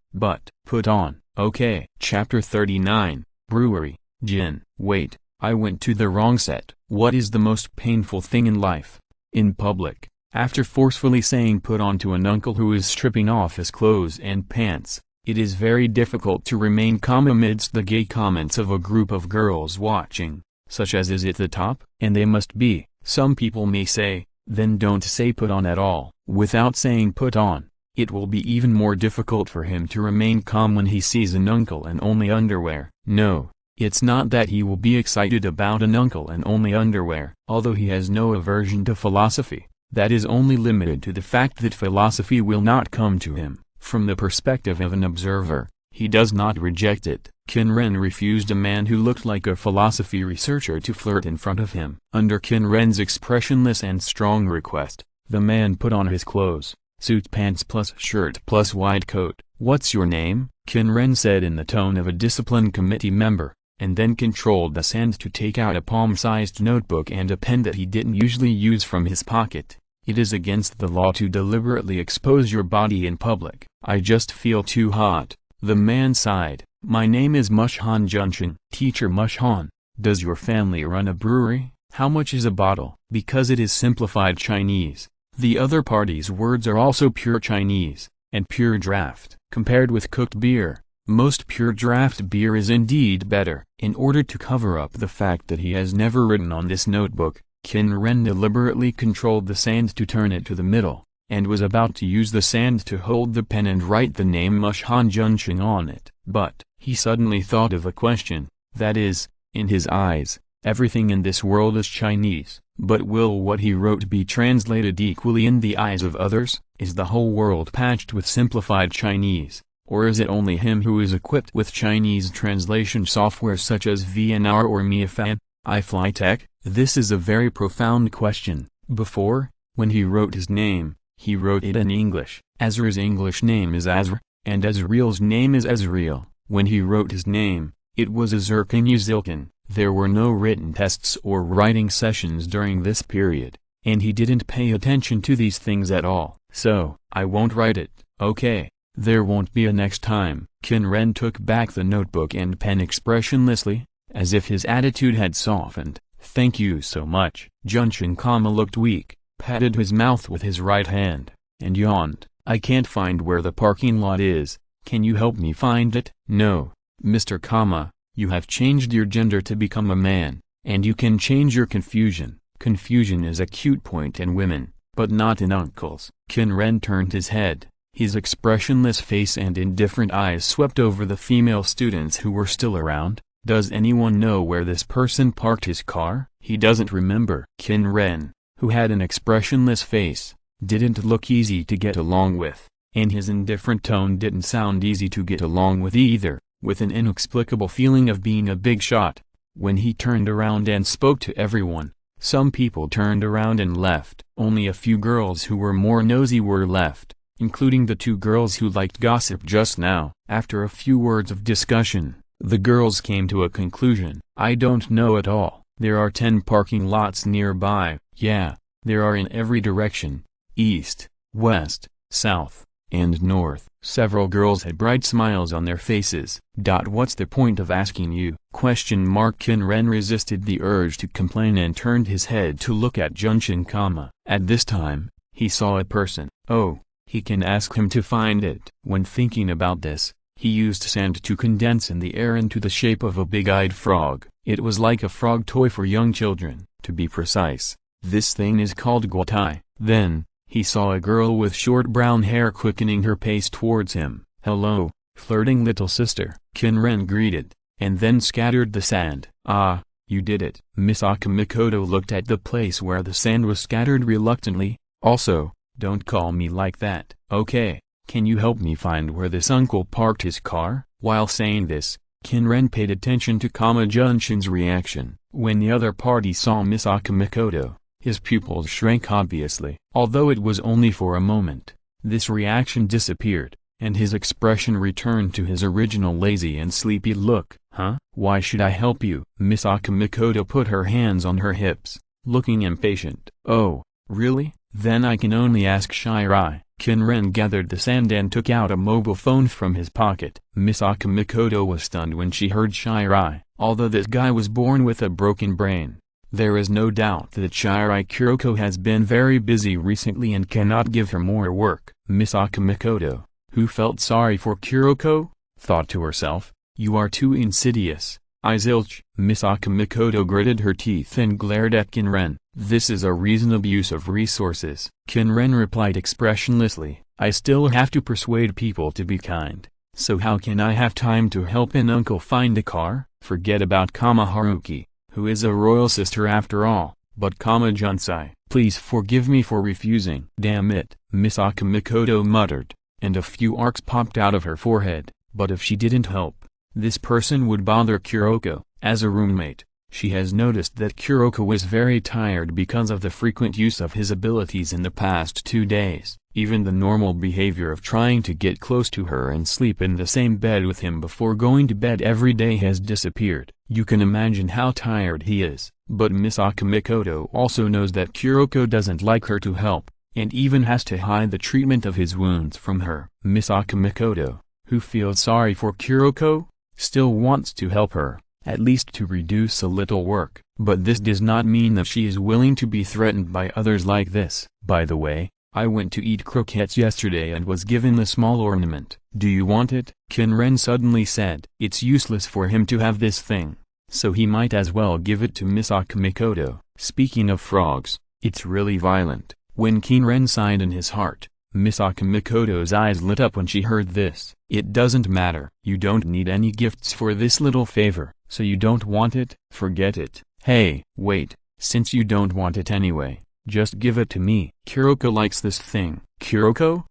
Okay. Chapter 39, Brewery. Jin. Wait, I went to the wrong set. What is the most painful thing in life? In public. After forcefully saying put on to an uncle who is stripping off his clothes and pants, it is very difficult to remain calm amidst the gay comments of a group of girls watching. Such as is it the top? And they must be. Some people may say, then don't say put on at all. Without saying put on, it will be even more difficult for him to remain calm when he sees an uncle in only underwear. No, it's not that he will be excited about an uncle in only underwear. Although he has no aversion to philosophy, that is only limited to the fact that philosophy will not come to him. From the perspective of an observer, he does not reject it. Qin Ren refused a man who looked like a philosophy researcher to flirt in front of him. Under Qin Ren's expressionless and strong request, the man put on his clothes, suit pants plus shirt plus wide coat. What's your name? Qin Ren said in the tone of a discipline committee member, and then controlled the sand to take out a palm-sized notebook and a pen that he didn't usually use from his pocket. It is against the law to deliberately expose your body in public. I just feel too hot. The man sighed. My name is Mushan Junshin. Teacher Mushan, does your family run a brewery? How much is a bottle? Because it is simplified Chinese, The other party's words are also pure Chinese, and pure draft. Compared with cooked beer, most pure draft beer is indeed better. In order to cover up the fact that he has never written on this notebook, Qin Ren deliberately controlled the sand to turn it to the middle, and was about to use the sand to hold the pen and write the name Mushan Junqing on it. But, he suddenly thought of a question, that is, in his eyes, everything in this world is Chinese, but will what he wrote be translated equally in the eyes of others? Is the whole world patched with simplified Chinese? Or is it only him who is equipped with Chinese translation software such as VNR or Miafan, iFlyTech? This is a very profound question. Before, when he wrote his name, he wrote it in English. Ezra's English name is Ezra, and Ezreal's name is Ezreal. When he wrote his name, it was Izir Qin. There were no written tests or writing sessions during this period, and he didn't pay attention to these things at all. So, I won't write it, okay? There won't be a next time. Qin Ren took back the notebook and pen expressionlessly, as if his attitude had softened. Thank you so much. Junqing looked weak, patted his mouth with his right hand, and yawned. I can't find where the parking lot is, can you help me find it? No, Mr. You have changed your gender to become a man, and you can change your confusion. Confusion is a cute point in women, but not in uncles. Qin Ren turned his head. His expressionless face and indifferent eyes swept over the female students who were still around. Does anyone know where this person parked his car? He doesn't remember. Qin Ren, who had an expressionless face, didn't look easy to get along with, and his indifferent tone didn't sound easy to get along with either, with an inexplicable feeling of being a big shot. When he turned around and spoke to everyone, some people turned around and left. Only a few girls who were more nosy were left, including the two girls who liked gossip just now. After a few words of discussion, the girls came to a conclusion. I don't know at all. There are 10 parking lots nearby. Yeah, there are in every direction, east, west, south, and north. Several girls had bright smiles on their faces. What's the point of asking you? Qin Ren resisted the urge to complain and turned his head to look at Junqing. At this time, he saw a person. Oh. He can ask him to find it. When thinking about this, he used sand to condense in the air into the shape of a big-eyed frog. It was like a frog toy for young children. To be precise, this thing is called guotai. Then, he saw a girl with short brown hair quickening her pace towards him. Hello, flirting little sister. Qin Ren greeted, and then scattered the sand. Ah, you did it. Miss Akamikoto looked at the place where the sand was scattered reluctantly. Also, don't call me like that. Okay, can you help me find where this uncle parked his car? While saying this, Qin Ren paid attention to Junqing's reaction. When the other party saw Miss Akamikoto, his pupils shrank obviously. Although it was only for a moment, this reaction disappeared, and his expression returned to his original lazy and sleepy look. Huh? Why should I help you? Miss Akamikoto put her hands on her hips, looking impatient. Oh, really? Then I can only ask Shirai. Qin Ren gathered the sand and took out a mobile phone from his pocket. Miss Akamikoto was stunned when she heard Shirai. Although this guy was born with a broken brain, there is no doubt that Shirai Kuroko has been very busy recently and cannot give her more work. Miss Akamikoto, who felt sorry for Kuroko, thought to herself, you are too insidious. Zilch. Miss Akamikoto gritted her teeth and glared at Qin Ren. This is a reasonable use of resources. Qin Ren replied expressionlessly, I still have to persuade people to be kind. So how can I have time to help an uncle find a car? Forget about Haruki, who is a royal sister after all, but Junsai, please forgive me for refusing. Damn it, Miss Akamikoto muttered, and a few arcs popped out of her forehead. But if she didn't help, this person would bother Kuroko. As a roommate, she has noticed that Kuroko was very tired because of the frequent use of his abilities in the past 2 days. Even the normal behavior of trying to get close to her and sleep in the same bed with him before going to bed every day has disappeared. You can imagine how tired he is. But Miss Akamikoto also knows that Kuroko doesn't like her to help, and even has to hide the treatment of his wounds from her. Miss Akamikoto, who feels sorry for Kuroko, still wants to help her, at least to reduce a little work. But this does not mean that she is willing to be threatened by others like this. By the way, I went to eat croquettes yesterday and was given the small ornament. Do you want it? Qin Ren suddenly said. It's useless for him to have this thing, so he might as well give it to Misaka Mikoto. Speaking of frogs, it's really violent. When Qin Ren sighed in his heart, Misaka Mikoto's eyes lit up when she heard this. It doesn't matter. You don't need any gifts for this little favor, so you don't want it? Forget it. Hey, wait, since you don't want it anyway, just give it to me. Kuroko likes this thing. Kuroko?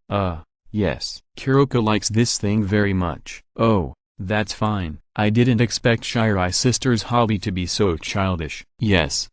Yes. Kuroko likes this thing very much. Oh, that's fine. I didn't expect Shirai sister's hobby to be so childish. Yes,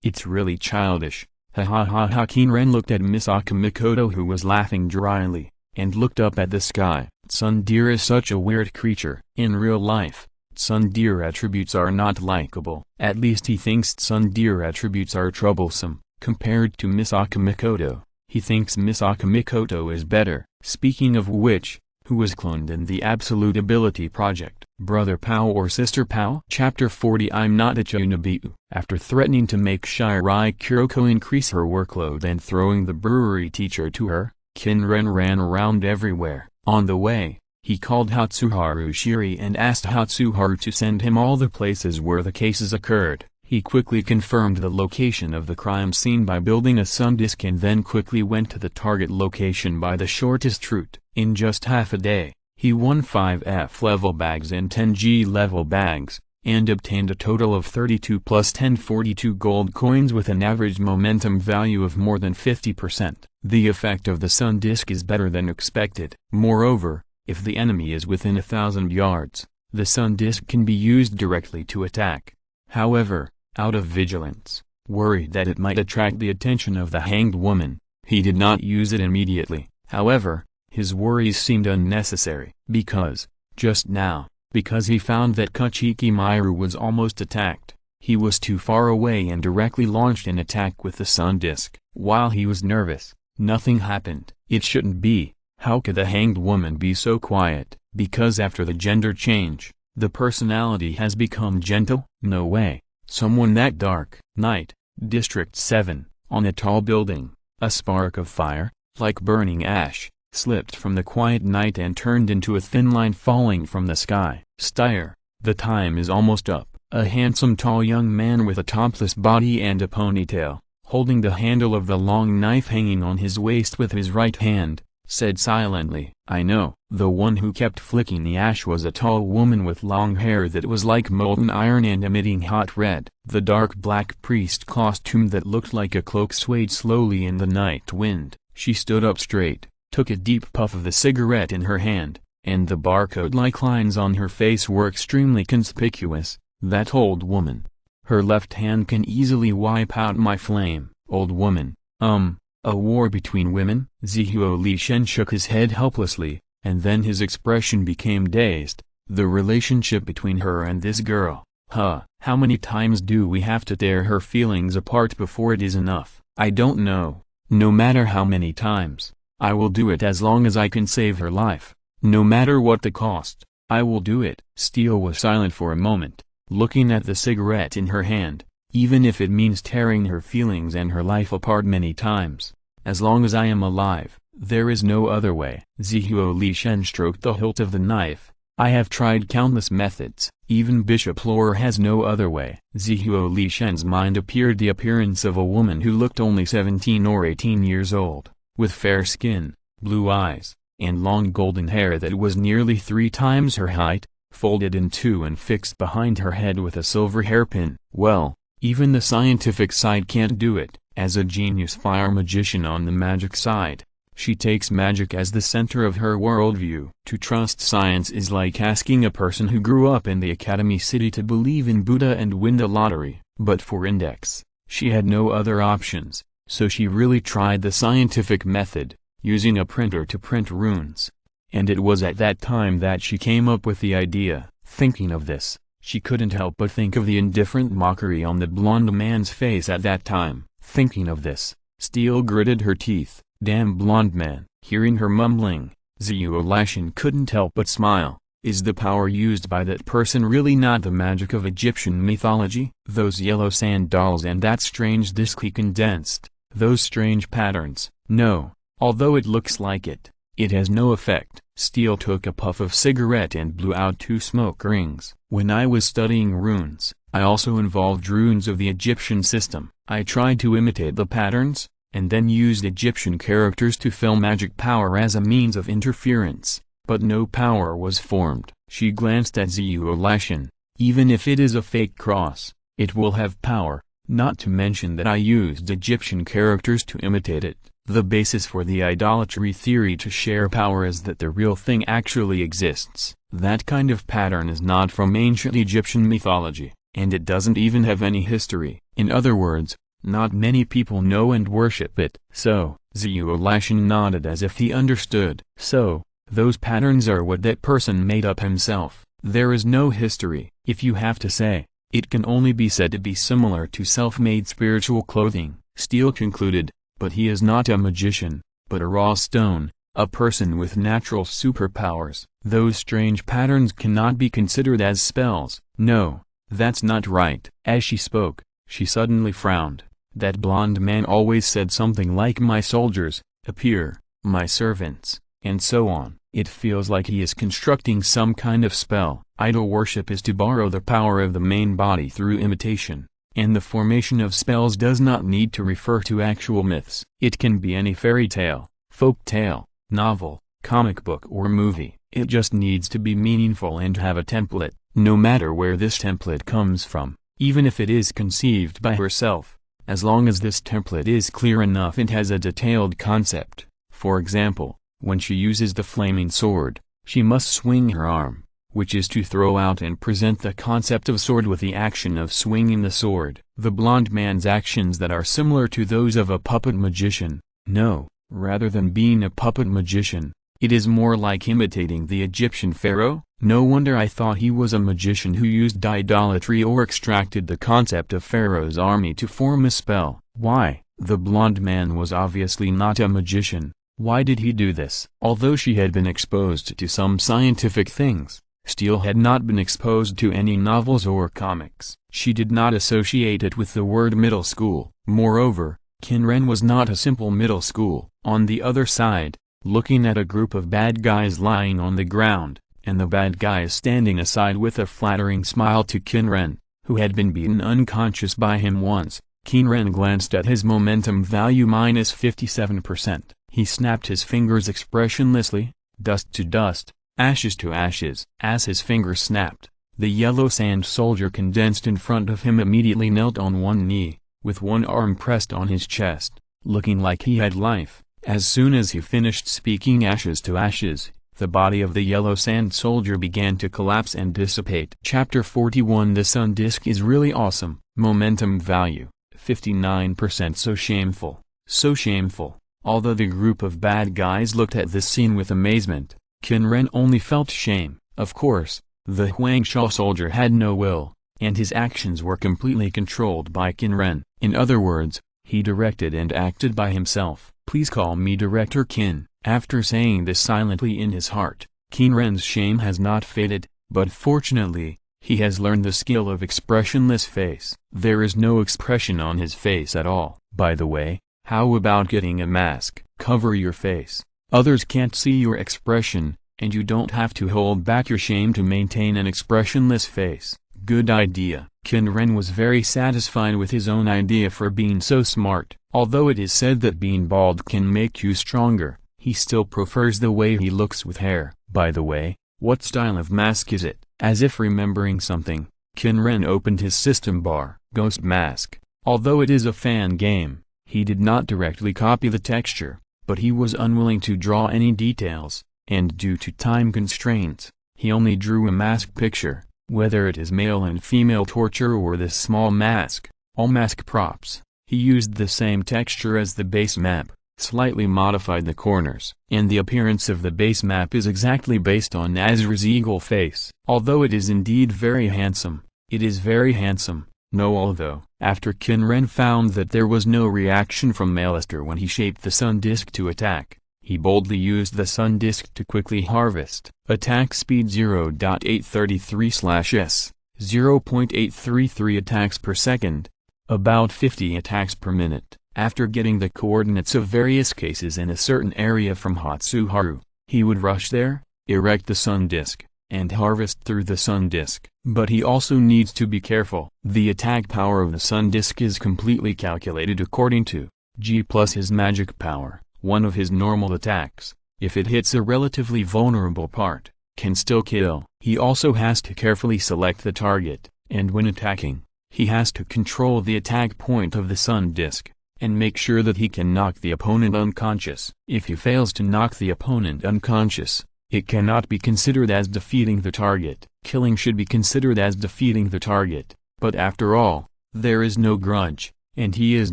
it's really childish. Ha ha ha ha. Qin Ren looked at Misaka Mikoto, who was laughing dryly, and looked up at the sky. Tsundere is such a weird creature. In real life, tsundere attributes are not likable. At least he thinks tsundere attributes are troublesome. Compared to Misaka Mikoto, he thinks Misaka Mikoto is better. Speaking of which, who was cloned in the Absolute Ability Project? Brother Pao or Sister Pao? Chapter 40. I'm not a Chunobu. After threatening to make Shirai Kuroko increase her workload and throwing the brewery teacher to her, Qin Ren ran around everywhere. On the way, he called Hatsuharu Shiri and asked Hatsuharu to send him all the places where the cases occurred. He quickly confirmed the location of the crime scene by building a sun disk and then quickly went to the target location by the shortest route. In just half a day, he won 5 F-level bags and 10 G-level bags, and obtained a total of 32 plus 10 42 gold coins with an average momentum value of more than 50%. The effect of the sun disk is better than expected. Moreover, if the enemy is within 1,000 yards, the sun disk can be used directly to attack. However, out of vigilance, worried that it might attract the attention of the hanged woman, he did not use it immediately. However, his worries seemed unnecessary, because, just now, because he found that Kuchiki Maru was almost attacked, he was too far away and directly launched an attack with the sun disk. While he was nervous, nothing happened. It shouldn't be. How could the hanged woman be so quiet? Because after the gender change, the personality has become gentle? No way. Someone that dark. Night, District 7, on a tall building, a spark of fire, like burning ash, slipped from the quiet night and turned into a thin line falling from the sky. Styre, the time is almost up. A handsome tall young man with a topless body and a ponytail, holding the handle of the long knife hanging on his waist with his right hand, said silently, I know. The one who kept flicking the ash was a tall woman with long hair that was like molten iron and emitting hot red. The dark black priest costume that looked like a cloak swayed slowly in the night wind. She stood up straight, took a deep puff of the cigarette in her hand, and the barcode-like lines on her face were extremely conspicuous. That old woman. Her left hand can easily wipe out my flame. Old woman. A war between women? Zihuo Lishen shook his head helplessly, and then his expression became dazed. The relationship between her and this girl. How many times do we have to tear her feelings apart before it is enough? I don't know. No matter how many times, I will do it as long as I can save her life. No matter what the cost, I will do it. Steele was silent for a moment, looking at the cigarette in her hand. Even if it means tearing her feelings and her life apart many times, as long as I am alive, there is no other way. Zihuo Lishen stroked the hilt of the knife. I have tried countless methods. Even Bishop Lore has no other way. Zihuo Lishen's mind appeared the appearance of a woman who looked only 17 or 18 years old, with fair skin, blue eyes, and long golden hair that was nearly 3 times her height, folded in two and fixed behind her head with a silver hairpin. Well, even the scientific side can't do it. As a genius fire magician on the magic side, she takes magic as the center of her worldview. To trust science is like asking a person who grew up in the Academy City to believe in Buddha and win the lottery. But for Index, she had no other options, so she really tried the scientific method, using a printer to print runes. And it was at that time that she came up with the idea. Thinking of this, she couldn't help but think of the indifferent mockery on the blonde man's face at that time. Thinking of this, Steele gritted her teeth. Damn blonde man. Hearing her mumbling, Zihuo Lishen couldn't help but smile. Is the power used by that person really not the magic of Egyptian mythology? Those yellow sand dolls and that strange disc he condensed, those strange patterns, no, although it looks like it, it has no effect. Steele took a puff of cigarette and blew out 2 smoke rings. When I was studying runes, I also involved runes of the Egyptian system. I tried to imitate the patterns, and then used Egyptian characters to fill magic power as a means of interference, but no power was formed. She glanced at Ziyulashin. Even if it is a fake cross, it will have power, not to mention that I used Egyptian characters to imitate it. The basis for the idolatry theory to share power is that the real thing actually exists. That kind of pattern is not from ancient Egyptian mythology, and it doesn't even have any history. In other words, not many people know and worship it. So, Ziyulashin nodded as if he understood. So, those patterns are what that person made up himself. There is no history. If you have to say, it can only be said to be similar to self-made spiritual clothing, Steele concluded. But he is not a magician, but a raw stone, a person with natural superpowers. Those strange patterns cannot be considered as spells. No, that's not right. As she spoke, she suddenly frowned. That blonde man always said something like my soldiers, appear, my servants, and so on. It feels like he is constructing some kind of spell. Idol worship is to borrow the power of the main body through imitation. And the formation of spells does not need to refer to actual myths. It can be any fairy tale, folk tale, novel, comic book or movie. It just needs to be meaningful and have a template, no matter where this template comes from, even if it is conceived by herself, as long as this template is clear enough and has a detailed concept. For example, when she uses the flaming sword, she must swing her arm, which is to throw out and present the concept of sword with the action of swinging the sword. The blonde man's actions that are similar to those of a puppet magician. No, rather than being a puppet magician, it is more like imitating the Egyptian pharaoh. No wonder I thought he was a magician who used idolatry or extracted the concept of Pharaoh's army to form a spell. Why? The blonde man was obviously not a magician. Why did he do this? Although she had been exposed to some scientific things, Steele had not been exposed to any novels or comics. She did not associate it with the word middle school. Moreover, Qin Ren was not a simple middle school. On the other side, looking at a group of bad guys lying on the ground, and the bad guys standing aside with a flattering smile to Qin Ren, who had been beaten unconscious by him once, Qin Ren glanced at his momentum value minus 57%. He snapped his fingers expressionlessly, dust to dust, ashes to ashes. As his fingers snapped, the yellow sand soldier condensed in front of him immediately knelt on one knee, with one arm pressed on his chest, looking like he had life. As soon as he finished speaking ashes to ashes, the body of the yellow sand soldier began to collapse and dissipate. Chapter 41. The sun disk is really awesome. Momentum value, 59%. So shameful. So shameful. Although the group of bad guys looked at this scene with amazement, Qin Ren only felt shame. Of course, the Huangsha soldier had no will, and his actions were completely controlled by Qin Ren. In other words, he directed and acted by himself. Please call me Director Qin. After saying this silently in his heart, Qin Ren's shame has not faded, but fortunately, he has learned the skill of expressionless face. There is no expression on his face at all. By the way, how about getting a mask? Cover your face. Others can't see your expression, and you don't have to hold back your shame to maintain an expressionless face. Good idea. Qin Ren was very satisfied with his own idea for being so smart. Although it is said that being bald can make you stronger, he still prefers the way he looks with hair. By the way, what style of mask is it? As if remembering something, Qin Ren opened his system bar. Ghost mask. Although it is a fan game, he did not directly copy the texture, but he was unwilling to draw any details, and due to time constraints, he only drew a mask picture. Whether it is male and female torture or this small mask, all mask props, he used the same texture as the base map, slightly modified the corners, and the appearance of the base map is exactly based on Azir's eagle face. Although it is indeed very handsome, it is very handsome. No, although, after Qin Ren found that there was no reaction from Maelster when he shaped the sun disk to attack, He boldly used the sun disk to quickly harvest. Attack speed 0.833/s, 0.833 attacks per second, about 50 attacks per minute. After getting the coordinates of various cases in a certain area from Hatsuharu, he would rush there, erect the sun disk, and harvest through the sun disk. But he also needs to be careful. The attack power of the sun disk is completely calculated according to G plus his magic power. One of his normal attacks, if it hits a relatively vulnerable part, can still kill. He also has to carefully select the target, and when attacking, he has to control the attack point of the sun disk, and make sure that he can knock the opponent unconscious. If he fails to knock the opponent unconscious, it cannot be considered as defeating the target. Killing should be considered as defeating the target, but after all, there is no grudge, and he is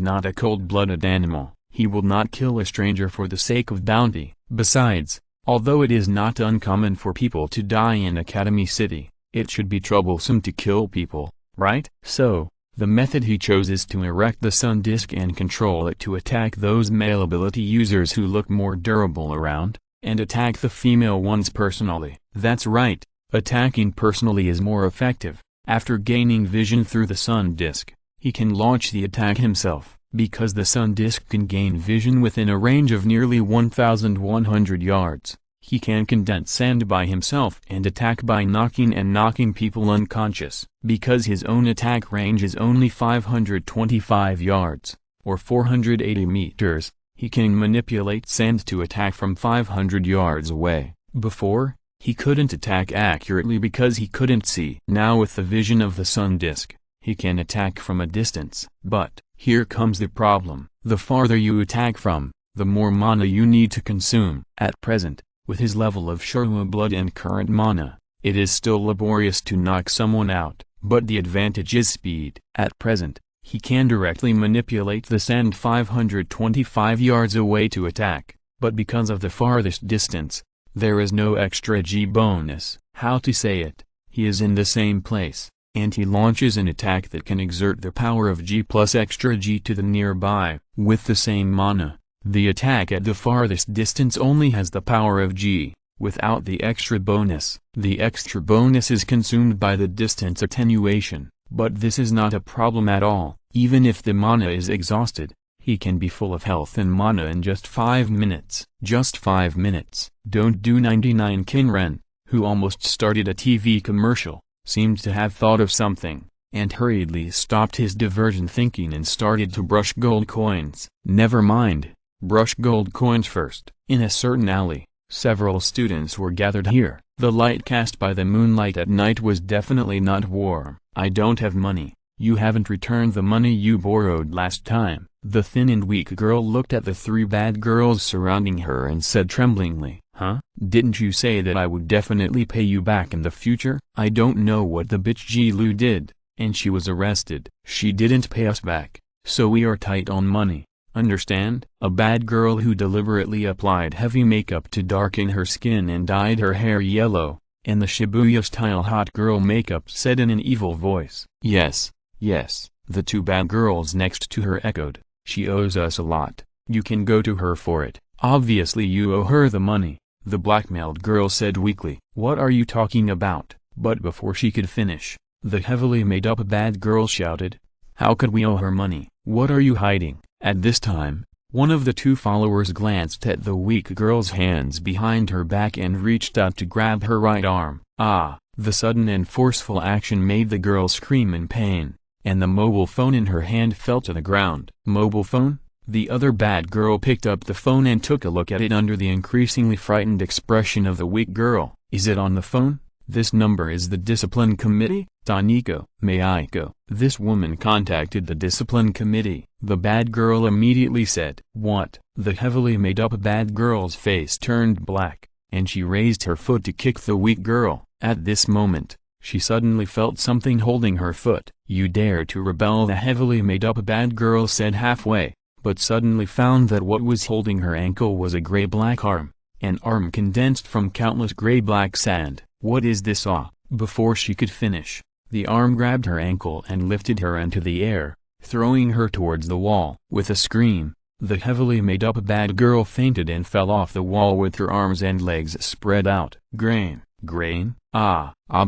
not a cold-blooded animal. He will not kill a stranger for the sake of bounty. Besides, although it is not uncommon for people to die in Academy City, it should be troublesome to kill people, right? So, the method he chose is to erect the sun disk and control it to attack those male ability users who look more durable around, and attack the female ones personally. That's right, attacking personally is more effective. After gaining vision through the sun disk, he can launch the attack himself. Because the sun disk can gain vision within a range of nearly 1,100 yards, he can condense sand by himself and attack by knocking people unconscious. Because his own attack range is only 525 yards, or 480 meters, he can manipulate sand to attack from 500 yards away. Before, he couldn't attack accurately because he couldn't see. Now with the vision of the sun disk, he can attack from a distance. But here comes the problem. The farther you attack from, the more mana you need to consume. At present, with his level of Shurima blood and current mana, it is still laborious to knock someone out, but the advantage is speed. At present, he can directly manipulate the sand 525 yards away to attack, but because of the farthest distance, there is no extra G bonus. How to say it? He is in the same place, and he launches an attack that can exert the power of G plus extra G to the nearby. With the same mana, the attack at the farthest distance only has the power of G, without the extra bonus. The extra bonus is consumed by the distance attenuation, but this is not a problem at all. Even if the mana is exhausted, he can be full of health and mana in just 5 minutes. Just 5 minutes. Don't do 99. Qin Ren, who almost started a TV commercial, seemed to have thought of something, and hurriedly stopped his divergent thinking and started to brush gold coins. Never mind, brush gold coins first. In a certain alley, several students were gathered here. The light cast by the moonlight at night was definitely not warm. I don't have money. You haven't returned the money you borrowed last time. The thin and weak girl looked at the 3 bad girls surrounding her and said tremblingly, "Huh? Didn't you say that I would definitely pay you back in the future?" I don't know what the bitch Ji Lu did, and she was arrested. She didn't pay us back, so we are tight on money. Understand? A bad girl who deliberately applied heavy makeup to darken her skin and dyed her hair yellow, and the Shibuya-style hot girl makeup said in an evil voice. Yes, yes, the 2 bad girls next to her echoed. She owes us a lot. You can go to her for it. Obviously you owe her the money, the blackmailed girl said weakly. What are you talking about? But before she could finish, the heavily made-up bad girl shouted, "How could we owe her money? What are you hiding?" At this time, one of the 2 followers glanced at the weak girl's hands behind her back and reached out to grab her right arm. The sudden and forceful action made the girl scream in pain, and the mobile phone in her hand fell to the ground. Mobile phone? The other bad girl picked up the phone and took a look at it under the increasingly frightened expression of the weak girl. Is it on the phone? This number is the discipline committee? Taniko. Mayako. This woman contacted the discipline committee. The bad girl immediately said, "What?" The heavily made-up bad girl's face turned black, and she raised her foot to kick the weak girl. At this moment, she suddenly felt something holding her foot. "You dare to rebel?" the heavily made-up bad girl said halfway, but suddenly found that what was holding her ankle was a gray-black arm, an arm condensed from countless gray-black sand. "What is this?" Before she could finish, the arm grabbed her ankle and lifted her into the air, throwing her towards the wall. With a scream, The heavily made-up bad girl fainted and fell off the wall with her arms and legs spread out. Grain,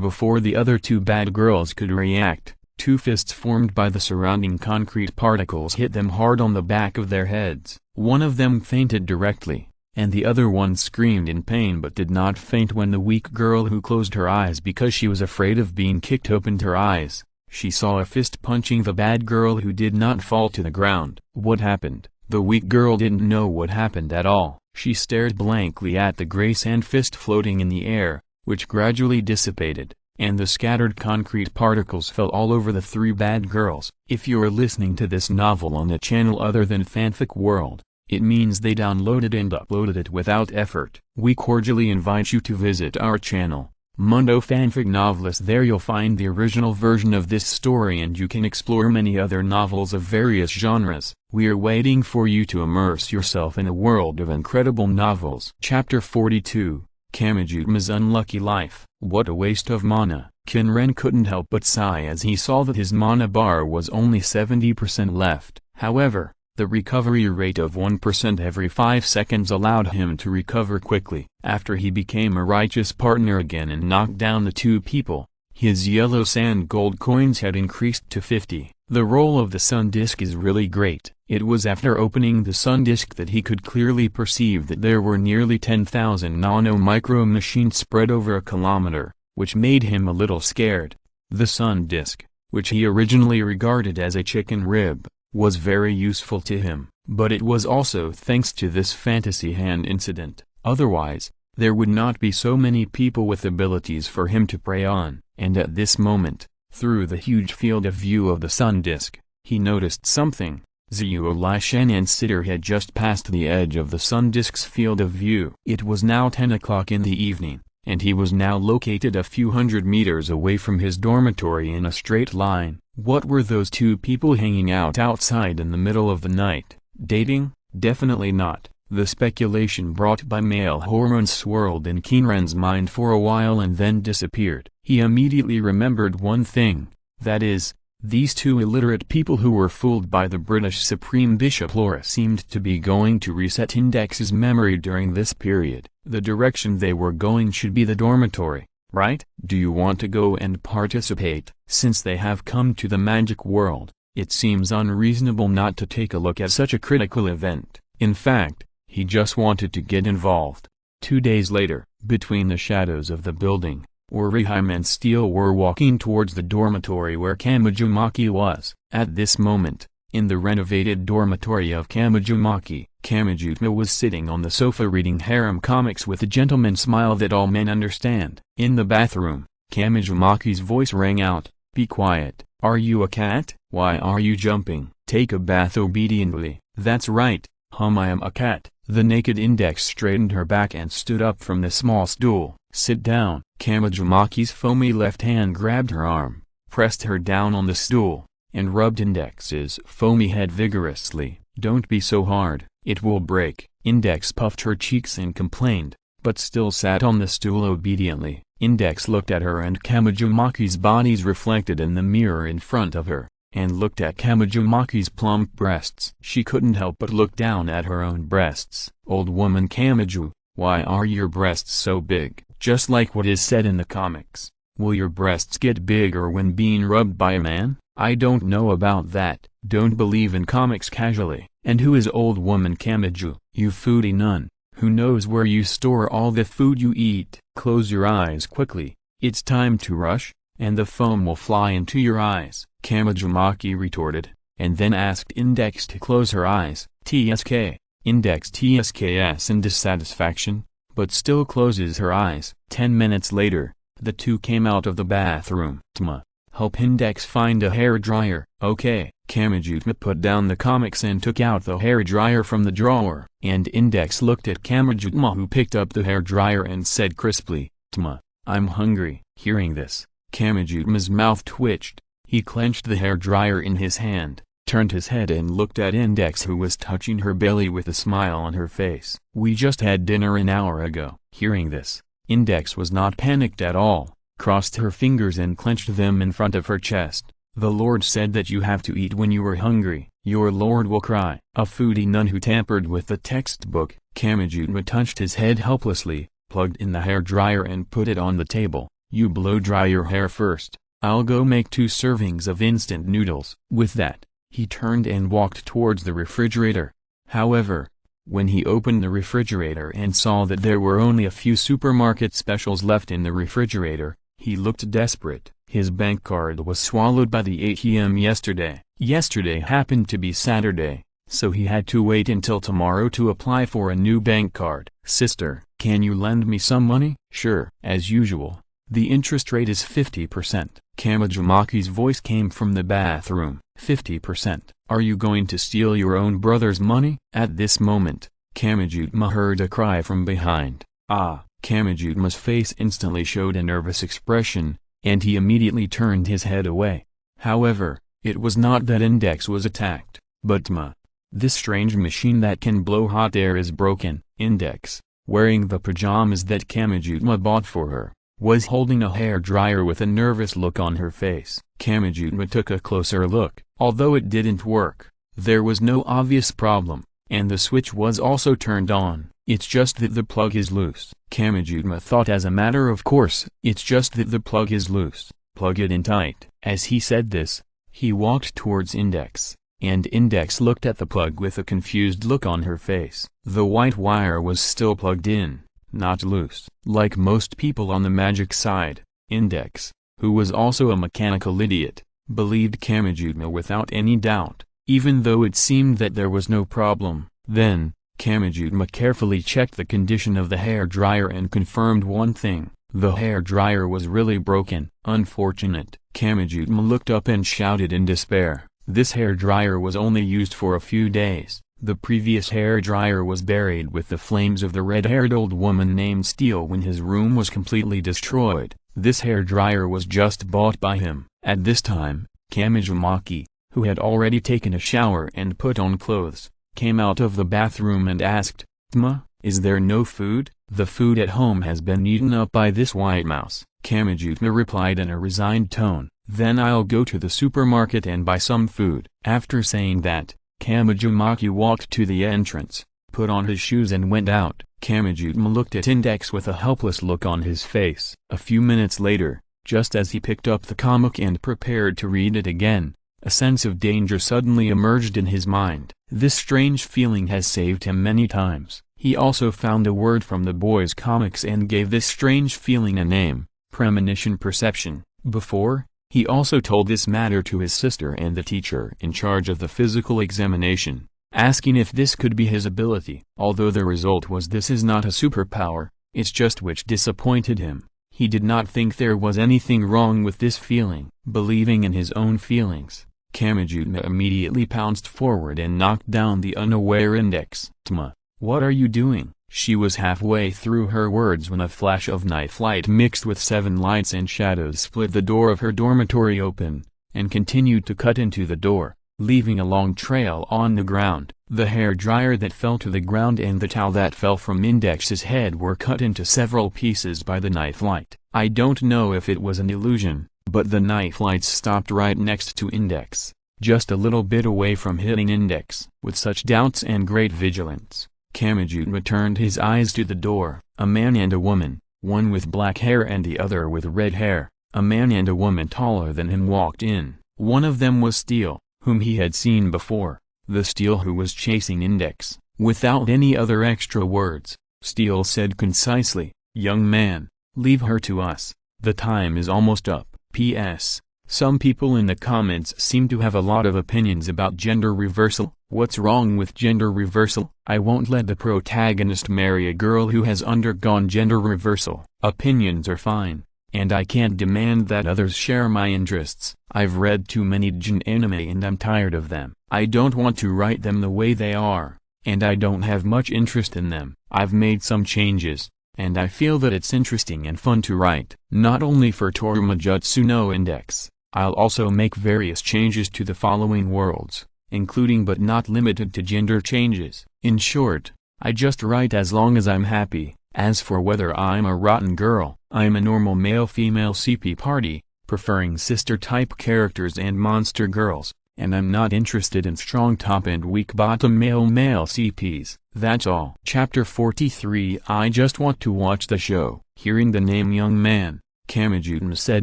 before the other two bad girls could react, two fists formed by the surrounding concrete particles hit them hard on the back of their heads. One of them fainted directly, and the other one screamed in pain but did not faint when the weak girl who closed her eyes because she was afraid of being kicked opened her eyes. She saw a fist punching the bad girl who did not fall to the ground. What happened? The weak girl didn't know what happened at all. She stared blankly at the gray sand fist floating in the air, which gradually dissipated, and the scattered concrete particles fell all over the three bad girls. If you're listening to this novel on a channel other than Fanfic World, it means they downloaded and uploaded it without effort. We cordially invite you to visit our channel, Mundo Fanfic Novelist. There you'll find the original version of this story and you can explore many other novels of various genres. We are waiting for you to immerse yourself in a world of incredible novels. Chapter 42, Kamijutma's Unlucky Life. What a waste of mana. Qin Ren couldn't help but sigh as he saw that his mana bar was only 70% left. However, the recovery rate of 1% every 5 seconds allowed him to recover quickly. After he became a righteous partner again and knocked down the two people, his yellow sand gold coins had increased to 50. The roll of the sun disk is really great. It was after opening the sun disk that he could clearly perceive that there were nearly 10,000 nano-micro machines spread over a kilometer, which made him a little scared. The sun disk, which he originally regarded as a chicken rib, was very useful to him, but it was also thanks to this fantasy hand incident. Otherwise, there would not be so many people with abilities for him to prey on. And at this moment, through the huge field of view of the sun disk, he noticed something. Zhuo Lishan and Sitter had just passed the edge of the sun disk's field of view. It was now 10 o'clock in the evening, and he was now located a few hundred meters away from his dormitory in a straight line. What were those two people hanging out outside in the middle of the night? Dating? Definitely not. The speculation brought by male hormones swirled in Qin Ren's mind for a while and then disappeared. He immediately remembered one thing, that is, these two illiterate people who were fooled by the British Supreme Bishop Laura seemed to be going to reset Index's memory during this period. The direction they were going should be the dormitory, right? Do you want to go and participate? Since they have come to the magic world, it seems unreasonable not to take a look at such a critical event. In fact, he just wanted to get involved. 2 days later, between the shadows of the building, Orihime and Steel were walking towards the dormitory where Kamijumaki was. At this moment, in the renovated dormitory of Kamijumaki, Kamijutma was sitting on the sofa reading harem comics with a gentleman smile that all men understand. In the bathroom, Kamijumaki's voice rang out, "Be quiet. Are you a cat? Why are you jumping? Take a bath obediently." "That's right, I am a cat." The naked Index straightened her back and stood up from the small stool. "Sit down." Kamijumaki's foamy left hand grabbed her arm, pressed her down on the stool, and rubbed Index's foamy head vigorously. "Don't be so hard, it will break." Index puffed her cheeks and complained, but still sat on the stool obediently. Index looked at her and Kamijumaki's bodies reflected in the mirror in front of her, and looked at Kamijumaki's plump breasts. She couldn't help but look down at her own breasts. "Old woman Kamiju, why are your breasts so big? Just like what is said in the comics. Will your breasts get bigger when being rubbed by a man?" "I don't know about that." "Don't believe in comics casually." "And who is old woman Kamiju?" "You foodie nun, who knows where you store all the food you eat." "Close your eyes quickly, it's time to rush, and the foam will fly into your eyes," Kamijumaki retorted, and then asked Index to close her eyes. "TSK." Index TSKs in dissatisfaction, but still closes her eyes. 10 minutes later, the two came out of the bathroom. "Tma, help Index find a hair dryer." "Okay." Kamijutma put down the comics and took out the hair dryer from the drawer. And Index looked at Kamijutma, who picked up the hair dryer and said crisply, "Tma, I'm hungry." Hearing this, Kamijutma's mouth twitched. He clenched the hair dryer in his hand, turned his head and looked at Index, who was touching her belly with a smile on her face. "We just had dinner an hour ago." Hearing this, Index was not panicked at all, crossed her fingers and clenched them in front of her chest. "The Lord said that you have to eat when you are hungry. Your lord will cry. A foodie nun who tampered with the textbook. Kamajutma touched his head helplessly, plugged in the hair dryer and put it on the table. You blow dry your hair first. I'll go make 2 servings of instant noodles. With that, he turned and walked towards the refrigerator. However, when he opened the refrigerator and saw that there were only a few supermarket specials left in the refrigerator, he looked desperate. His bank card was swallowed by the ATM yesterday. Yesterday happened to be Saturday, so he had to wait until tomorrow to apply for a new bank card. Sister, can you lend me some money? Sure. As usual, the interest rate is 50%. Kamajumaki's voice came from the bathroom. 50%. Are you going to steal your own brother's money? At this moment, Kamajutma heard a cry from behind. Ah! Kamajutma's face instantly showed a nervous expression, and he immediately turned his head away. However, it was not that Index was attacked, but Tma. This strange machine that can blow hot air is broken. Index, wearing the pajamas that Kamajutma bought for her, was holding a hair dryer with a nervous look on her face. Kamajutma took a closer look. Although it didn't work, there was no obvious problem, and the switch was also turned on. It's just that the plug is loose. Kamajutma thought as a matter of course. It's just that the plug is loose. Plug it in tight. As he said this, he walked towards Index, and Index looked at the plug with a confused look on her face. The white wire was still plugged in, not loose. Like most people on the magic side, Index, who was also a mechanical idiot, believed Kamajutma without any doubt, even though it seemed that there was no problem. Then, Kamajutma carefully checked the condition of the hair dryer and confirmed one thing: the hair dryer was really broken. Unfortunate. Kamajutma looked up and shouted in despair. This hair dryer was only used for a few days. The previous hair dryer was buried with the flames of the red-haired old woman named Steel when his room was completely destroyed. This hair dryer was just bought by him. At this time, Kamajumaki, who had already taken a shower and put on clothes, came out of the bathroom and asked, Tma, is there no food? The food at home has been eaten up by this white mouse. Kamajutma replied in a resigned tone, then I'll go to the supermarket and buy some food. After saying that, Kamajumaki walked to the entrance, put on his shoes and went out. Kamajutma looked at Index with a helpless look on his face. A few minutes later, just as he picked up the comic and prepared to read it again, a sense of danger suddenly emerged in his mind. This strange feeling has saved him many times. He also found a word from the boys' comics and gave this strange feeling a name: premonition perception. Before, he also told this matter to his sister and the teacher in charge of the physical examination, asking if this could be his ability. Although the result was this is not a superpower, it's just which disappointed him. He did not think there was anything wrong with this feeling. Believing in his own feelings, Kamajutma immediately pounced forward and knocked down the unaware Index. Tma, what are you doing? She was halfway through her words when a flash of knife light mixed with 7 lights and shadows split the door of her dormitory open, and continued to cut into the door, leaving a long trail on the ground. The hair dryer that fell to the ground and the towel that fell from Index's head were cut into several pieces by the knife light. I don't know if it was an illusion, but the knife lights stopped right next to Index, just a little bit away from hitting Index. With such doubts and great vigilance, Kamajutma turned his eyes to the door. A man and a woman, one with black hair and the other with red hair, a man and a woman taller than him walked in. One of them was Steel, whom he had seen before, the Steel who was chasing Index. Without any other extra words, Steel said concisely, "Young man, leave her to us, the time is almost up." P.S. Some people in the comments seem to have a lot of opinions about gender reversal. What's wrong with gender reversal? I won't let the protagonist marry a girl who has undergone gender reversal. Opinions are fine, and I can't demand that others share my interests. I've read too many Jin anime and I'm tired of them. I don't want to write them the way they are, and I don't have much interest in them. I've made some changes, and I feel that it's interesting and fun to write. Not only for Torumajutsu no Index, I'll also make various changes to the following worlds, including but not limited to gender changes. In short, I just write as long as I'm happy. As for whether I'm a rotten girl, I'm a normal male-female CP party, preferring sister-type characters and monster girls. and I'm not interested in strong top and weak bottom male CPs. That's all. Chapter 43. I just want to watch the show. Hearing the name young man, Kamijutma said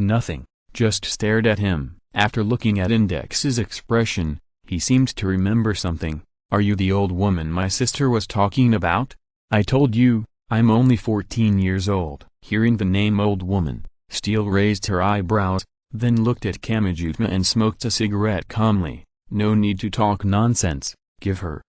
nothing, just stared at him. After looking at Index's expression, he seemed to remember something. Are you the old woman my sister was talking about? I told you, I'm only 14 years old. Hearing the name old woman, Steel raised her eyebrows, then looked at Kamijutma and smoked a cigarette calmly. No need to talk nonsense, give her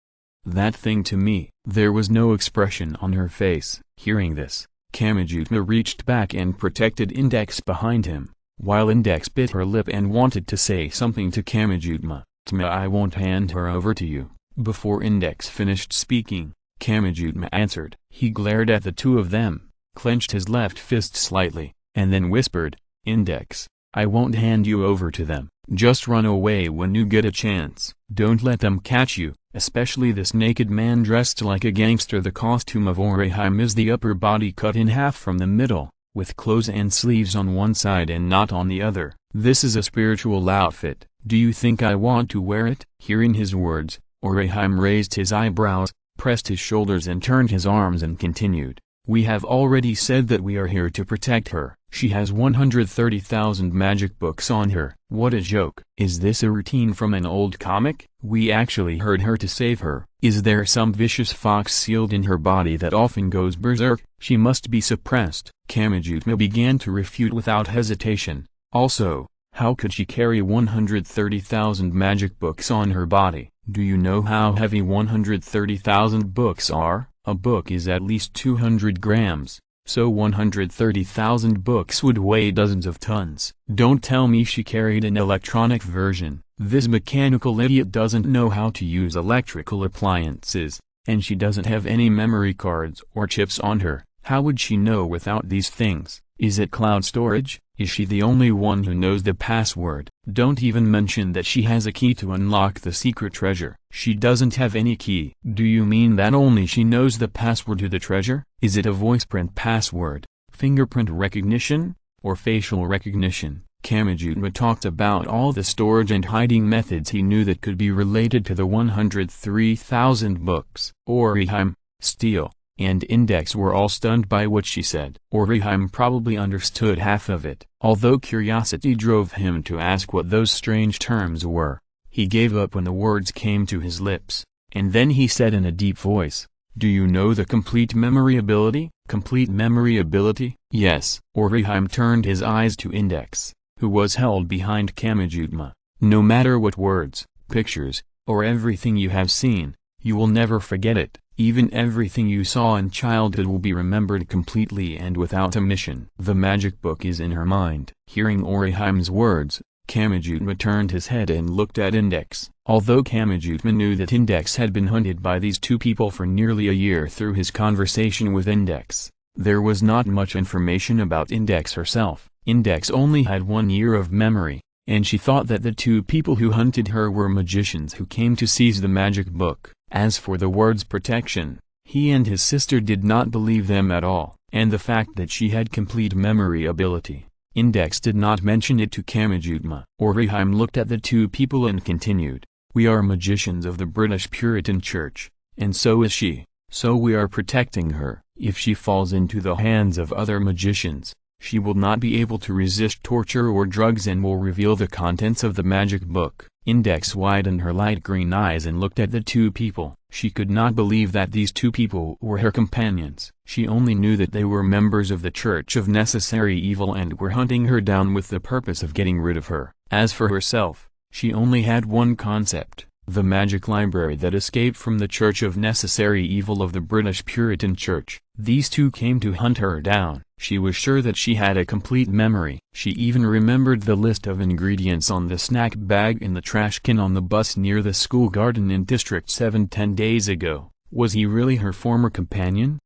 that thing to me. There was no expression on her face. Hearing this, Kamijutma reached back and protected Index behind him, while Index bit her lip and wanted to say something to Kamijutma. I won't hand her over to you. Before Index finished speaking, Kamijutma answered. He glared at the two of them, clenched his left fist slightly, and then whispered, Index, I won't hand you over to them. Just run away when you get a chance. Don't let them catch you, especially this naked man dressed like a gangster. The costume of Orihime is the upper body cut in half from the middle, with clothes and sleeves on one side and not on the other. This is a spiritual outfit. Do you think I want to wear it? Hearing his words, Orihime raised his eyebrows, pressed his shoulders and turned his arms and continued. We have already said that we are here to protect her. She has 130,000 magic books on her. What a joke. Is this a routine from an old comic? We actually heard her to save her. Is there some vicious fox sealed in her body that often goes berserk? She must be suppressed. Kamijutma began to refute without hesitation. Also, how could she carry 130,000 magic books on her body? Do you know how heavy 130,000 books are? A book is at least 200 grams, so 130,000 books would weigh dozens of tons. Don't tell me she carried an electronic version. This mechanical idiot doesn't know how to use electrical appliances, and she doesn't have any memory cards or chips on her. How would she know without these things? Is it cloud storage? Is she the only one who knows the password? Don't even mention that she has a key to unlock the secret treasure. She doesn't have any key. Do you mean that only she knows the password to the treasure? Is it a voiceprint password, fingerprint recognition, or facial recognition? Kamijutma talked about all the storage and hiding methods he knew that could be related to the 103,000 books. Orihime, Steel, and Index were all stunned by what she said. Orihime probably understood half of it. Although curiosity drove him to ask what those strange terms were, he gave up when the words came to his lips, and then he said in a deep voice, Do you know the complete memory ability? Complete memory ability? Yes. Orihime turned his eyes to Index, who was held behind Kamijutma. No matter what words, pictures, or everything you have seen, you will never forget it. Even everything you saw in childhood will be remembered completely and without omission. The magic book is in her mind. Hearing Orihime's words, Kamijutma turned his head and looked at Index. Although Kamijutma knew that Index had been hunted by these two people for nearly a year through his conversation with Index, there was not much information about Index herself. Index only had 1 year of memory, and she thought that the two people who hunted her were magicians who came to seize the magic book. As for the words protection, he and his sister did not believe them at all, and the fact that she had complete memory ability, Index did not mention it to Kamijutma. Orihime looked at the two people and continued, We are magicians of the British Puritan Church, and so is she, so we are protecting her. If she falls into the hands of other magicians, she will not be able to resist torture or drugs and will reveal the contents of the magic book. Index widened her light green eyes and looked at the two people. She could not believe that these two people were her companions. She only knew that they were members of the Church of Necessary Evil and were hunting her down with the purpose of getting rid of her. As for herself, she only had one concept, the magic library that escaped from the Church of Necessary Evil of the British Puritan Church. These two came to hunt her down. She was sure that she had a complete memory. She even remembered the list of ingredients on the snack bag in the trash can on the bus near the school garden in District 7 10 days ago. Was he really her former companion?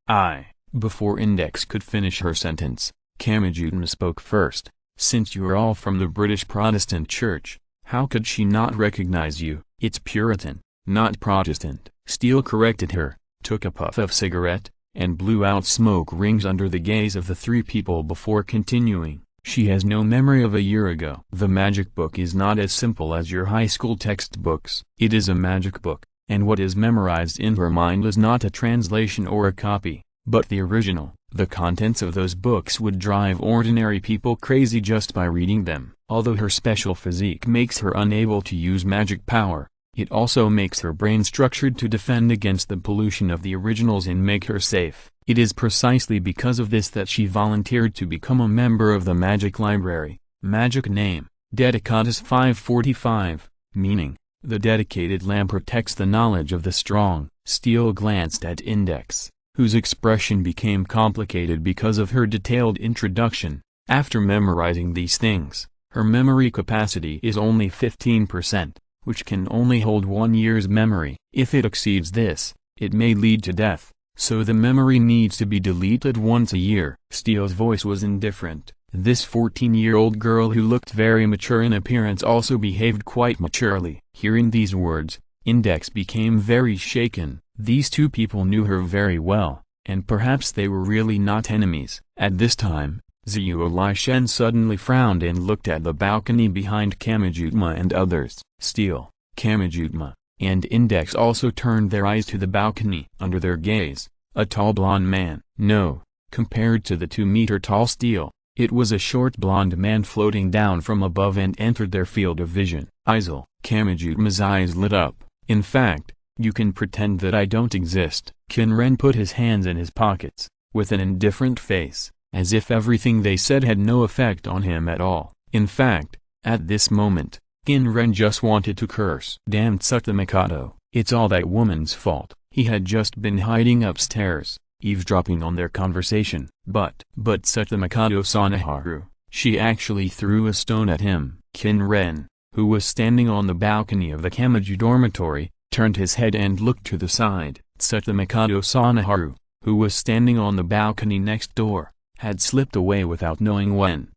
Before Index could finish her sentence, Kamijutma spoke first. Since you are all from the British Protestant Church, how could she not recognize you? It's Puritan, not Protestant. Steel corrected her, took a puff of cigarette, and blew out smoke rings under the gaze of the three people before continuing. She has no memory of a year ago. The magic book is not as simple as your high school textbooks. It is a magic book, and what is memorized in her mind is not a translation or a copy, but the original. The contents of those books would drive ordinary people crazy just by reading them. Although her special physique makes her unable to use magic power, it also makes her brain structured to defend against the pollution of the originals and make her safe. It is precisely because of this that she volunteered to become a member of the Magic Library. Magic name, Dedicatus 545, meaning, the dedicated lamp protects the knowledge of the strong. Steele glanced at Index, whose expression became complicated because of her detailed introduction. After memorizing these things, her memory capacity is only 15%, which can only hold 1 year's memory. If it exceeds this, it may lead to death, so the memory needs to be deleted once a year. Steele's voice was indifferent. This 14-year-old girl who looked very mature in appearance also behaved quite maturely. Hearing these words, Index became very shaken. These two people knew her very well, and perhaps they were really not enemies. At this time, Zhuo Shen suddenly frowned and looked at the balcony behind Kamijutma and others. Steele, Kamijutma, and Index also turned their eyes to the balcony. Under their gaze, a tall blonde man. No, compared to the 2-meter-tall Steele, it was a short blonde man floating down from above and entered their field of vision. Izil, Kamijutma's eyes lit up. In fact, you can pretend that I don't exist. Qin Ren put his hands in his pockets, with an indifferent face, as if everything they said had no effect on him at all. In fact, at this moment, Qin Ren just wanted to curse. Damn Tsuta Mikado, it's all that woman's fault. He had just been hiding upstairs, eavesdropping on their conversation. But Tsuta Mikado Sanaharu, she actually threw a stone at him. Qin Ren, who was standing on the balcony of the Kamiju dormitory, turned his head and looked to the side. Tsuta Mikado Sanaharu, who was standing on the balcony next door, had slipped away without knowing when.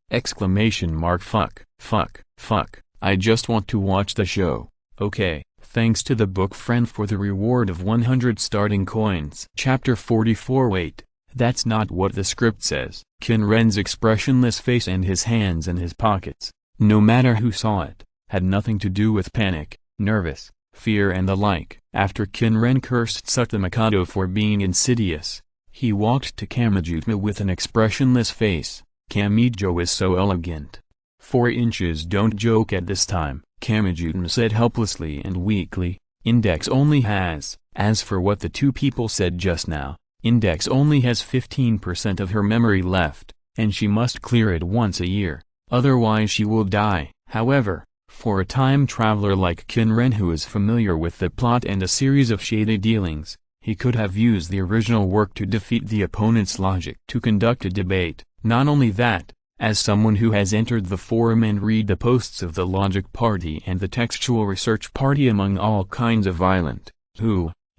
Fuck, I just want to watch the show. Okay, thanks to the book friend for the reward of 100 starting coins. Chapter 44. Wait, that's not what the script says. Qin Ren's expressionless face and his hands in his pockets, no matter who saw it, had nothing to do with panic, nervous, fear and the like. After Qin Ren cursed Tsuta Mikado for being insidious, he walked to Kamijutma with an expressionless face. Kamijo is so elegant. 4 inches. Don't joke at this time, Kamijutma said helplessly and weakly. Index only has, as for what the two people said just now, Index only has 15% of her memory left, and she must clear it once a year, otherwise she will die. However, for a time traveler like Qin Ren who is familiar with the plot and a series of shady dealings, he could have used the original work to defeat the opponent's logic. To conduct a debate. Not only that, as someone who has entered the forum and read the posts of the logic party and the textual research party among all kinds of violent,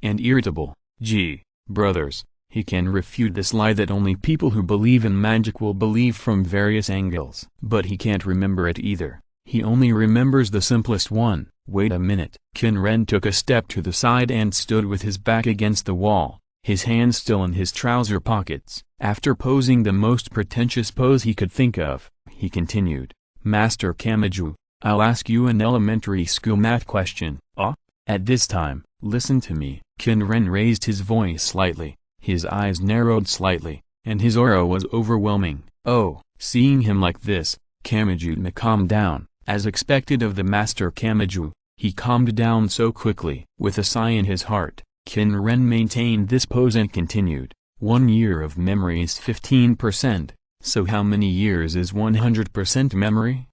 and irritable, brothers, he can refute this lie that only people who believe in magic will believe from various angles. But he can't remember it either. He only remembers the simplest one. Wait a minute. Qin Ren took a step to the side and stood with his back against the wall, his hands still in his trouser pockets. After posing the most pretentious pose he could think of, he continued, Master Kamiju, I'll ask you an elementary school math question. At this time, listen to me. Qin Ren raised his voice slightly, his eyes narrowed slightly, and his aura was overwhelming. Seeing him like this, Kamijutma calmed down. As expected of the Master Kamiju, he calmed down so quickly. With a sigh in his heart, Qin Ren maintained this pose and continued, 1 year of memory is 15%, so how many years is 100% memory?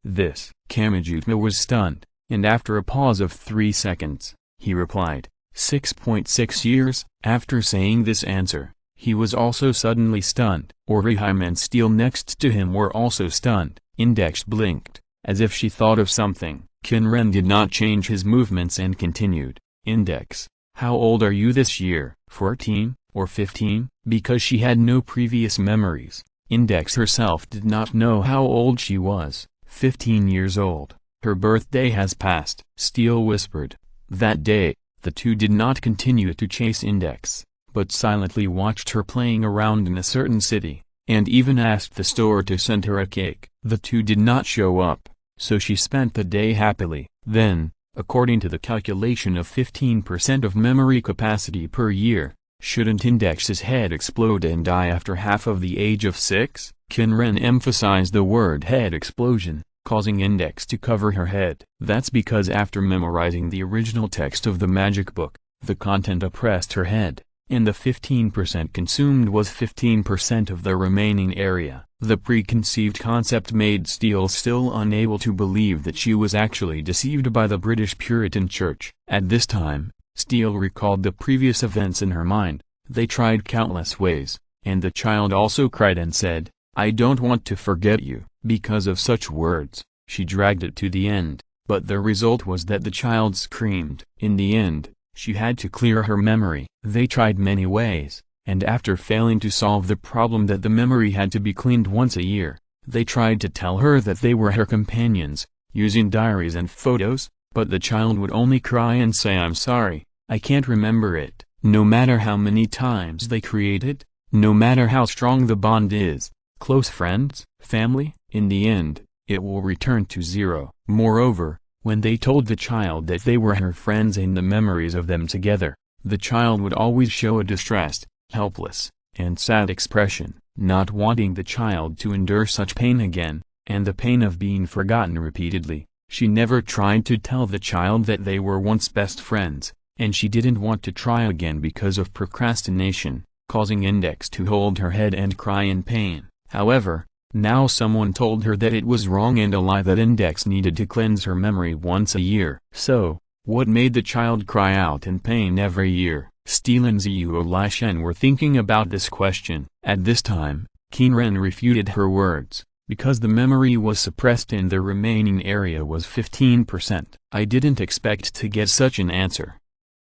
This. Kamijutma was stunned, and after a pause of 3 seconds, he replied, 6.6 years. After saying this answer, he was also suddenly stunned. Orihime and Steele next to him were also stunned. Index blinked, as if she thought of something. Qin Ren did not change his movements and continued, Index, how old are you this year? 14, or 15? Because she had no previous memories, Index herself did not know how old she was. 15 years old. Her birthday has passed. Steele whispered. That day, the two did not continue to chase Index, but silently watched her playing around in a certain city. and even asked the store to send her a cake. The two did not show up, so she spent the day happily. Then, according to the calculation of 15% of memory capacity per year, shouldn't Index's head explode and die after half of the age of 6? Qin Ren emphasized the word head explosion, causing Index to cover her head. That's because after memorizing the original text of the magic book, the content oppressed her head, and the 15% consumed was 15% of the remaining area. The preconceived concept made Steele still unable to believe that she was actually deceived by the British Puritan Church. At this time, Steele recalled the previous events in her mind. They tried countless ways, and the child also cried and said, "I don't want to forget you." Because of such words, she dragged it to the end, but the result was that the child screamed. In the end, she had to clear her memory. They tried many ways, and after failing to solve the problem that the memory had to be cleaned once a year, they tried to tell her that they were her companions, using diaries and photos, but the child would only cry and say, "I'm sorry, I can't remember it." No matter how many times they create it, no matter how strong the bond is, close friends, family, in the end, it will return to zero. Moreover, when they told the child that they were her friends and the memories of them together, the child would always show a distressed, helpless, and sad expression, not wanting the child to endure such pain again, and the pain of being forgotten repeatedly. She never tried to tell the child that they were once best friends, and she didn't want to try again because of procrastination, causing Index to hold her head and cry in pain. However, now someone told her that it was wrong and a lie that Index needed to cleanse her memory once a year. So, what made the child cry out in pain every year? Steele and Zhu Lishan were thinking about this question. At this time, Qin Ren refuted her words, because the memory was suppressed and the remaining area was 15%. I didn't expect to get such an answer.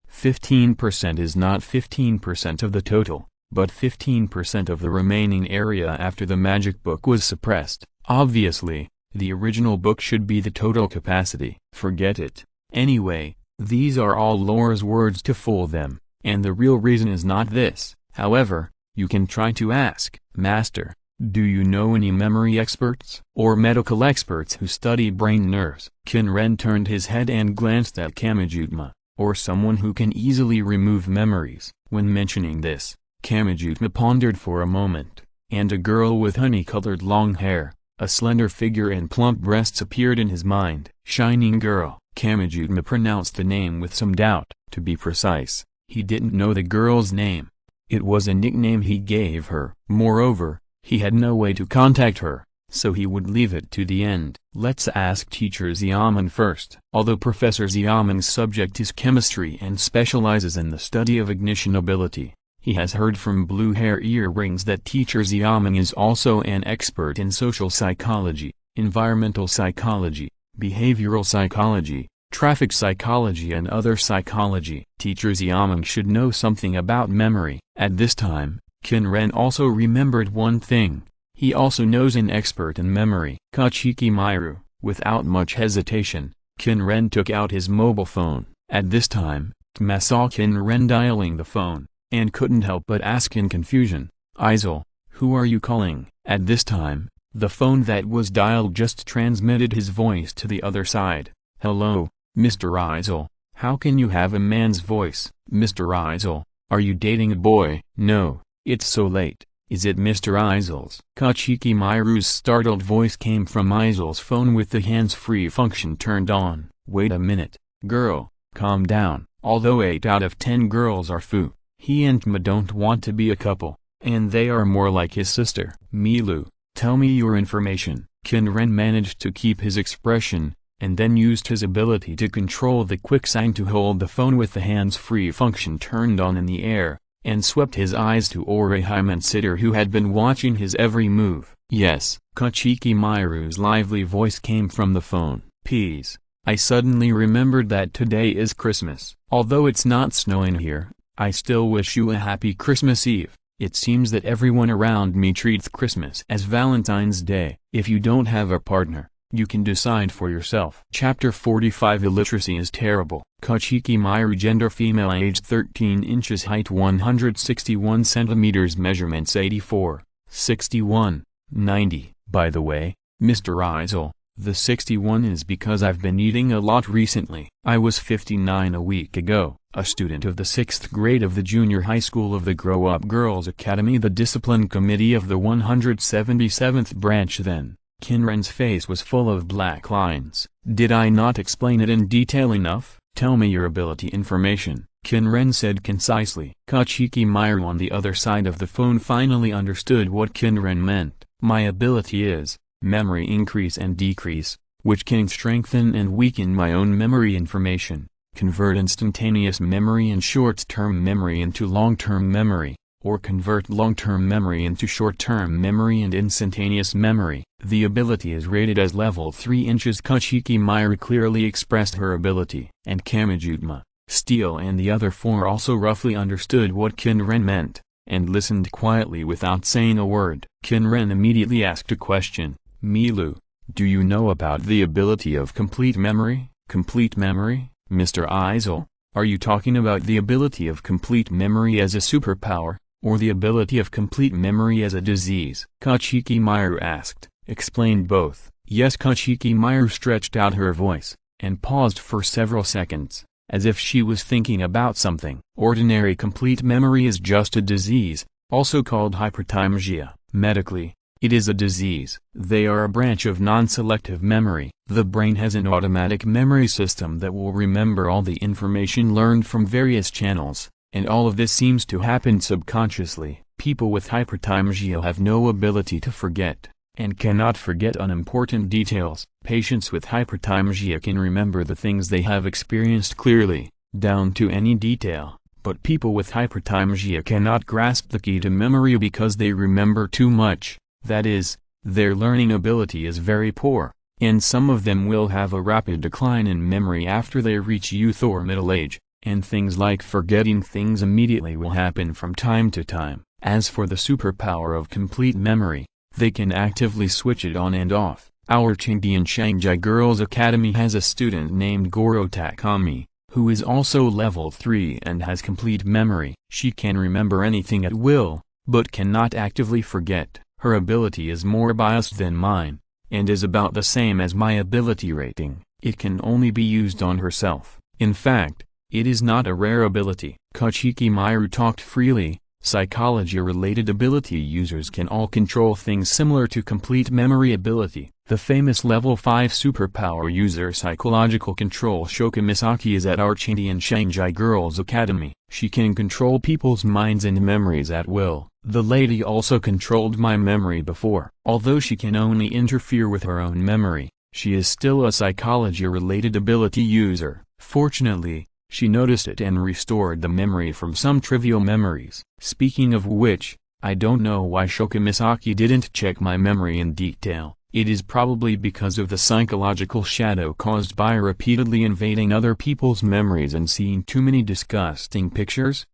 15% is not 15% of the total, but 15% of the remaining area after the magic book was suppressed. Obviously, the original book should be the total capacity. Forget it. Anyway, these are all Laura's words to fool them, and the real reason is not this. However, you can try to ask, "Master, do you know any memory experts or medical experts who study brain nerves?" Qin Ren turned his head and glanced at Kamajutma, or someone who can easily remove memories. When mentioning this, Kamajutma pondered for a moment, and a girl with honey-colored long hair, a slender figure and plump breasts appeared in his mind. Shining girl. Kamajutma pronounced the name with some doubt. To be precise, he didn't know the girl's name. It was a nickname he gave her. Moreover, he had no way to contact her, so he would leave it to the end. Let's ask Teacher Xiaoming first. Although Professor Xiaoming's subject is chemistry and specializes in the study of ignition ability, he has heard from Blue Hair Earrings that Teacher Xiaoming is also an expert in social psychology, environmental psychology, behavioral psychology, traffic psychology and other psychology. Teacher Xiaoming should know something about memory. At this time, Qin Ren also remembered one thing. He also knows an expert in memory. Kachiki Miru. Without much hesitation, Qin Ren took out his mobile phone. At this time, Tma saw Qin Ren dialing the phone, and couldn't help but ask in confusion, "Izil, who are you calling?" At this time, the phone that was dialed just transmitted his voice to the other side. "Hello, Mr. Izil, how can you have a man's voice?" "Mr. Izil, are you dating a boy?" "No, it's so late. Is it Mr. Izil's?" Kachiki Miru's startled voice came from Izil's phone with the hands-free function turned on. "Wait a minute, girl, calm down." Although 8 out of 10 girls are foo, he and Tma don't want to be a couple, and they are more like his sister. "Milu, tell me your information." Qin Ren managed to keep his expression, and then used his ability to control the quick sign to hold the phone with the hands-free function turned on in the air, and swept his eyes to Orihime Sitter who had been watching his every move. "Yes." Kachiki Miru's lively voice came from the phone. "Peas, I suddenly remembered that today is Christmas. Although it's not snowing here, I still wish you a happy Christmas Eve. It seems that everyone around me treats Christmas as Valentine's Day. If you don't have a partner, you can decide for yourself." Chapter 45 Illiteracy is terrible. Kachiki Miru gender female age 13 inches height 161 centimeters measurements 84 61, 90. By the way, Mr. Izir, the 61 is because I've been eating a lot recently. I was 59 a week ago, a student of the 6th grade of the junior high school of the Grow Up Girls Academy, the discipline committee of the 177th branch. Then, Qin Ren's face was full of black lines. Did I not explain it in detail enough? Tell me your ability information, Qin Ren said concisely. Qin on the other side of the phone finally understood what Qin Ren meant. My ability is memory increase and decrease, which can strengthen and weaken my own memory information, convert instantaneous memory and short-term memory into long-term memory, or convert long-term memory into short-term memory and instantaneous memory. The ability is rated as level 3 inches. Qin clearly expressed her ability, and Kamijutma, Steel and the other 4 also roughly understood what Qin Ren meant, and listened quietly without saying a word. Qin Ren immediately asked a question. Milu, do you know about the ability of complete memory? Complete memory, Mr. Izir? Are you talking about the ability of complete memory as a superpower, or the ability of complete memory as a disease? Qin asked. Explained both. Yes. Qin stretched out her voice, and paused for several seconds, as if she was thinking about something. Ordinary complete memory is just a disease, also called hyperthymesia. Medically, it is a disease. They are a branch of non-selective memory. The brain has an automatic memory system that will remember all the information learned from various channels, and all of this seems to happen subconsciously. People with hyperthymesia have no ability to forget, and cannot forget unimportant details. Patients with hyperthymesia can remember the things they have experienced clearly, down to any detail, but people with hyperthymesia cannot grasp the key to memory because they remember too much. That is, their learning ability is very poor, and some of them will have a rapid decline in memory after they reach youth or middle age, and things like forgetting things immediately will happen from time to time. As for the superpower of complete memory, they can actively switch it on and off. Our Qingdian Shanghai Girls Academy has a student named Goro Takami, who is also level 3 and has complete memory. She can remember anything at will, but cannot actively forget. Her ability is more biased than mine, and is about the same as my ability rating. It can only be used on herself. In fact, it is not a rare ability. Qin talked freely. Psychology-related ability users can all control things similar to complete memory ability. The famous level 5 superpower user psychological control Shoka Misaki is at our Qingdian Shanghai Girls Academy. She can control people's minds and memories at will. The lady also controlled my memory before. Although she can only interfere with her own memory, she is still a psychology-related ability user. Fortunately, she noticed it and restored the memory from some trivial memories. Speaking of which, I don't know why Shoka Misaki didn't check my memory in detail. It is probably because of the psychological shadow caused by repeatedly invading other people's memories and seeing too many disgusting pictures.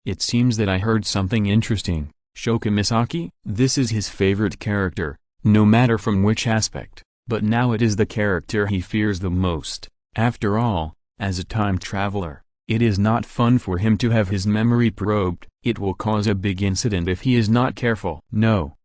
It seems that I heard something interesting. Shoka Misaki? This is his favorite character, no matter from which aspect, but now it is the character he fears the most. After all, as a time traveler, it is not fun for him to have his memory probed. It will cause a big incident if he is not careful. No,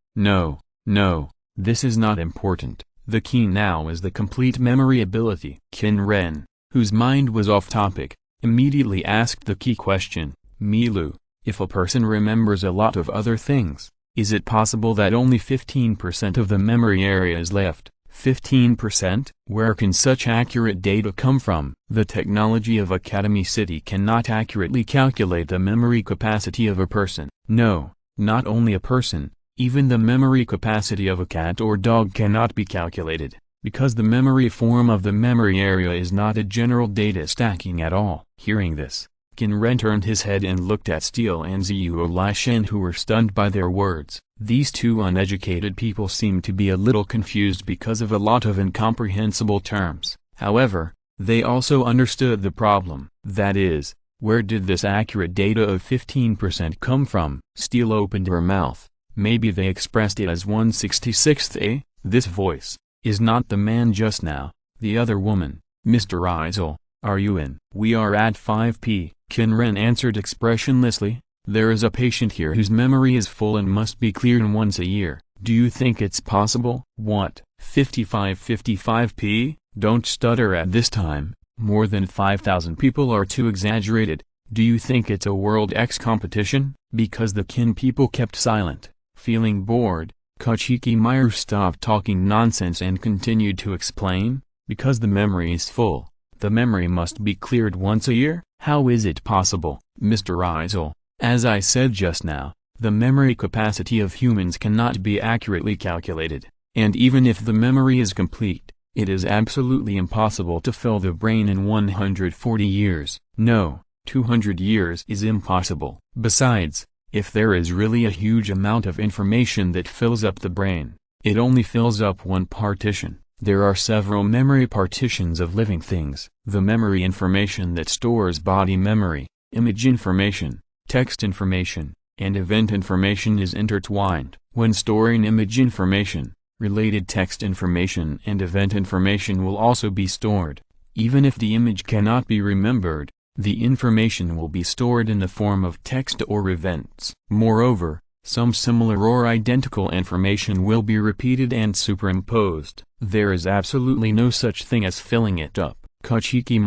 this is not important. The key now is the complete memory ability. Qin Ren, whose mind was off topic, immediately asked the key question. Milu, if a person remembers a lot of other things, is it possible that only 15% of the memory area is left? 15%? Where can such accurate data come from? The technology of Academy City cannot accurately calculate the memory capacity of a person. No, not only a person, even the memory capacity of a cat or dog cannot be calculated, because the memory form of the memory area is not a general data stacking at all. Hearing this, Qin Ren turned his head and looked at Steele and Ziyu Lishan, who were stunned by their words. These two uneducated people seemed to be a little confused because of a lot of incomprehensible terms. However, they also understood the problem. That is, where did this accurate data of 15% come from? Steele opened her mouth. Maybe they expressed it as 1/66th, eh? This voice is not the man just now. The other woman. Mr. Izir, are you in? We are at 5p. Qin Ren answered expressionlessly. There is a patient here whose memory is full and must be cleared once a year. Do you think it's possible? What, 55p? Don't stutter at this time. More than 5,000 people are too exaggerated. Do you think it's a World X competition? Because the Qin people kept silent, feeling bored, Kachiki stopped talking nonsense and continued to explain. Because the memory is full, the memory must be cleared once a year? How is it possible, Mr. Izir? As I said just now, the memory capacity of humans cannot be accurately calculated, and even if the memory is complete, it is absolutely impossible to fill the brain in 140 years. No, 200 years is impossible. Besides, if there is really a huge amount of information that fills up the brain, it only fills up one partition. There are several memory partitions of living things. The memory information that stores body memory, image information, text information, and event information is intertwined. When storing image information, related text information and event information will also be stored. Even if the image cannot be remembered, the information will be stored in the form of text or events. Moreover, some similar or identical information will be repeated and superimposed. There is absolutely no such thing as filling it up. Kachiki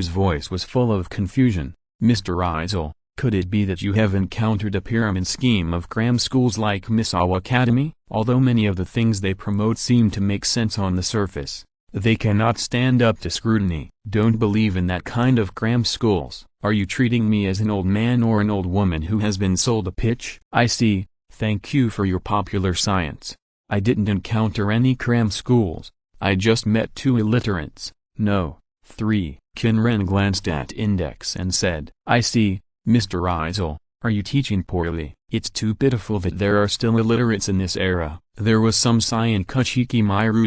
voice was full of confusion. Mr. Izir, could it be that you have encountered a pyramid scheme of cram schools like Misawa Academy? Although many of the things they promote seem to make sense on the surface, they cannot stand up to scrutiny. Don't believe in that kind of cram schools. Are you treating me as an old man or an old woman who has been sold a pitch? I see, thank you for your popular science. I didn't encounter any cram schools, I just met 2 illiterates. No, 3. Qin Ren glanced at Index and said, I see, Mr. Izir, are you teaching poorly? It's too pitiful that there are still illiterates in this era. There was some sigh in Kachiki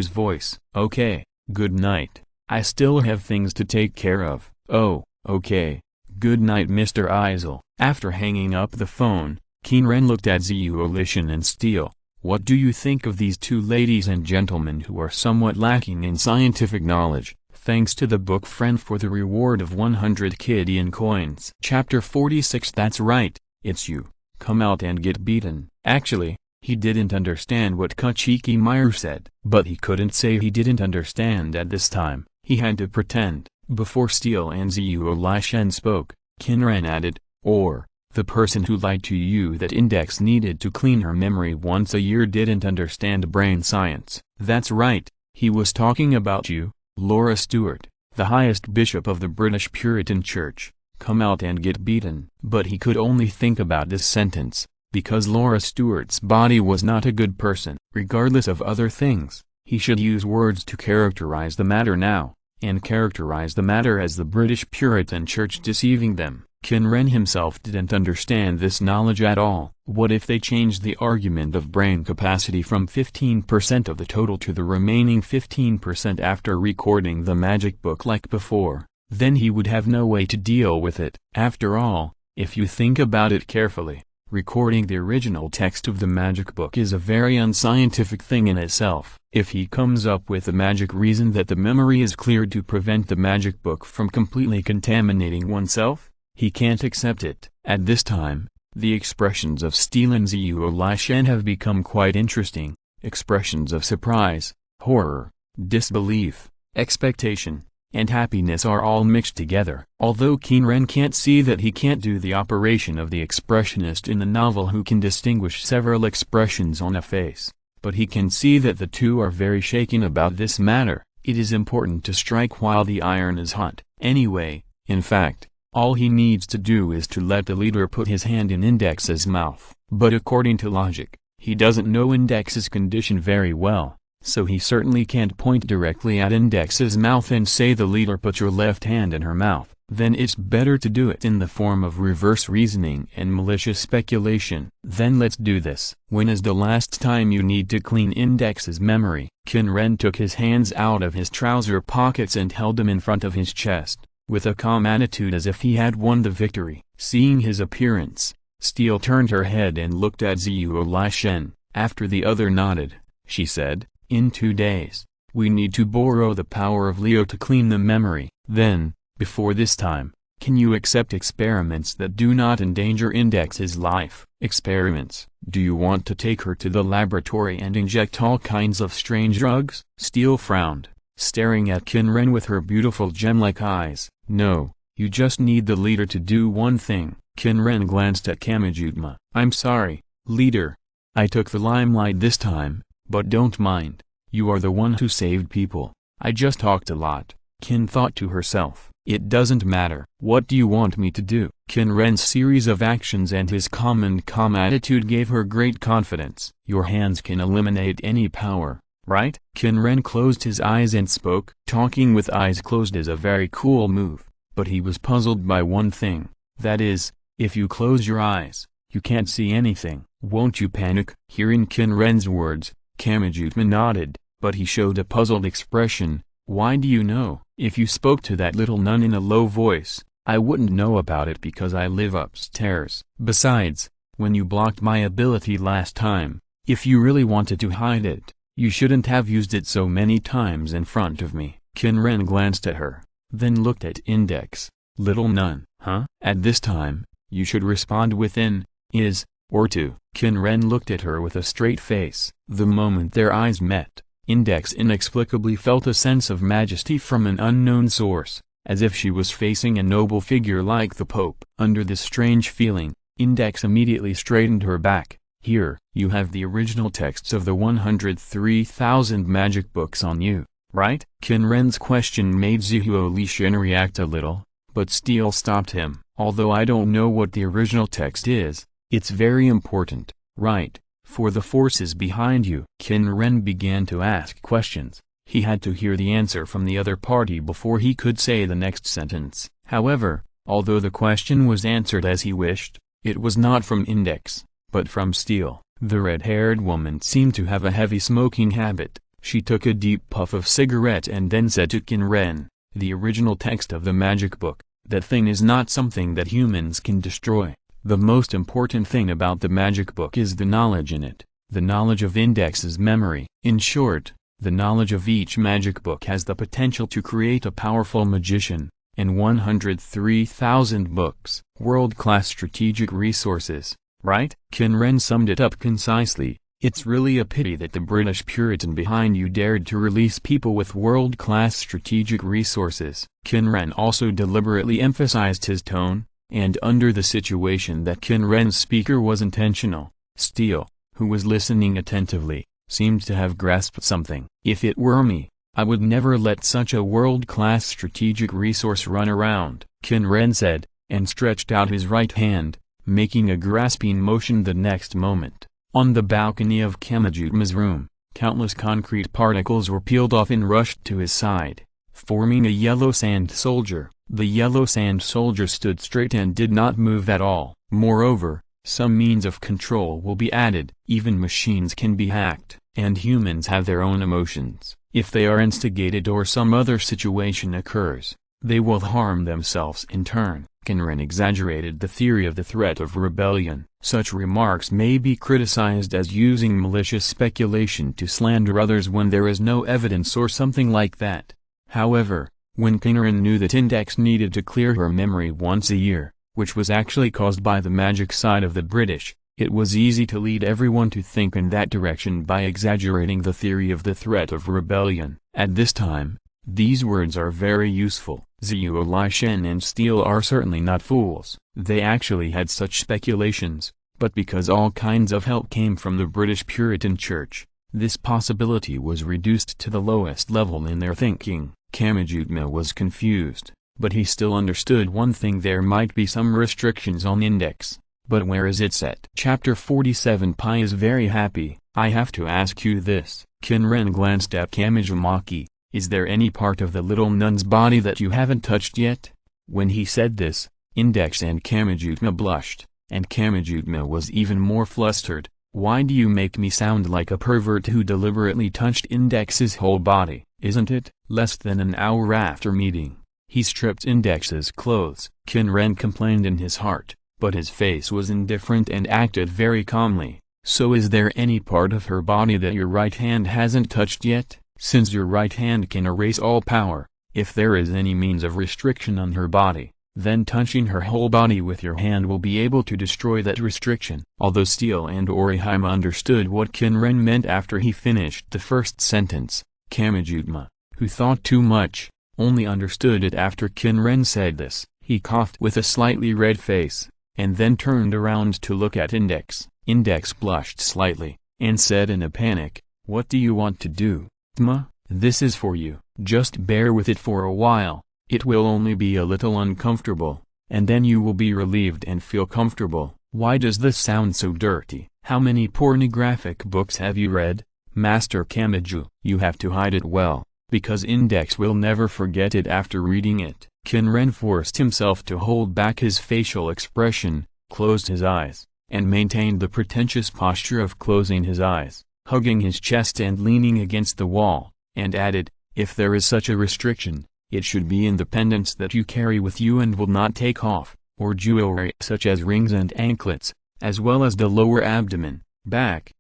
voice. Okay, good night. I still have things to take care of. Oh, okay. Good night, Mr. Izir. After hanging up the phone, Qin Ren looked at Ziyulishan and Steele. What do you think of these 2 ladies and gentlemen who are somewhat lacking in scientific knowledge? Thanks to the book friend for the reward of 100 Kidian coins. Chapter 46. That's right, it's you. Come out and get beaten. Actually, he didn't understand what Kachiki said. But he couldn't say he didn't understand at this time. He had to pretend. Before Steele and Ziyulishan spoke, Qin Ren added, or, the person who lied to you that Index needed to clean her memory once a year didn't understand brain science. That's right, he was talking about you. Laura Stewart, the highest bishop of the British Puritan Church, come out and get beaten. But he could only think about this sentence, because Laura Stewart's body was not a good person. Regardless of other things, he should use words to characterize the matter now, and characterize the matter as the British Puritan Church deceiving them. Qin Ren himself didn't understand this knowledge at all. What if they changed the argument of brain capacity from 15% of the total to the remaining 15% after recording the magic book like before? Then he would have no way to deal with it. After all, if you think about it carefully, recording the original text of the magic book is a very unscientific thing in itself. If he comes up with a magic reason that the memory is cleared to prevent the magic book from completely contaminating oneself, he can't accept it. At this time, the expressions of Steele and Ziyulishan have become quite interesting, expressions of surprise, horror, disbelief, expectation, and happiness are all mixed together. Although Qin Ren can't see that he can't do the operation of the expressionist in the novel who can distinguish several expressions on a face, but he can see that the 2 are very shaken about this matter. It is important to strike while the iron is hot. Anyway, in fact, all he needs to do is to let the leader put his hand in Index's mouth. But according to logic, he doesn't know Index's condition very well, so he certainly can't point directly at Index's mouth and say the leader put your left hand in her mouth. Then it's better to do it in the form of reverse reasoning and malicious speculation. Then let's do this. When is the last time you need to clean Index's memory? Qin Ren took his hands out of his trouser pockets and held them in front of his chest, with a calm attitude as if he had won the victory. Seeing his appearance, Steele turned her head and looked at Ziyulishan. After the other nodded, she said, in 2 days, we need to borrow the power of Leo to clean the memory. Then, before this time, Can you accept experiments that do not endanger Index's life? Experiments? Do you want to take her to the laboratory and inject all kinds of strange drugs? Steele frowned, staring at Qin Ren with her beautiful gem-like eyes. No, you just need the leader to do one thing. Qin Ren glanced at Kamijutma. I'm sorry, leader. I took the limelight this time, but don't mind. You are the one who saved people. I just talked a lot. Qin thought to herself. It doesn't matter. What do you want me to do? Qin Ren's series of actions and his calm and calm attitude gave her great confidence. Your hands can eliminate any power, right? Qin Ren closed his eyes and spoke. Talking with eyes closed is a very cool move, but he was puzzled by one thing. That is, if you close your eyes, you can't see anything. Won't you panic? Hearing Qin Ren's words, Kamijutma nodded, but he showed a puzzled expression. Why do you know? If you spoke to that little nun in a low voice, I wouldn't know about it because I live upstairs. Besides, when you blocked my ability last time, if you really wanted to hide it, you shouldn't have used it so many times in front of me. Qin Ren glanced at her, then looked at Index. Little nun, huh? At this time, you should respond within, is, or to. Qin Ren looked at her with a straight face. The moment their eyes met, Index inexplicably felt a sense of majesty from an unknown source, as if she was facing a noble figure like the Pope. Under this strange feeling, Index immediately straightened her back. Here, you have the original texts of the 103,000 magic books on you, right? Qin Ren's question made Zihuo Lishan react a little, but Steele stopped him. Although I don't know what the original text is, it's very important, right? For the forces behind you. Qin Ren began to ask questions. He had to hear the answer from the other party before he could say the next sentence. However, although the question was answered as he wished, it was not from Index, but from Steele. The red-haired woman seemed to have a heavy smoking habit. She took a deep puff of cigarette and then said to Qin Ren, the original text of the magic book, that thing is not something that humans can destroy. The most important thing about the magic book is the knowledge in it, the knowledge of Index's memory. In short, the knowledge of each magic book has the potential to create a powerful magician, and 103,000 books. World-class strategic resources, right? Qin Ren summed it up concisely. It's really a pity that the British Puritan behind you dared to release people with world-class strategic resources. Qin Ren also deliberately emphasized his tone, and under the situation that Qin Ren's speaker was intentional. Steele, who was listening attentively, seemed to have grasped something. If it were me, I would never let such a world-class strategic resource run around, Qin Ren said, and stretched out his right hand, making a grasping motion. The next moment, on the balcony of Kamijutma's room, countless concrete particles were peeled off and rushed to his side, forming a yellow sand soldier. The yellow sand soldier stood straight and did not move at all. Moreover, some means of control will be added. Even machines can be hacked, and humans have their own emotions. If they are instigated or some other situation occurs, they will harm themselves in turn. Qin Ren exaggerated the theory of the threat of rebellion. Such remarks may be criticized as using malicious speculation to slander others when there is no evidence or something like that. However, when Qin Ren knew that Index needed to clear her memory once a year, which was actually caused by the magic side of the British, it was easy to lead everyone to think in that direction by exaggerating the theory of the threat of rebellion. At this time, these words are very useful. Zihuo Lishan and Steele are certainly not fools. They actually had such speculations, but because all kinds of help came from the British Puritan Church, this possibility was reduced to the lowest level in their thinking. Kamijutma was confused, but he still understood one thing: there might be some restrictions on Index, but where is it set? Chapter 47. Pi is very happy. I have to ask you this. Qin Ren glanced at Kamijumaki. Is there any part of the little nun's body that you haven't touched yet? When he said this, Index and Kamijutma blushed, and Kamijutma was even more flustered. Why do you make me sound like a pervert who deliberately touched Index's whole body? Isn't it? Less than an hour after meeting, he stripped Index's clothes. Qin Ren complained in his heart, but his face was indifferent and acted very calmly. So is there any part of her body that your right hand hasn't touched yet? Since your right hand can erase all power, if there is any means of restriction on her body, Then touching her whole body with your hand will be able to destroy that restriction. Although Steele and Orihime understood what Qin Ren meant after he finished the first sentence, Kamijutma, who thought too much, only understood it after Qin Ren said this. He coughed with a slightly red face, and then turned around to look at Index. Index blushed slightly, and said in a panic, "What do you want to do? Tma, this is for you. Just bear with it for a while. It will only be a little uncomfortable, and then you will be relieved and feel comfortable." Why does this sound so dirty? How many pornographic books have you read, Master Kamiju? You have to hide it well, because Index will never forget it after reading it. Qin Ren forced himself to hold back his facial expression, closed his eyes, and maintained the pretentious posture of closing his eyes, hugging his chest and leaning against the wall, and added, "If there is such a restriction, it should be in the pendants that you carry with you and will not take off, or jewelry such as rings and anklets, as well as the lower abdomen, back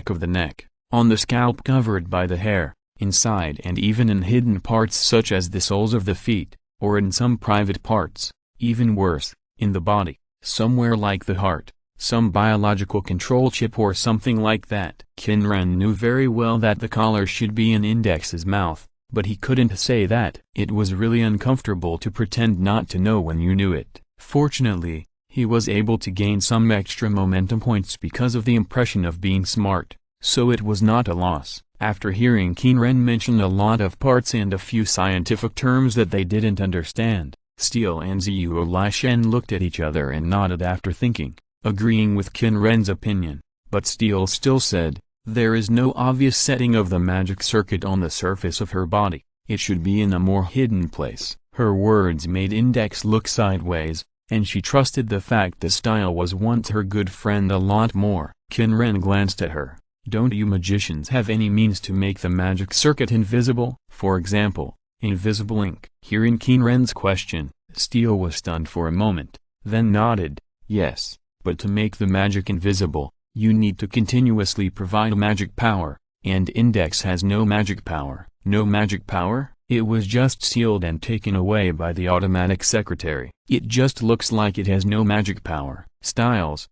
of the neck, on the scalp covered by the hair, inside and even in hidden parts such as the soles of the feet, or in some private parts, even worse, in the body, somewhere like the heart, some biological control chip or something like that." Qin Ren knew very well that the collar should be in Index's mouth, but he couldn't say that. It was really uncomfortable to pretend not to know when you knew it. Fortunately, he was able to gain some extra momentum points because of the impression of being smart, so it was not a loss. After hearing Qin Ren mention a lot of parts and a few scientific terms that they didn't understand, Steele and Ziyu Lishen looked at each other and nodded after thinking, agreeing with Qin Ren's opinion, but Steele still said, "There is no obvious setting of the magic circuit on the surface of her body, it should be in a more hidden place." Her words made Index look sideways, and she trusted the fact that Style was once her good friend a lot more. Qin Ren glanced at her. "Don't you magicians have any means to make the magic circuit invisible? For example, invisible ink?" Hearing Qin Ren's question, Steele was stunned for a moment, then nodded, "Yes, but to make the magic invisible, you need to continuously provide magic power, and Index has no magic power." "No magic power?" "It was just sealed and taken away by the automatic secretary. It just looks like it has no magic power." Styles,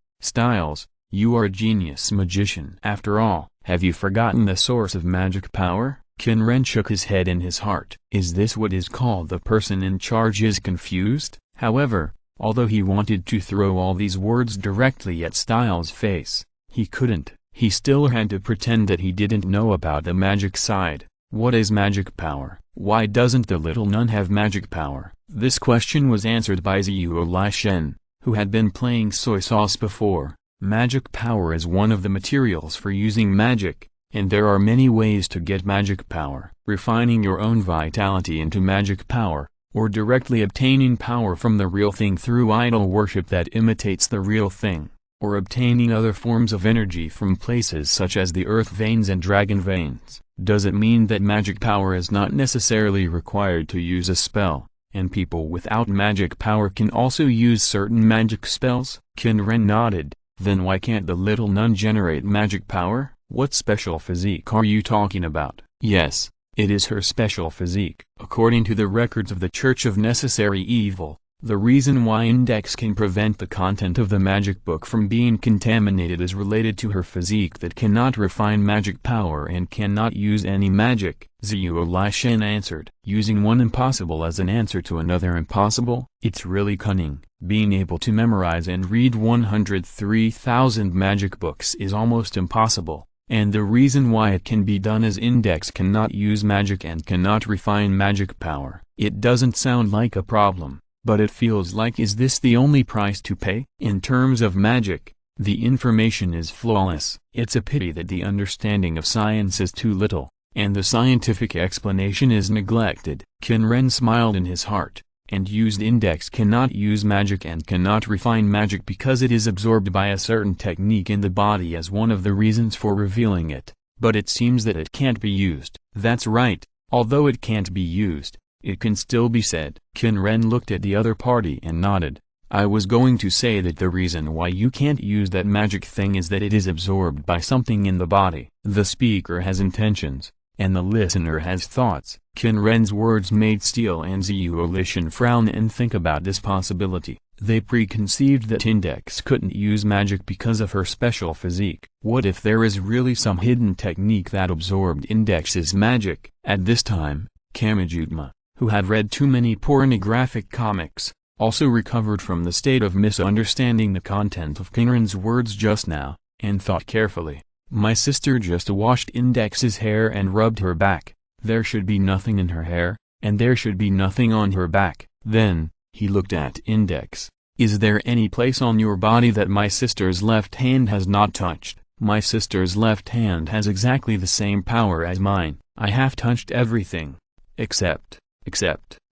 you are a genius magician. After all, have you forgotten the source of magic power? Qin Ren shook his head in his heart. Is this what is called the person in charge is confused? However, although he wanted to throw all these words directly at Styles' face, he couldn't. He still had to pretend that he didn't know about the magic side. What is magic power? Why doesn't the little nun have magic power? This question was answered by Ziyu Lishen, who had been playing soy sauce before. Magic power is one of the materials for using magic, and there are many ways to get magic power. Refining your own vitality into magic power, or directly obtaining power from the real thing through idol worship that imitates the real thing, or obtaining other forms of energy from places such as the earth veins and dragon veins. Does it mean that magic power is not necessarily required to use a spell, and people without magic power can also use certain magic spells? Qin Ren nodded. Then why can't the little nun generate magic power? What special physique are you talking about? Yes, it is her special physique. According to the records of the Church of Necessary Evil, the reason why Index can prevent the content of the magic book from being contaminated is related to her physique that cannot refine magic power and cannot use any magic. Ziyu Lishen answered. Using one impossible as an answer to another impossible? It's really cunning. Being able to memorize and read 103,000 magic books is almost impossible, and the reason why it can be done is Index cannot use magic and cannot refine magic power. It doesn't sound like a problem, but it feels like is this the only price to pay? In terms of magic, the information is flawless. It's a pity that the understanding of science is too little, and the scientific explanation is neglected. Qin Ren smiled in his heart, and used Index cannot use magic and cannot refine magic because it is absorbed by a certain technique in the body as one of the reasons for revealing it, but it seems that it can't be used. That's right, although it can't be used, it can still be said. Qin Ren looked at the other party and nodded. I was going to say that the reason why you can't use that magic thing is that it is absorbed by something in the body. The speaker has intentions, and the listener has thoughts. Qin Ren's words made Steel and Zuolishan frown and think about this possibility. They preconceived that Index couldn't use magic because of her special physique. What if there is really some hidden technique that absorbed Index's magic? At this time, Kamijutma, who had read too many pornographic comics, also recovered from the state of misunderstanding the content of Qin Ren's words just now, and thought carefully. My sister just washed Index's hair and rubbed her back. There should be nothing in her hair, and there should be nothing on her back. Then, he looked at Index. Is there any place on your body that my sister's left hand has not touched? My sister's left hand has exactly the same power as mine. I have touched everything. Except.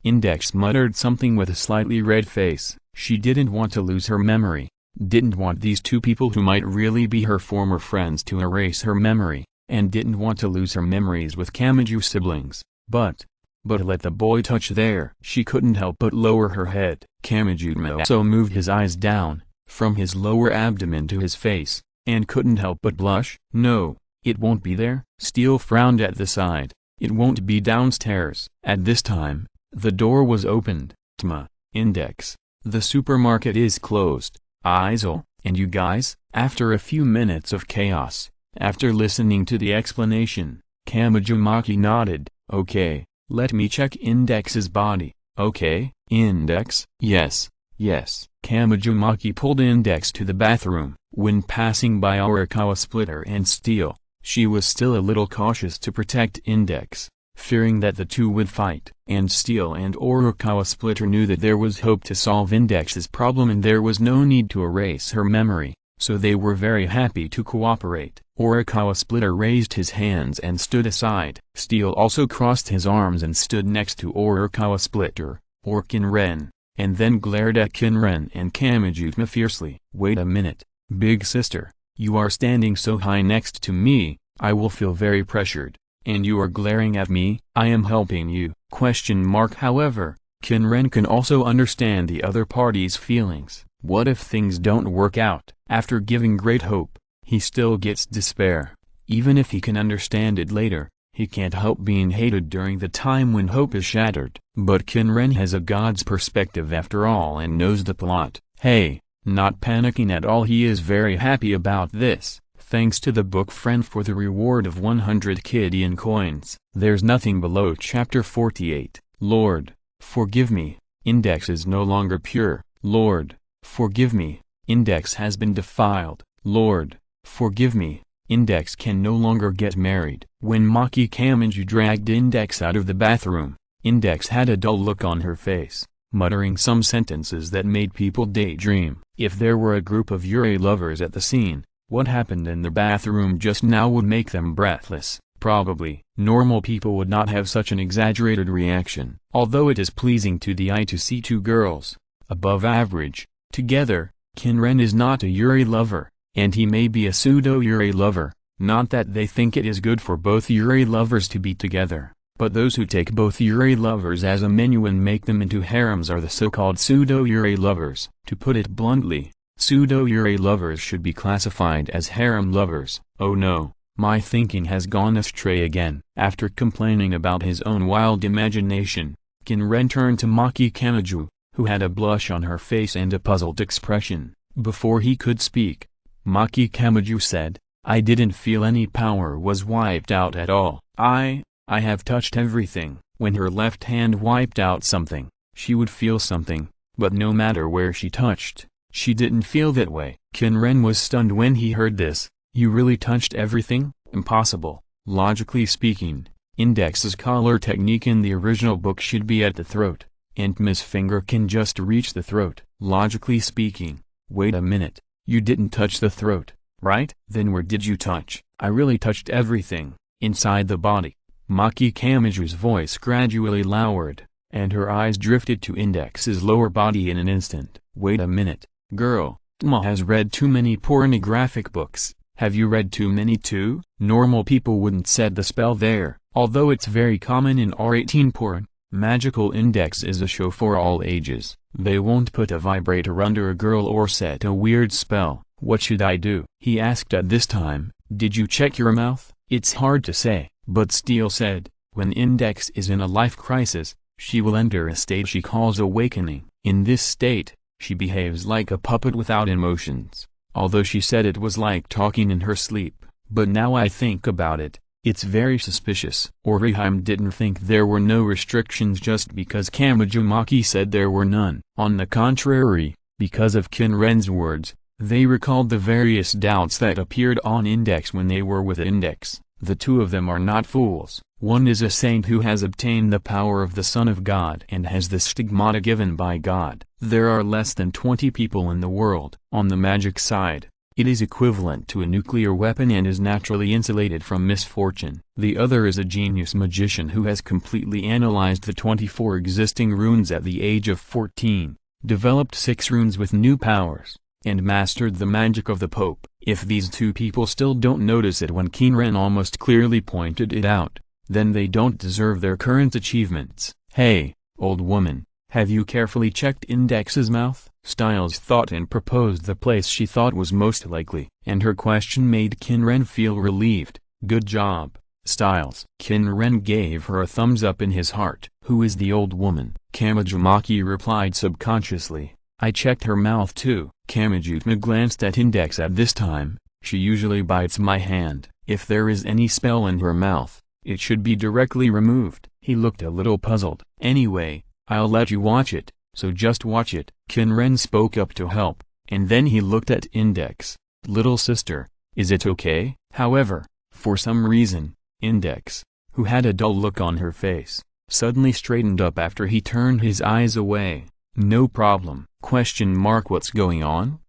Index muttered something with a slightly red face. She didn't want to lose her memory. Didn't want these two people who might really be her former friends to erase her memory, and didn't want to lose her memories with Kamiju siblings. But let the boy touch there. She couldn't help but lower her head. Kamijutma also moved his eyes down, from his lower abdomen to his face, and couldn't help but blush. No, it won't be there. Steel frowned at the side. It won't be downstairs. At this time, the door was opened. Tma, Index, the supermarket is closed. Izil, and you guys? After a few minutes of chaos, after listening to the explanation, Kamijumaki nodded. Okay, let me check Index's body. Okay, Index? Yes. Kamijumaki pulled Index to the bathroom. When passing by Arakawa Splitter and Steel, she was still a little cautious to protect Index, fearing that the two would fight. And Steel and Arakawa Splitter knew that there was hope to solve Index's problem and there was no need to erase her memory, so they were very happy to cooperate. Arakawa Splitter raised his hands and stood aside. Steel also crossed his arms and stood next to Arakawa Splitter, or Qin Ren, and then glared at Qin Ren and Kamijutma fiercely. Wait a minute, big sister, you are standing so high next to me, I will feel very pressured. And you are glaring at me? I am helping you. However, Qin Ren can also understand the other party's feelings. What if things don't work out? After giving great hope, he still gets despair. Even if he can understand it later, he can't help being hated during the time when hope is shattered. But Qin Ren has a god's perspective after all and knows the plot. Hey, not panicking at all, he is very happy about this. Thanks to the book friend for the reward of 100 Kidian coins. There's nothing below chapter 48. Lord, forgive me, Index is no longer pure. Lord, forgive me, Index has been defiled. Lord, forgive me, Index can no longer get married. When Maki Kamiju dragged Index out of the bathroom, Index had a dull look on her face, muttering some sentences that made people daydream. If there were a group of Yurei lovers at the scene, what happened in the bathroom just now would make them breathless. Probably, normal people would not have such an exaggerated reaction. Although it is pleasing to the eye to see two girls, above average, together, Qin Ren is not a Yurei lover, and he may be a pseudo-Yurei lover. Not that they think it is good for both Yurei lovers to be together, but those who take both Yurei lovers as a menu and make them into harems are the so-called pseudo-Yurei lovers. To put it bluntly, pseudo-Yurei lovers should be classified as harem lovers. Oh no, my thinking has gone astray again. After complaining about his own wild imagination, Qin Ren turned to Maki Kamiju, who had a blush on her face and a puzzled expression. Before he could speak, Maki Kamiju said, I didn't feel any power was wiped out at all. I have touched everything. When her left hand wiped out something, she would feel something, but no matter where she touched, she didn't feel that way. Qin Ren was stunned when he heard this. You really touched everything? Impossible. Logically speaking, Index's collar technique in the original book should be at the throat, and Miss Finger can just reach the throat. Logically speaking. Wait a minute, you didn't touch the throat, right? Then where did you touch? I really touched everything, inside the body. Maki Kamiju's voice gradually lowered, and her eyes drifted to Index's lower body in an instant. Wait a minute. Girl, Ma has read too many pornographic books. Have you read too many too? Normal people wouldn't set the spell there. Although it's very common in R18 porn, Magical Index is a show for all ages. They won't put a vibrator under a girl or set a weird spell. What should I do? He asked at this time. Did you check your mouth? It's hard to say. But Steele said, when Index is in a life crisis, she will enter a state she calls awakening. In this state, she behaves like a puppet without emotions, although she said it was like talking in her sleep. But now I think about it, it's very suspicious. Orihime didn't think there were no restrictions just because Kamijumaki said there were none. On the contrary, because of Qin Ren's words, they recalled the various doubts that appeared on Index when they were with Index. The two of them are not fools. One is a saint who has obtained the power of the Son of God and has the stigmata given by God. There are less than 20 people in the world. On the magic side, it is equivalent to a nuclear weapon and is naturally insulated from misfortune. The other is a genius magician who has completely analyzed the 24 existing runes at the age of 14, developed 6 runes with new powers, and mastered the magic of the Pope. If these two people still don't notice it when Qin Ren almost clearly pointed it out, then they don't deserve their current achievements. Hey, old woman, have you carefully checked Index's mouth? Styles thought and proposed the place she thought was most likely, and her question made Qin Ren feel relieved. Good job, Styles. Qin Ren gave her a thumbs up in his heart. Who is the old woman? Kamijumaki replied subconsciously. I checked her mouth too. Kamijutma glanced at Index at this time. She usually bites my hand. If there is any spell in her mouth, it should be directly removed. He looked a little puzzled. Anyway, I'll let you watch it, so just watch it. Qin Ren spoke up to help, and then he looked at Index. Little sister, is it okay? However, for some reason, Index, who had a dull look on her face, suddenly straightened up after he turned his eyes away. No problem. What's going on?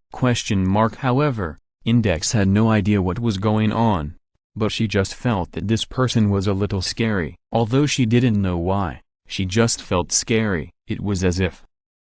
However, Index had no idea what was going on, but she just felt that this person was a little scary. Although she didn't know why, she just felt scary. It was as if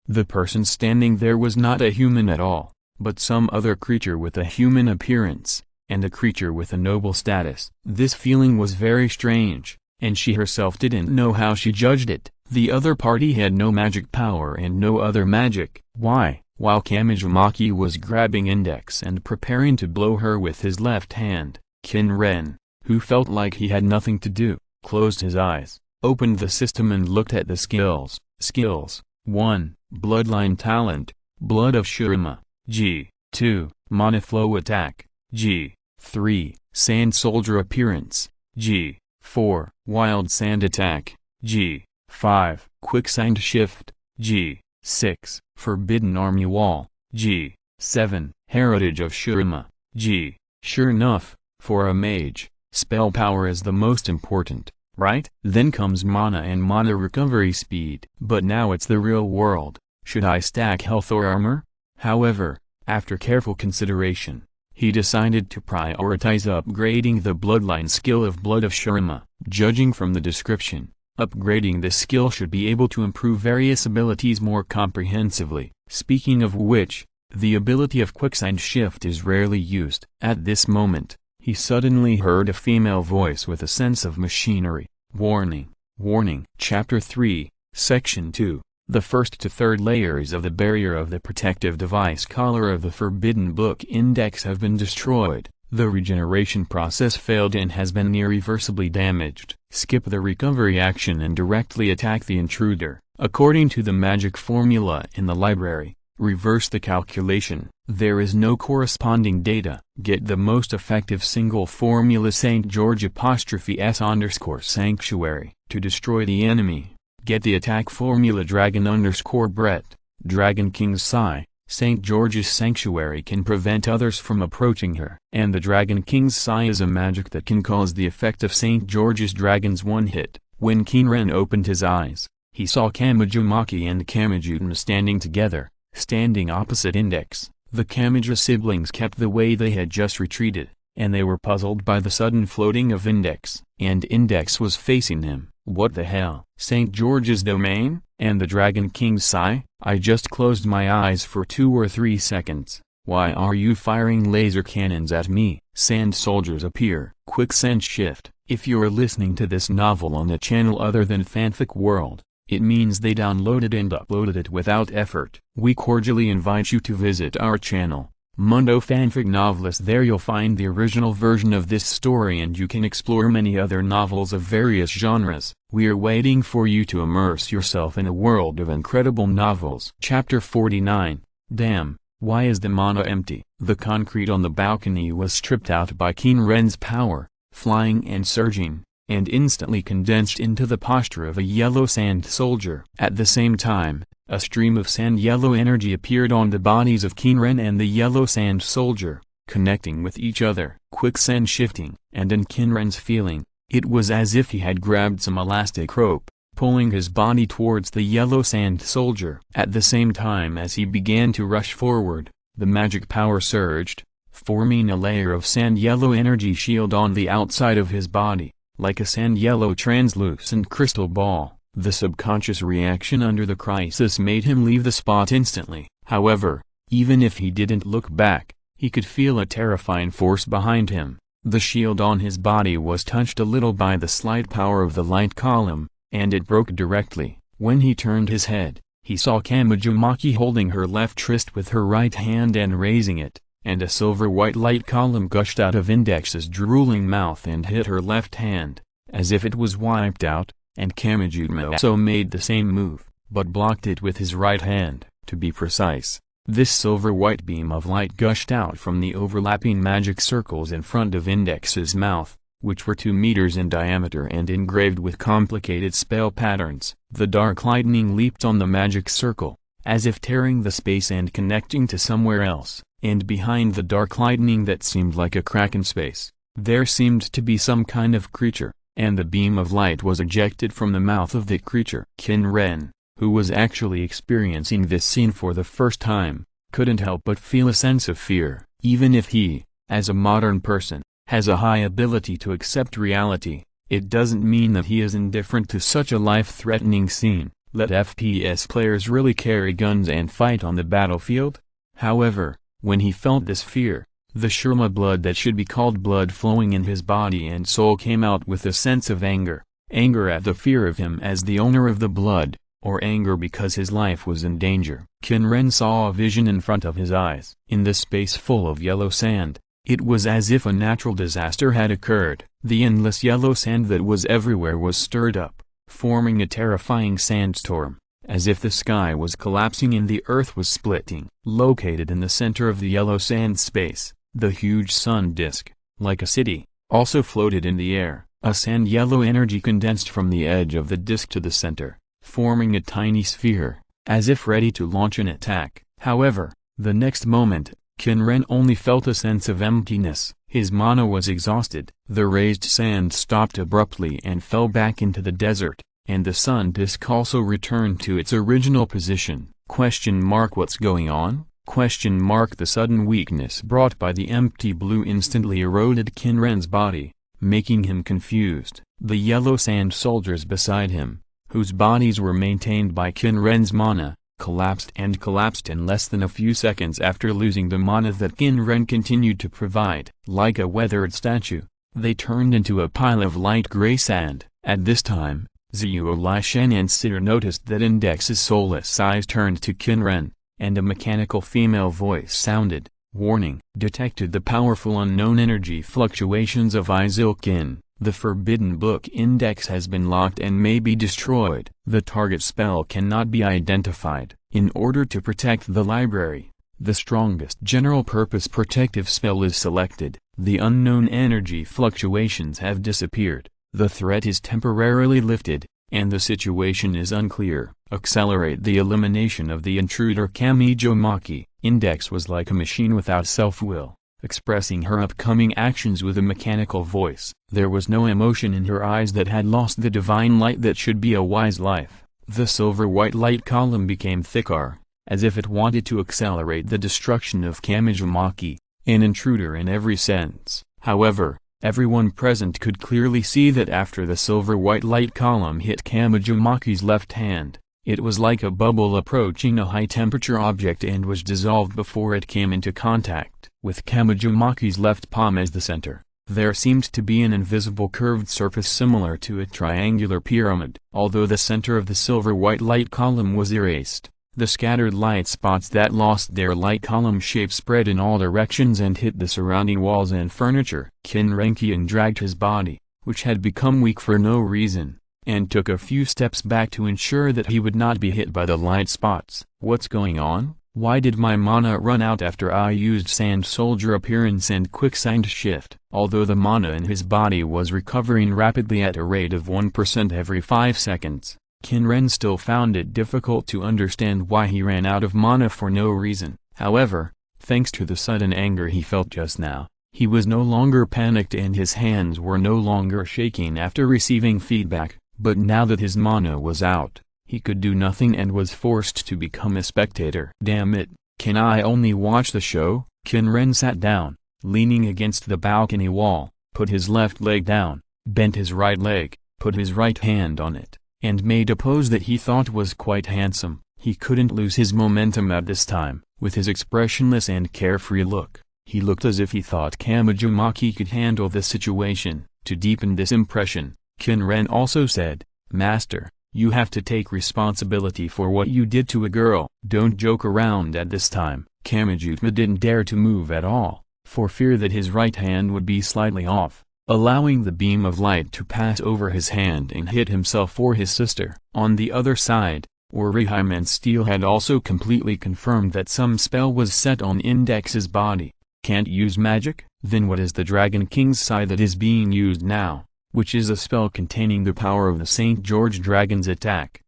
the person standing there was not a human at all, but some other creature with a human appearance, and a creature with a noble status. This feeling was very strange, and she herself didn't know how she judged it. The other party had no magic power and no other magic. Why? While Kamijumaki was grabbing Index and preparing to blow her with his left hand, Qin Ren, who felt like he had nothing to do, closed his eyes, opened the system and looked at the skills. Skills: 1. Bloodline talent, Blood of Shurima, G2, Monoflow attack, G3, Sand Soldier appearance, G4, Wild Sand attack, G5, Quicksand shift, G6, Forbidden Army wall, G7, Heritage of Shurima, G. Sure enough, for a mage, spell power is the most important, right? Then comes mana and mana recovery speed. But now it's the real world. Should I stack health or armor? However, after careful consideration, he decided to prioritize upgrading the bloodline skill of Blood of Shurima. Judging from the description, upgrading this skill should be able to improve various abilities more comprehensively. Speaking of which, the ability of Quicksand Shift is rarely used. At this moment, he suddenly heard a female voice with a sense of machinery. Warning, warning. Chapter 3, Section 2. The first to third layers of the barrier of the protective device collar of the Forbidden Book Index have been destroyed. The regeneration process failed and has been irreversibly damaged. Skip the recovery action and directly attack the intruder. According to the magic formula in the library, reverse the calculation. There is no corresponding data. Get the most effective single formula St. George *S_Sanctuary. To destroy the enemy, get the attack formula Dragon_Brett. Dragon King's Sigh. St. George's Sanctuary can prevent others from approaching her. And the Dragon King's Sigh is a magic that can cause the effect of St. George's Dragon's one hit. When Qin Ren opened his eyes, he saw Kamijumaki and Kamijutma standing together, standing opposite Index. The Kamija siblings kept the way they had just retreated, and they were puzzled by the sudden floating of Index. And Index was facing him. What the hell? St. George's domain? And the Dragon King's Sigh? I just closed my eyes for 2 or 3 seconds. Why are you firing laser cannons at me? Sand soldiers appear. Quicksand shift. If you're listening to this novel on a channel other than Fanfic World, it means they downloaded and uploaded it without effort. We cordially invite you to visit our channel. Mundo Fanfic Novelist. There you'll find the original version of this story, and you can explore many other novels of various genres. We are waiting for you to immerse yourself in a world of incredible novels. Chapter 49. Damn, why is the mana empty? The concrete on the balcony was stripped out by Qin Ren's power, flying and surging, and instantly condensed into the posture of a yellow sand soldier. At the same time, a stream of sand-yellow energy appeared on the bodies of Qin Ren and the yellow sand soldier, connecting with each other. Quicksand shifting, and in Qin Ren's feeling, it was as if he had grabbed some elastic rope, pulling his body towards the yellow sand soldier. At the same time as he began to rush forward, the magic power surged, forming a layer of sand-yellow energy shield on the outside of his body, like a sand-yellow translucent crystal ball. The subconscious reaction under the crisis made him leave the spot instantly. However, even if he didn't look back, he could feel a terrifying force behind him. The shield on his body was touched a little by the slight power of the light column, and it broke directly. When he turned his head, he saw Kamijumaki holding her left wrist with her right hand and raising it, and a silver-white light column gushed out of Index's drooling mouth and hit her left hand, as if it was wiped out. And Kamijuma also made the same move, but blocked it with his right hand. To be precise, this silver-white beam of light gushed out from the overlapping magic circles in front of Index's mouth, which were 2 meters in diameter and engraved with complicated spell patterns. The dark lightning leaped on the magic circle, as if tearing the space and connecting to somewhere else, and behind the dark lightning that seemed like a crack in space, there seemed to be some kind of creature, and the beam of light was ejected from the mouth of the creature. Qin Ren, who was actually experiencing this scene for the first time, couldn't help but feel a sense of fear. Even if he, as a modern person, has a high ability to accept reality, it doesn't mean that he is indifferent to such a life-threatening scene. Let FPS players really carry guns and fight on the battlefield? However, when he felt this fear, the Shurima blood that should be called blood flowing in his body and soul came out with a sense of anger. Anger at the fear of him as the owner of the blood, or anger because his life was in danger. Qin Ren saw a vision in front of his eyes. In the space full of yellow sand, it was as if a natural disaster had occurred. The endless yellow sand that was everywhere was stirred up, forming a terrifying sandstorm, as if the sky was collapsing and the earth was splitting. Located in the center of the yellow sand space, the huge sun disk, like a city, also floated in the air. A sand-yellow energy condensed from the edge of the disk to the center, forming a tiny sphere, as if ready to launch an attack. However, the next moment, Qin Ren only felt a sense of emptiness. His mana was exhausted. The raised sand stopped abruptly and fell back into the desert, and the sun disk also returned to its original position. What's going on? The sudden weakness brought by the empty blue instantly eroded Qin Ren's body, making him confused. The yellow sand soldiers beside him, whose bodies were maintained by Qin Ren's mana, collapsed in less than a few seconds after losing the mana that Qin Ren continued to provide. Like a weathered statue, they turned into a pile of light gray sand. At this time, Zhuo Lishan and Sir noticed that Index's soulless eyes turned to Qin Ren, and a mechanical female voice sounded, warning. Detected the powerful unknown energy fluctuations of Izir Qin. The forbidden book index has been locked and may be destroyed. The target spell cannot be identified. In order to protect the library, the strongest general-purpose protective spell is selected. The unknown energy fluctuations have disappeared. The threat is temporarily lifted, and the situation is unclear. Accelerate the elimination of the intruder. Kamijumaki. Index was like a machine without self-will, expressing her upcoming actions with a mechanical voice. There was no emotion in her eyes that had lost the divine light that should be a wise life. The silver-white light column became thicker, as if it wanted to accelerate the destruction of Kamijumaki, an intruder in every sense. However, everyone present could clearly see that after the silver-white light column hit Kamijumaki's left hand, it was like a bubble approaching a high-temperature object and was dissolved before it came into contact with Kamijumaki's left palm as the center. There seemed to be an invisible curved surface similar to a triangular pyramid. Although the center of the silver-white light column was erased, The scattered light spots that lost their light column shape spread in all directions and hit the surrounding walls and furniture. Qin Ren dragged his body, which had become weak for no reason, and took a few steps back to ensure that he would not be hit by the light spots. What's going on? Why did my mana run out after I used Sand Soldier appearance and Quicksand Shift? Although the mana in his body was recovering rapidly at a rate of 1% every 5 seconds, Qin Ren still found it difficult to understand why he ran out of mana for no reason. However, thanks to the sudden anger he felt just now, he was no longer panicked and his hands were no longer shaking after receiving feedback, but now that his mana was out, he could do nothing and was forced to become a spectator. Damn it, can I only watch the show? Qin Ren sat down, leaning against the balcony wall, put his left leg down, bent his right leg, put his right hand on it, and made a pose that he thought was quite handsome. He couldn't lose his momentum at this time. With his expressionless and carefree look, he looked as if he thought Kamijumaki could handle the situation. To deepen this impression, Qin Ren also said, "Master, you have to take responsibility for what you did to a girl. Don't joke around at this time." Kamijutma didn't dare to move at all, for fear that his right hand would be slightly off, allowing the beam of light to pass over his hand and hit himself or his sister. On the other side, Orihime and Steel had also completely confirmed that some spell was set on Index's body. Can't use magic? Then what is the Dragon King's Sigh that is being used now, which is a spell containing the power of the St. George Dragon's attack?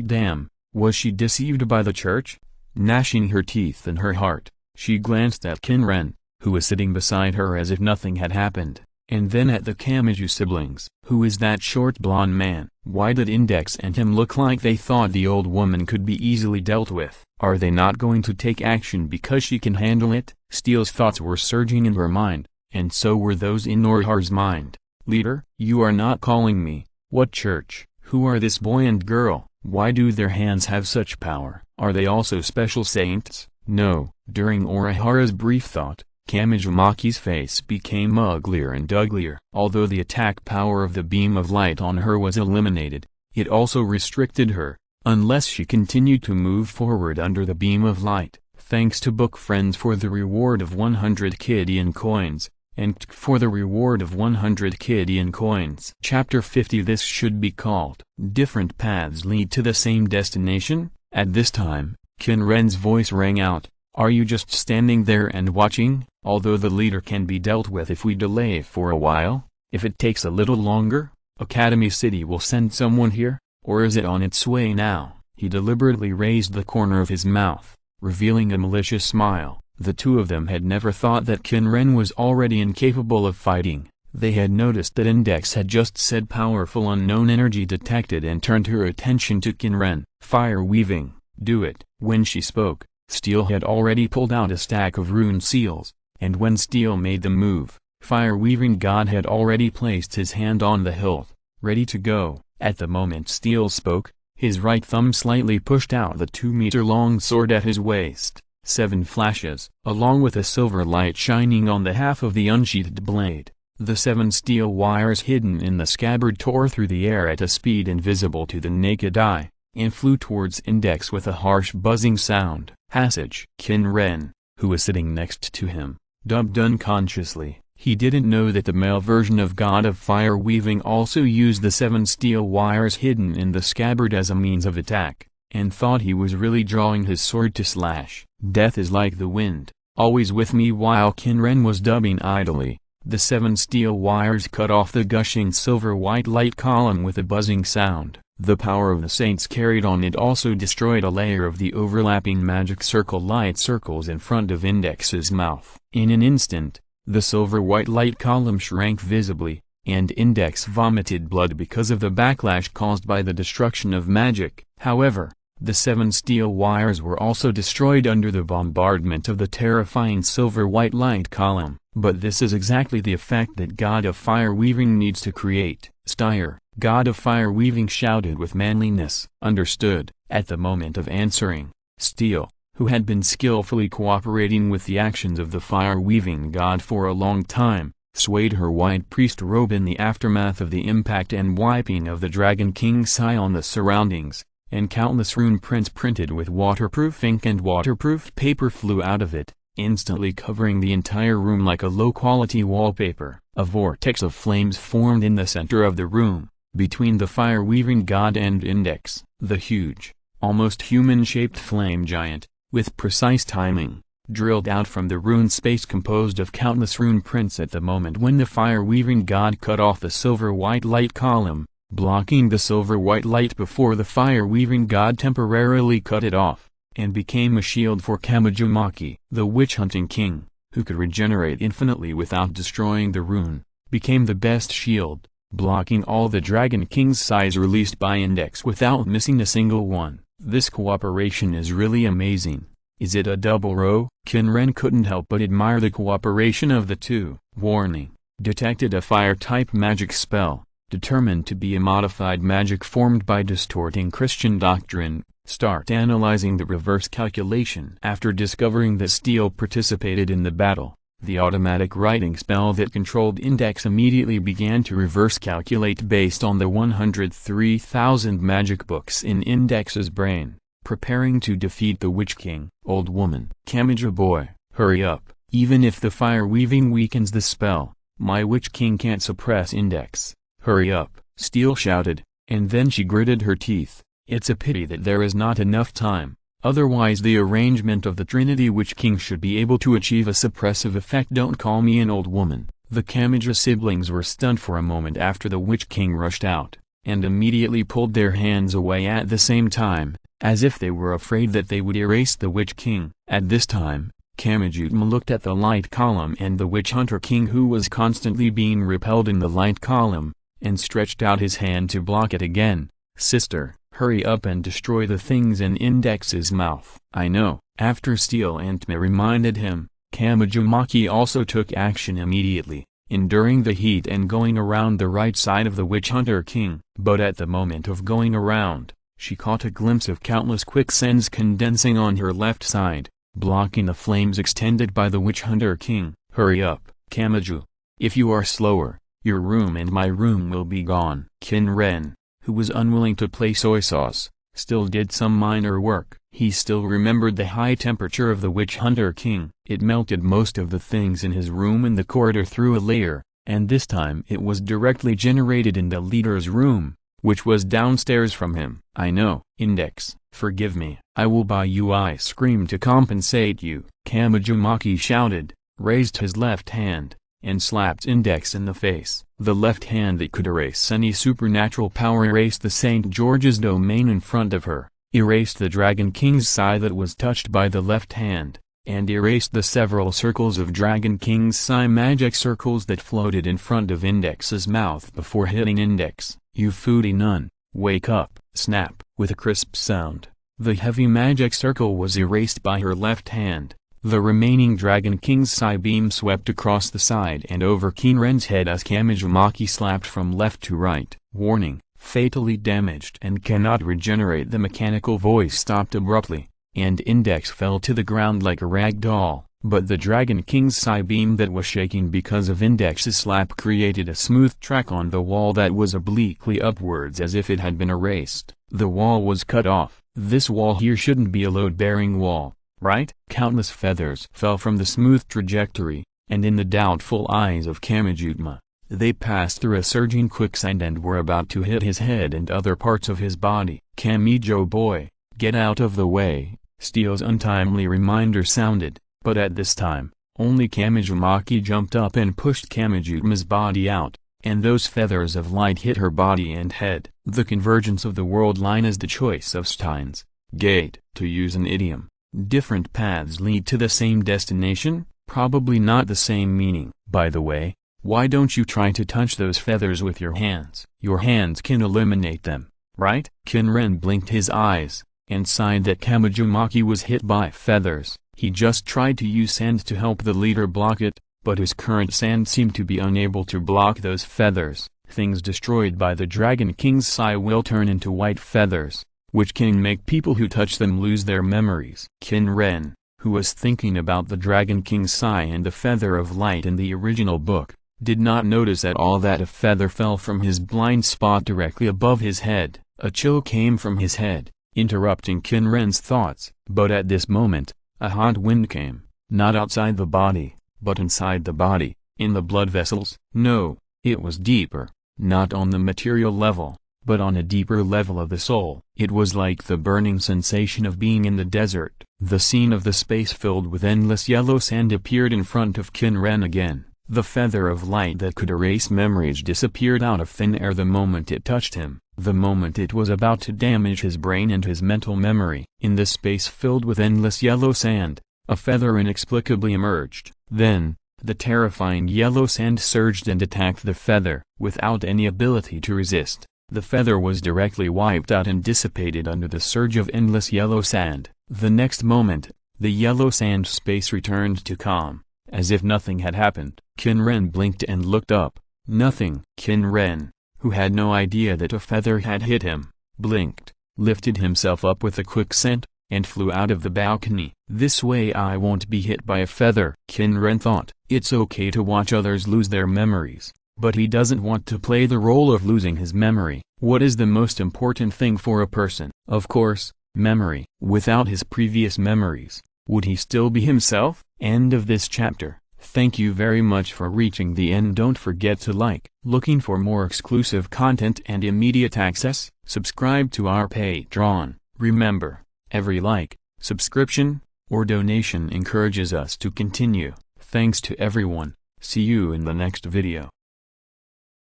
Damn, was she deceived by the church? Gnashing her teeth in her heart, she glanced at Qin Ren, who was sitting beside her as if nothing had happened, and then at the Kamiju siblings. Who is that short blonde man? Why did Index and him look like they thought the old woman could be easily dealt with? Are they not going to take action because she can handle it? Steel's thoughts were surging in her mind, and so were those in Norhar's mind. Leader, you are not calling me. What church? Who are this boy and girl? Why do their hands have such power? Are they also special saints? No. During Orihara's brief thought, Kamijumaki's face became uglier and uglier. Although the attack power of the beam of light on her was eliminated, it also restricted her, unless she continued to move forward under the beam of light. Thanks to Book Friends for the reward of 100 Kidian coins, and KT for the reward of 100 Kidian coins. Chapter 50. This should be called Different Paths Lead to the Same Destination. At this time, Qin Ren's voice rang out. Are you just standing there and watching? Although the leader can be dealt with if we delay for a while, if it takes a little longer, Academy City will send someone here, or is it on its way now? He deliberately raised the corner of his mouth, revealing a malicious smile. The two of them had never thought that Qin Ren was already incapable of fighting. They had noticed that Index had just said powerful unknown energy detected and turned her attention to Qin Ren. Fire weaving, do it. When she spoke, Steel had already pulled out a stack of rune seals, and when Steel made the move, Fire-weaving God had already placed his hand on the hilt, ready to go. At the moment Steel spoke, his right thumb slightly pushed out the 2-meter-long sword at his waist. 7 flashes, along with a silver light shining on the half of the unsheathed blade. The 7 steel wires hidden in the scabbard tore through the air at a speed invisible to the naked eye, and flew towards Index with a harsh buzzing sound. Passage. Qin Ren, who was sitting next to him, dubbed unconsciously. He didn't know that the male version of God of Fire Weaving also used the 7 steel wires hidden in the scabbard as a means of attack, and thought he was really drawing his sword to slash. Death is like the wind, always with me. While Qin Ren was dubbing idly, the 7 steel wires cut off the gushing silver-white light column with a buzzing sound. The power of the saints carried on. It also destroyed a layer of the overlapping magic circle light circles in front of Index's mouth. In an instant, the silver-white light column shrank visibly, and Index vomited blood because of the backlash caused by the destruction of magic. However, the 7 steel wires were also destroyed under the bombardment of the terrifying silver-white light column. But this is exactly the effect that God of Fire Weaving needs to create. Styre, God of Fire Weaving shouted with manliness. Understood. At the moment of answering, Steel, who had been skillfully cooperating with the actions of the fire-weaving god for a long time, swayed her white priest robe in the aftermath of the impact and wiping of the Dragon King's sigh on the surroundings, and countless rune prints printed with waterproof ink and waterproof paper flew out of it, instantly covering the entire room like a low-quality wallpaper. A vortex of flames formed in the center of the room, between the fire-weaving god and Index. The huge, almost human-shaped flame giant, with precise timing, drilled out from the rune space composed of countless rune prints at the moment when the fire-weaving god cut off the silver-white light column, blocking the silver-white light before the fire-weaving god temporarily cut it off, and became a shield for Kamijumaki. The witch-hunting king, who could regenerate infinitely without destroying the rune, became the best shield, blocking all the Dragon King's size released by Index without missing a single one. This cooperation is really amazing. Is it a double row? Qin Ren couldn't help but admire the cooperation of the two. Warning. Detected a fire-type magic spell, determined to be a modified magic formed by distorting Christian doctrine. Start analyzing the reverse calculation. After discovering that Steel participated in the battle, the automatic writing spell that controlled Index immediately began to reverse calculate based on the 103,000 magic books in Index's brain, preparing to defeat the Witch King. Old woman. Kamija boy, hurry up. Even if the fire weaving weakens the spell, my Witch King can't suppress Index. Hurry up, Steel shouted, and then she gritted her teeth. It's a pity that there is not enough time, otherwise the arrangement of the Trinity Witch King should be able to achieve a suppressive effect. Don't call me an old woman. The Kamija siblings were stunned for a moment after the Witch King rushed out, and immediately pulled their hands away at the same time, as if they were afraid that they would erase the Witch King. At this time, Kamijutma looked at the light column and the Witch Hunter King who was constantly being repelled in the light column, and stretched out his hand to block it again. Sister, hurry up and destroy the things in Index's mouth. I know. After Steel and Tma reminded him, Kamijumaki also took action immediately, enduring the heat and going around the right side of the Witch Hunter King. But at the moment of going around, she caught a glimpse of countless quicksands condensing on her left side, blocking the flames extended by the Witch Hunter King. Hurry up, Kamiju. If you are slower, your room and my room will be gone. Qin Ren, who was unwilling to play soy sauce, still did some minor work. He still remembered the high temperature of the Witch Hunter King. It melted most of the things in his room in the corridor through a layer, and this time it was directly generated in the leader's room, which was downstairs from him. I know. Index, forgive me. I will buy you ice cream to compensate you. Kamijumaki shouted, raised his left hand, and slapped Index in the face. The left hand that could erase any supernatural power erased the St. George's domain in front of her, erased the Dragon King's Sai that was touched by the left hand, and erased the several circles of Dragon King's Sai magic circles that floated in front of Index's mouth before hitting Index. You foodie nun, wake up. Snap. With a crisp sound, the heavy magic circle was erased by her left hand. The remaining Dragon King's Sai beam swept across the side and over Qin Ren's head as Kamijumaki slapped from left to right. Warning, fatally damaged and cannot regenerate. The mechanical voice stopped abruptly, and Index fell to the ground like a rag doll. But the Dragon King's Sai beam that was shaking because of Index's slap created a smooth track on the wall that was obliquely upwards as if it had been erased. The wall was cut off. This wall here shouldn't be a load-bearing wall, right? Countless feathers fell from the smooth trajectory, and in the doubtful eyes of Kamijutma, they passed through a surging quicksand and were about to hit his head and other parts of his body. Kamijo boy, get out of the way. Steel's untimely reminder sounded, but at this time, only Kamijumaki jumped up and pushed Kamijutma's body out, and those feathers of light hit her body and head. The convergence of the world line is the choice of Stein's gate. To use an idiom, different paths lead to the same destination, probably not the same meaning. By the way, why don't you try to touch those feathers with your hands? Your hands can eliminate them, right? Qin Ren blinked his eyes, and sighed that Kamijumaki was hit by feathers. He just tried to use sand to help the leader block it, but his current sand seemed to be unable to block those feathers. Things destroyed by the Dragon King's Sai will turn into white feathers, which can make people who touch them lose their memories. Qin Ren, who was thinking about the Dragon King's Sai and the feather of light in the original book, did not notice at all that a feather fell from his blind spot directly above his head. A chill came from his head, interrupting Qin Ren's thoughts. But at this moment, a hot wind came, not outside the body, but inside the body, in the blood vessels. No, it was deeper, not on the material level, but on a deeper level of the soul. It was like the burning sensation of being in the desert. The scene of the space filled with endless yellow sand appeared in front of Qin Ren again. The feather of light that could erase memories disappeared out of thin air the moment it touched him, the moment it was about to damage his brain and his mental memory. In the space filled with endless yellow sand, a feather inexplicably emerged. Then, the terrifying yellow sand surged and attacked the feather. Without any ability to resist, the feather was directly wiped out and dissipated under the surge of endless yellow sand. The next moment, the yellow sand space returned to calm, as if nothing had happened. Qin Ren blinked and looked up. Nothing. Qin Ren, who had no idea that a feather had hit him, blinked, lifted himself up with a quick scent, and flew out of the balcony. This way I won't be hit by a feather. Qin Ren thought. It's okay to watch others lose their memories, but he doesn't want to play the role of losing his memory. What is the most important thing for a person? Of course, memory. Without his previous memories, would he still be himself? End of this chapter. Thank you very much for reaching the end. Don't forget to like. Looking for more exclusive content and immediate access? Subscribe to our Patreon. Remember, every like, subscription, or donation encourages us to continue. Thanks to everyone. See you in the next video.